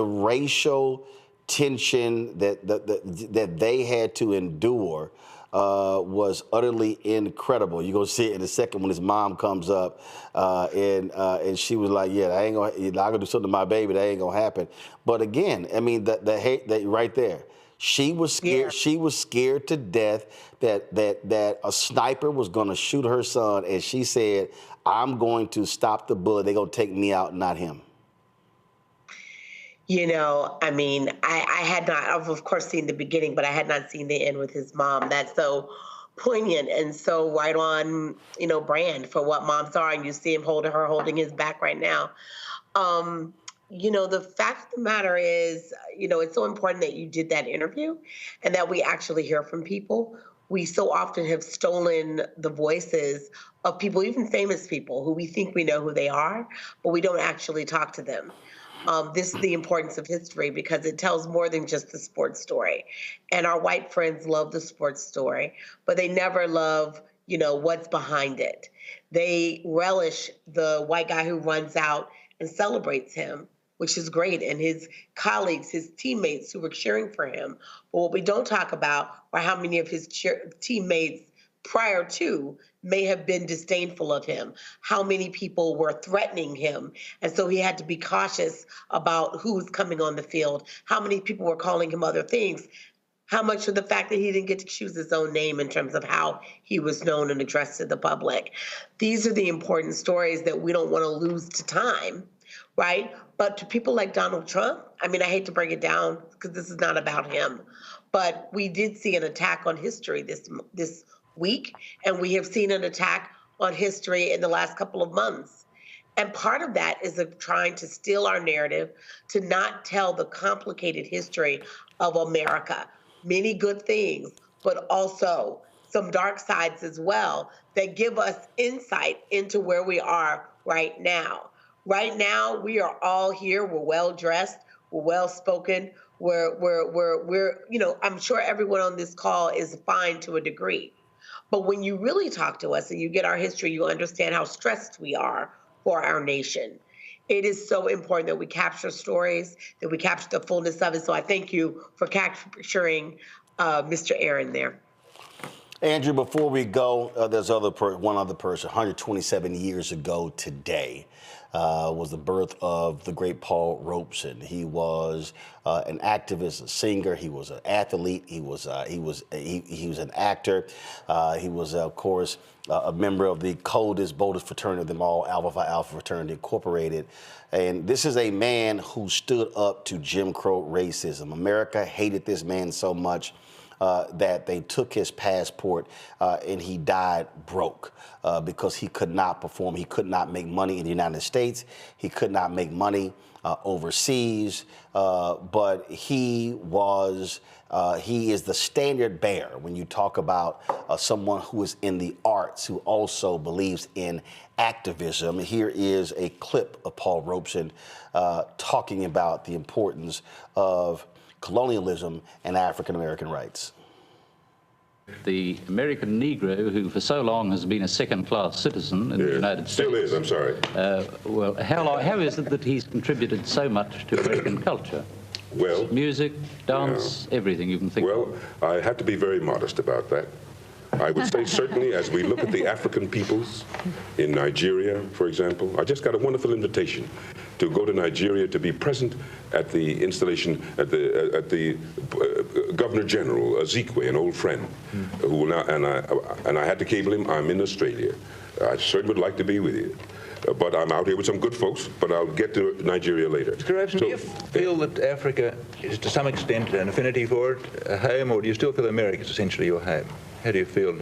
racial tension that they had to endure was utterly incredible. You're gonna see it in a second when his mom comes up and she was like, "Yeah, I'm gonna do something to my baby. That ain't gonna happen." But again, the hate that right there. She was scared. Yeah. She was scared to death that a sniper was gonna shoot her son, and she said, "I'm going to stop the bullet. They're gonna take me out, not him." You know, I mean, I had not, I've of course seen the beginning, but I had not seen the end with his mom. That's so poignant and so right on, you know, brand for what moms are. And you see him holding his back right now. You know, the fact of the matter is, you know, it's so important that you did that interview and that we actually hear from people. We so often have stolen the voices of people, even famous people, who we think we know who they are, but we don't actually talk to them. This is the importance of history because it tells more than just the sports story. And our white friends love the sports story, but they never love, you know, what's behind it. They relish the white guy who runs out and celebrates him, which is great, and his colleagues, his teammates who were cheering for him. But what we don't talk about are how many of his teammates prior to may have been disdainful of him, how many people were threatening him, and so he had to be cautious about who was coming on the field, how many people were calling him other things, how much of the fact that he didn't get to choose his own name in terms of how he was known and addressed to the public. These are the important stories that we don't want to lose to time, right? But to people like Donald Trump, I mean, I hate to break it down because this is not about him, but we did see an attack on history this week, and we have seen an attack on history in the last couple of months. And part of that is trying to steal our narrative, to not tell the complicated history of America. Many good things, but also some dark sides as well that give us insight into where we are right now. Right now, we are all here. We're well dressed. We're well spoken. We're you know, I'm sure everyone on this call is fine to a degree. But when you really talk to us and you get our history, you understand how stressed we are for our nation. It is so important that we capture stories, that we capture the fullness of it. So I thank you for capturing Mr. Aaron there. Andrew, before we go, there's one other person. 127 years ago today was the birth of the great Paul Robeson. He was an activist, a singer. He was an athlete. He was an actor. He was, of course, a member of the coldest, boldest fraternity of them all, Alpha Phi Alpha Fraternity Incorporated. And this is a man who stood up to Jim Crow racism. America hated this man so much that they took his passport and he died broke because he could not perform. He could not make money in the United States. He could not make money overseas. But he is the standard bearer when you talk about someone who is in the arts, who also believes in activism. Here is a clip of Paul Robeson talking about the importance of colonialism and African-American rights. The American Negro, who for so long has been a second-class citizen in the United States. Still is, I'm sorry. Well, how is it that he's contributed so much to American culture? Well, music, dance, everything you can think of. Well, I have to be very modest about that. I would say certainly as we look at the African peoples in Nigeria, for example, I just got a wonderful invitation to go to Nigeria to be present at the installation at the Governor General Ezekwe, an old friend, who will now, and I had to cable him. I'm in Australia. I certainly would like to be with you. But I'm out here with some good folks, but I'll get to Nigeria later. Mr. Robeson, do you feel that Africa is to some extent an affinity for it, a home, or do you still feel America is essentially your home? How do you feel?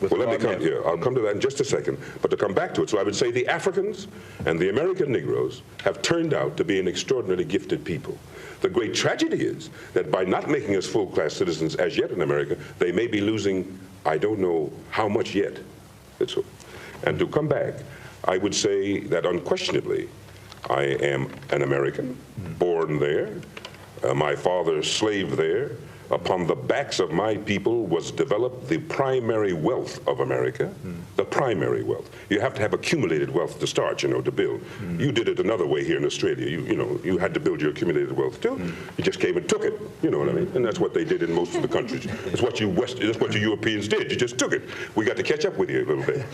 Well, let me come here. I'll come to that in just a second. But to come back to it, so I would say the Africans and the American Negroes have turned out to be an extraordinarily gifted people. The great tragedy is that by not making us full-class citizens as yet in America, they may be losing, I don't know how much yet. And to come back, I would say that unquestionably, I am an American, born there. My father slaved there. Upon the backs of my people was developed the primary wealth of America, the primary wealth. You have to have accumulated wealth to start, you know, to build. You did it another way here in Australia. You had to build your accumulated wealth too. You just came and took it, you know what I mean? And that's what they did in most of the countries. That's what you Europeans did. You just took it. We got to catch up with you a little bit.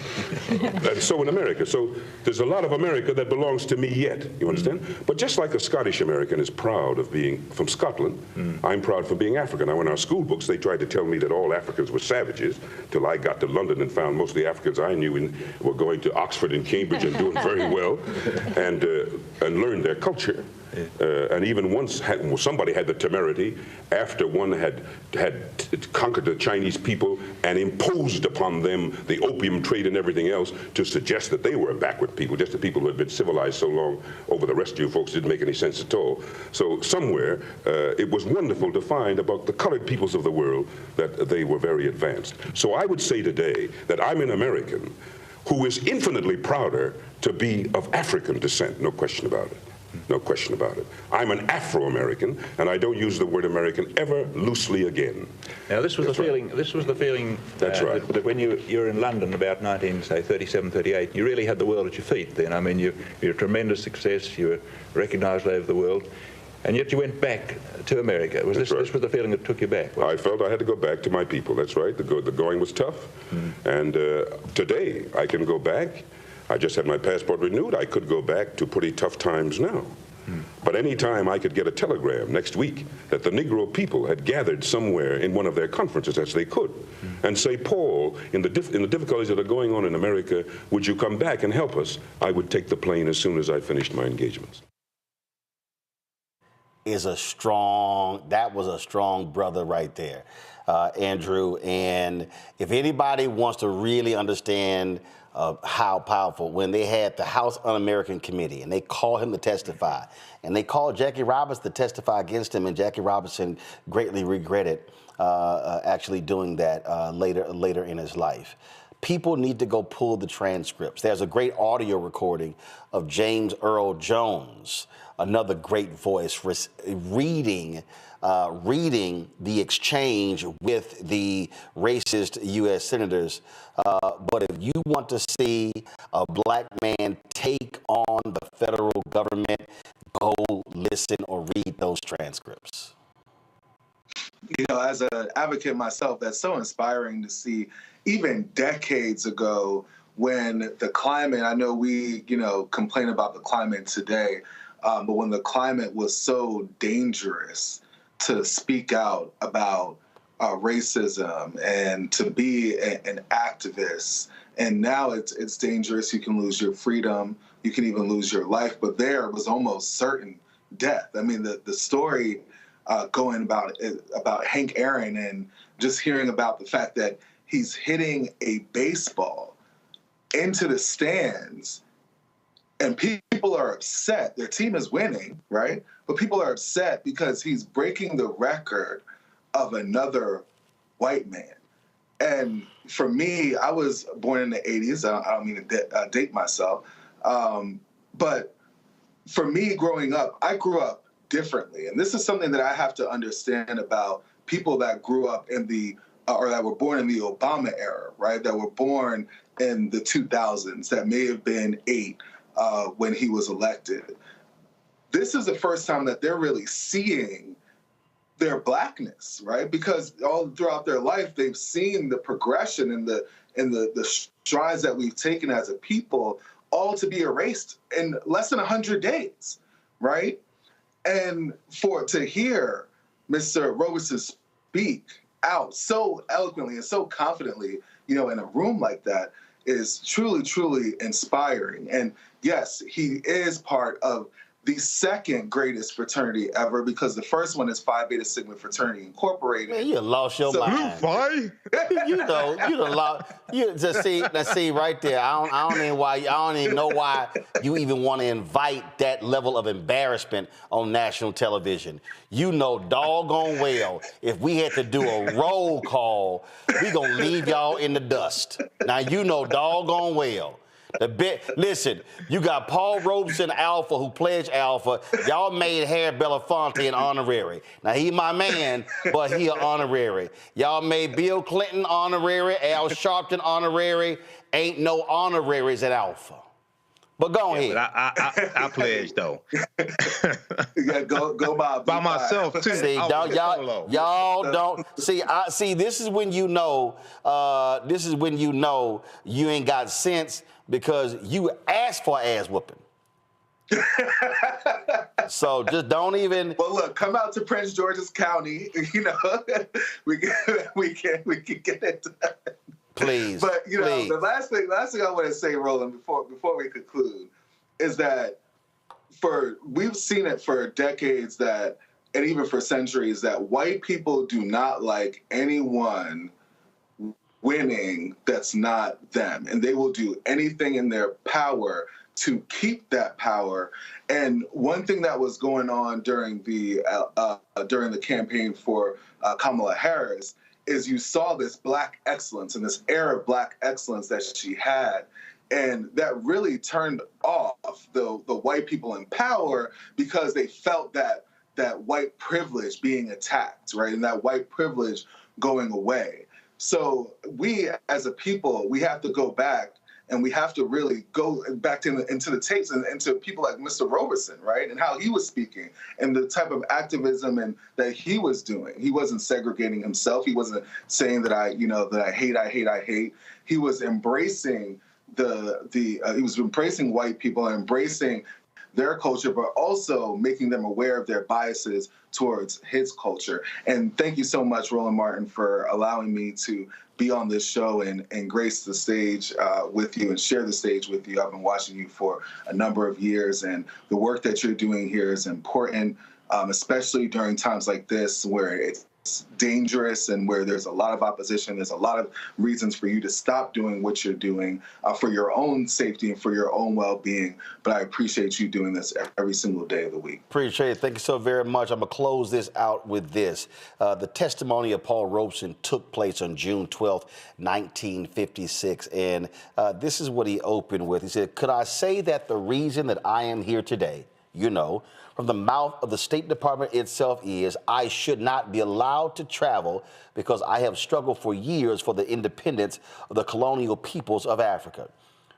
And so in America. So there's a lot of America that belongs to me yet, you understand? But just like a Scottish American is proud of being from Scotland, I'm proud for being African. Now, in our school books, they tried to tell me that all Africans were savages, till I got to London and found most of the Africans I knew were going to Oxford and Cambridge and doing very well, and learned their culture. And even once somebody had the temerity, after one had conquered the Chinese people and imposed upon them the opium trade and everything else, to suggest that they were a backward people, just the people who had been civilized so long over the rest of you folks didn't make any sense at all. So somewhere, it was wonderful to find about the colored peoples of the world that they were very advanced. So I would say today that I'm an American who is infinitely prouder to be of African descent, no question about it. No question about it. I'm an Afro-American, and I don't use the word American ever loosely again. Now, this was the feeling. This was the feeling. That's right. That when you were in London about 1937, 38, you really had the world at your feet. Then, I mean, you're a tremendous success. You were recognised all over the world, and yet you went back to America. This was the feeling that took you back? I felt I had to go back to my people. That's right. The going was tough, and today I can go back. I just had my passport renewed. I could go back to pretty tough times now. But any time I could get a telegram next week that the Negro people had gathered somewhere in one of their conferences, as they could, and say, Paul, in the difficulties that are going on in America, would you come back and help us? I would take the plane as soon as I finished my engagements. That was a strong brother right there, Andrew. And if anybody wants to really understand how powerful, when they had the House Un-American Committee and they called him to testify, and they called Jackie Robinson to testify against him, and Jackie Robinson greatly regretted actually doing that later in his life. People need to go pull the transcripts. There's a great audio recording of James Earl Jones, another great voice, reading the exchange with the racist U.S. senators. But if you want to see a black man take on the federal government, go listen or read those transcripts. You know, as an advocate myself, that's so inspiring to see. Even decades ago, when the climate, I know we, complain about the climate today, but when the climate was so dangerous to speak out about racism and to be an activist, and now it's dangerous. You can lose your freedom. You can even lose your life. But there was almost certain death. I mean, the story going about Hank Aaron, and just hearing about the fact that he's hitting a baseball into the stands, and people are upset. Their team is winning, right? But people are upset because he's breaking the record of another white man. And for me, I was born in the 80s. I don't mean to date myself. But for me growing up, I grew up differently. And this is something that I have to understand about people that grew up in or that were born in the Obama era, right? That were born in the 2000s, that may have been 8 when he was elected. This is the first time that they're really seeing their blackness, right? Because all throughout their life, they've seen the progression and the strides that we've taken as a people, all to be erased in less than 100 days, right? And to hear Mr. Robeson speak out so eloquently and so confidently, in a room like that, is truly, truly inspiring. And yes, he is part of the second greatest fraternity ever, because the first one is Phi Beta Sigma Fraternity Incorporated. Man, you lost your mind. You done lost. See right there. I don't even know why you even want to invite that level of embarrassment on national television. You know doggone well, if we had to do a roll call, we gonna leave y'all in the dust. Now you know doggone well. Listen, you got Paul Robeson Alpha, who pledged Alpha. Y'all made Harry Belafonte an honorary. Now, he my man, but he an honorary. Y'all made Bill Clinton honorary, Al Sharpton honorary. Ain't no honoraries at Alpha. But go ahead. But I pledged, though. Yeah, go by myself, too. See, y'all don't. See, this is when you know, you ain't got sense, because you asked for ass whooping. So just don't even. Well, look, come out to Prince George's County. We can get it done. Please. But please. The last thing I want to say, Roland, before we conclude, is that we've seen it for decades that, and even for centuries, that white people do not like anyone winning that's not them, and they will do anything in their power to keep that power. And one thing that was going on during the campaign for Kamala Harris is you saw this Black excellence and this air of Black excellence that she had. And that really turned off the white people in power because they felt that white privilege being attacked, right? And that white privilege going away. So we as a people, we have to go back and we have to really go back into the tapes and into people like Mr. Roberson, right? And how he was speaking and the type of activism and that he was doing. He wasn't segregating himself. He wasn't saying that I hate. He was embracing he was embracing white people and embracing their culture, but also making them aware of their biases towards his culture. And thank you so much, Roland Martin, for allowing me to be on this show and grace the stage with you and share the stage with you. I've been watching you for a number of years, and the work that you're doing here is important, especially during times like this where it's dangerous and where there's a lot of opposition. There's a lot of reasons for you to stop doing what you're doing for your own safety and for your own well-being. But I appreciate you doing this every single day of the week. Appreciate it. Thank you so very much. I'm going to close this out with this. The testimony of Paul Robeson took place on June 12th, 1956. And this is what he opened with. He said, "Could I say that the reason that I am here today, from the mouth of the State Department itself is I should not be allowed to travel because I have struggled for years for the independence of the colonial peoples of Africa.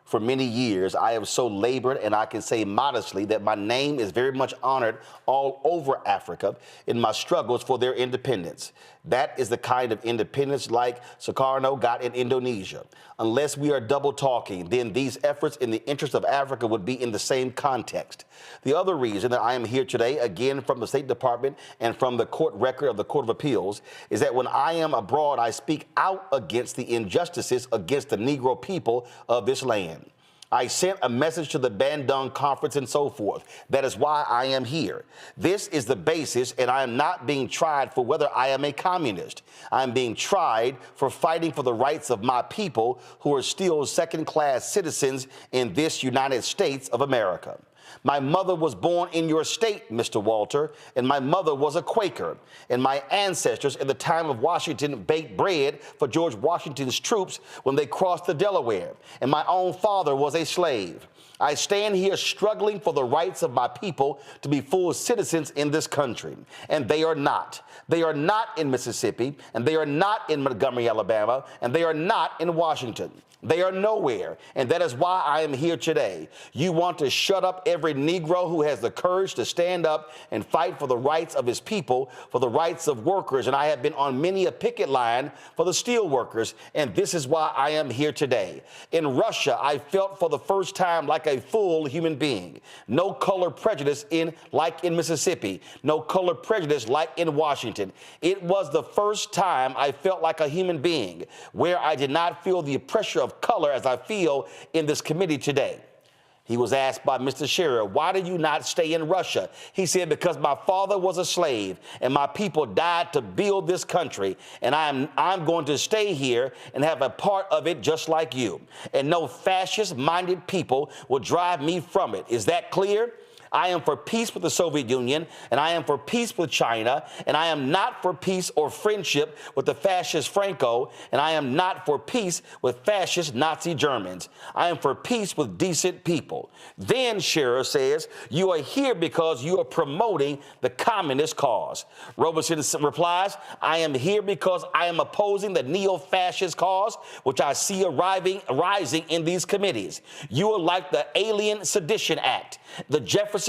For many years, I have so labored, and I can say modestly that my name is very much honored all over Africa in my struggles for their independence. That is the kind of independence like Sukarno got in Indonesia. Unless we are double talking, then these efforts in the interest of Africa would be in the same context. The other reason that I am here today, again from the State Department and from the court record of the Court of Appeals, is that when I am abroad, I speak out against the injustices against the Negro people of this land. I sent a message to the Bandung Conference and so forth. That is why I am here. This is the basis, and I am not being tried for whether I am a communist. I am being tried for fighting for the rights of my people who are still second-class citizens in this United States of America. My mother was born in your state, Mr. Walter, and my mother was a Quaker. And my ancestors at the time of Washington baked bread for George Washington's troops when they crossed the Delaware. And my own father was a slave. I stand here struggling for the rights of my people to be full citizens in this country. And they are not. They are not in Mississippi, and they are not in Montgomery, Alabama, and they are not in Washington. They are nowhere, and that is why I am here today. You want to shut up every Negro who has the courage to stand up and fight for the rights of his people, for the rights of workers, and I have been on many a picket line for the steel workers, and this is why I am here today. In Russia, I felt for the first time like a full human being. No color prejudice like in Mississippi. No color prejudice like in Washington. It was the first time I felt like a human being, where I did not feel the pressure of color as I feel in this committee today. He was asked by Mr. Scherer, why did you not stay in Russia? He said, because my father was a slave and my people died to build this country, and I'm going to stay here and have a part of it just like you. And no fascist-minded people will drive me from it. Is that clear? I am for peace with the Soviet Union, and I am for peace with China, and I am not for peace or friendship with the fascist Franco, and I am not for peace with fascist Nazi Germans. I am for peace with decent people. Then Scherer says, you are here because you are promoting the communist cause. Robeson replies, I am here because I am opposing the neo-fascist cause, which I see rising in these committees. You are like the Alien Sedition Act. The Jefferson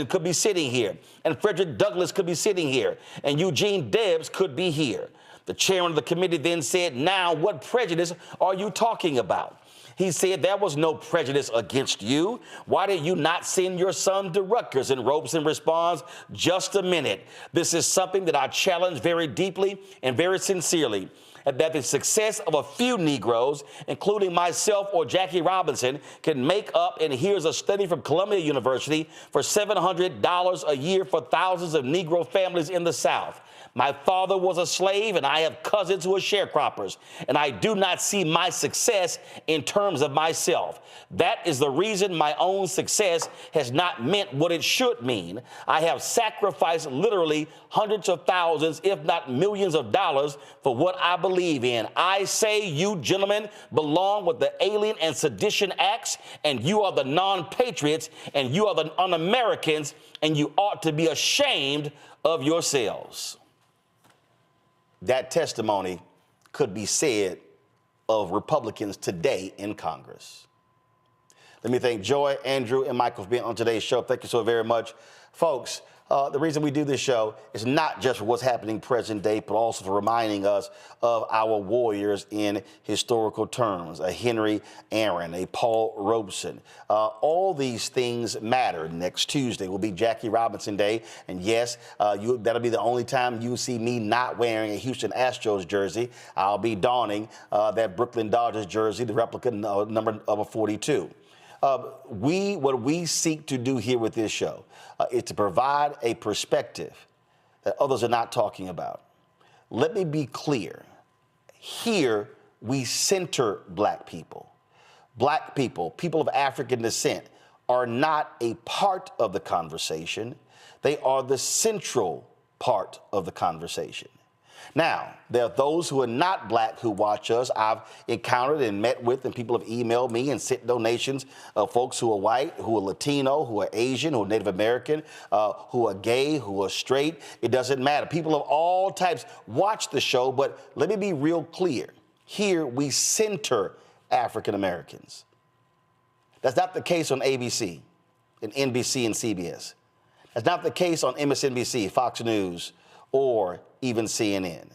could be sitting here, and Frederick Douglass could be sitting here, and Eugene Debs could be here. The chairman of the committee then said, now what prejudice are you talking about? He said there was no prejudice against you. Why did you not send your son to Rutgers? And Robeson responds, just a minute. This is something that I challenge very deeply and very sincerely. and that the success of a few Negroes, including myself or Jackie Robinson, can make up, and here's a study from Columbia University, for $700 a year for thousands of Negro families in the South. My father was a slave, and I have cousins who are sharecroppers, and I do not see my success in terms of myself. That is the reason my own success has not meant what it should mean. I have sacrificed literally hundreds of thousands, if not millions of dollars for what I believe in. I say you gentlemen belong with the Alien and Sedition Acts, and you are the non-patriots, and you are the un-Americans, and you ought to be ashamed of yourselves. That testimony could be said of Republicans today in Congress. Let me thank Joy, Andrew, and Michael for being on today's show. Thank you so very much. Folks, the reason we do this show is not just for what's happening present day, but also for reminding us of our warriors in historical terms, a Henry Aaron, a Paul Robeson. All these things matter. Next Tuesday will be Jackie Robinson Day. And yes, that'll be the only time you see me not wearing a Houston Astros jersey. I'll be donning that Brooklyn Dodgers jersey, the replica number 42. What we seek to do here with this show is to provide a perspective that others are not talking about. Let me be clear. Here, we center black people. Black people, people of African descent, are not a part of the conversation. They are the central part of the conversation. Now, there are those who are not black who watch us. I've encountered and met with, and people have emailed me and sent donations of folks who are white, who are Latino, who are Asian, who are Native American, who are gay, who are straight. It doesn't matter. People of all types watch the show, but let me be real clear. Here, we center African Americans. That's not the case on ABC and NBC and CBS. That's not the case on MSNBC, Fox News, or even CNN.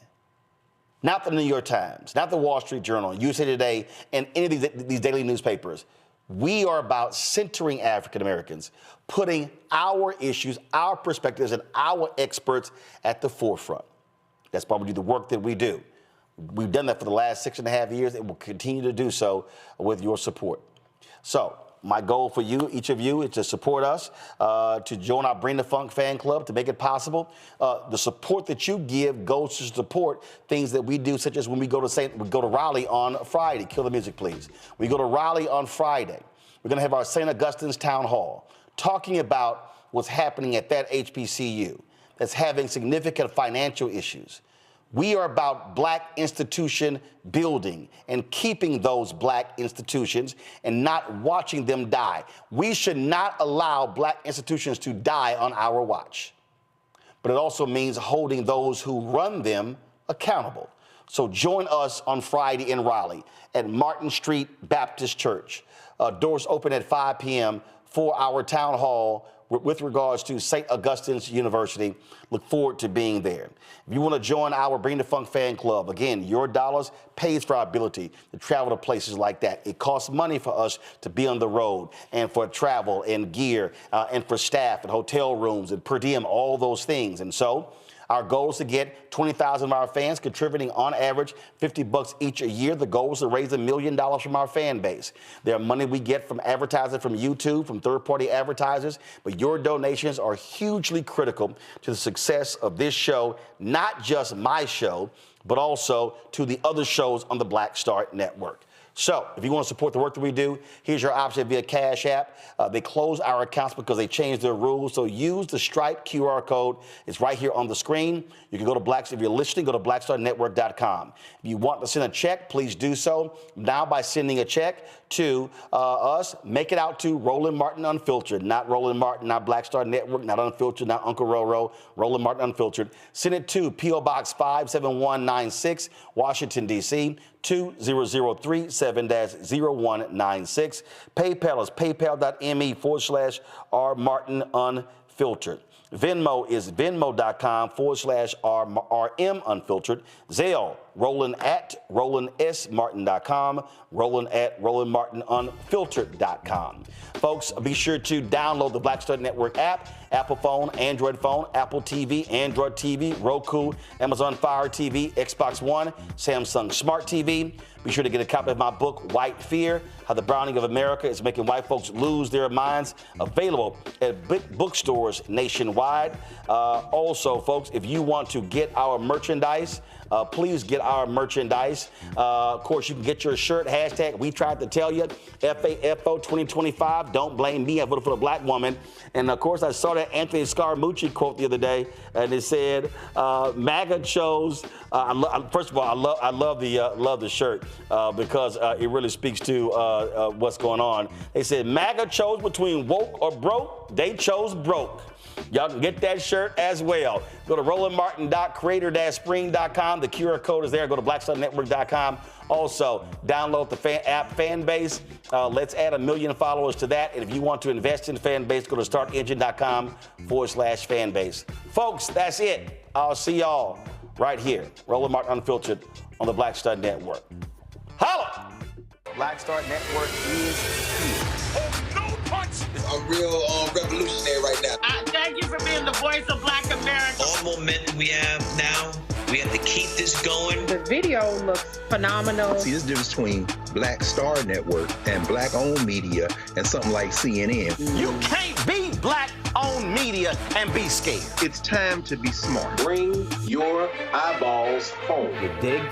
Not the New York Times, not the Wall Street Journal, USA Today, and any of these daily newspapers. We are about centering African Americans, putting our issues, our perspectives, and our experts at the forefront. That's probably the work that we do. We've done that for the last 6.5 years, and we'll continue to do so with your support. So, my goal for you, each of you, is to support us, to join our Bring the Funk fan club to make it possible. The support that you give goes to support things that we do, such as when we go to Raleigh on Friday. Kill the music, please. We go to Raleigh on Friday. We're going to have our St. Augustine's Town Hall, talking about what's happening at that HBCU that's having significant financial issues. We are about black institution building and keeping those black institutions and not watching them die. We should not allow black institutions to die on our watch. But it also means holding those who run them accountable. So join us on Friday in Raleigh at Martin Street Baptist Church. Doors open at 5 p.m. for our town hall with regards to St. Augustine's University. Look forward to being there. If you want to join our Bring the Funk fan club, again, your dollars pays for our ability to travel to places like that. It costs money for us to be on the road and for travel and gear and for staff and hotel rooms and per diem, all those things. And so our goal is to get 20,000 of our fans contributing on average $50 each a year. The goal is to raise $1 million from our fan base. There are money we get from advertising from YouTube, from third-party advertisers, but your donations are hugely critical to the success of this show, not just my show, but also to the other shows on the Black Star Network. So if you want to support the work that we do, here's your option via Cash App. They closed our accounts because they changed their rules. So use the Stripe QR code. It's right here on the screen. You can go to if you're listening, go to blackstarnetwork.com. If you want to send a check, please do so now by sending a check to us. Make it out to Roland Martin Unfiltered, not Roland Martin, not Black Star Network, not Unfiltered, not Uncle Roro, Roland Martin Unfiltered. Send it to P.O. Box 57196, Washington, D.C., 20037-0196. PayPal is paypal.me/rmartinunfiltered. Venmo is venmo.com/RM Unfiltered. Zelle, Roland@RolandSMartin.com, Roland@RolandMartinUnfiltered.com. Folks, be sure to download the Black Star Network app, Apple phone, Android phone, Apple TV, Android TV, Roku, Amazon Fire TV, Xbox One, Samsung Smart TV. Be sure to get a copy of my book, White Fear, How the Browning of America is Making White Folks Lose Their Minds, available at bookstores nationwide. Also, folks, if you want to get our merchandise, please get our merchandise. Of course, you can get your shirt, hashtag We Tried to Tell You, FAFO 2025. Don't blame me, I voted for a black woman. And of course, I saw that Anthony Scaramucci quote the other day, and it said, MAGA chose, first of all, I love the shirt because it really speaks to what's going on. They said, MAGA chose between woke or broke. They chose broke. Y'all can get that shirt as well. Go to rolandmartin.creator-spring.com. The QR code is there. Go to blackstarnetwork.com. Also, download the app Fanbase. Let's add 1 million followers to that. And if you want to invest in Fanbase, go to startengine.com/Fanbase. Folks, that's it. I'll see y'all right here. Roland Martin Unfiltered on the Black Star Network. Holla! Black Star Network is here. I'm real revolutionary right now. Thank you for being the voice of Black America. All the momentum we have now, we have to keep this going. The video looks phenomenal. See, this difference between Black Star Network and black-owned media and something like CNN. You can't be black-owned media and be scared. It's time to be smart. Bring your eyeballs home. You dig?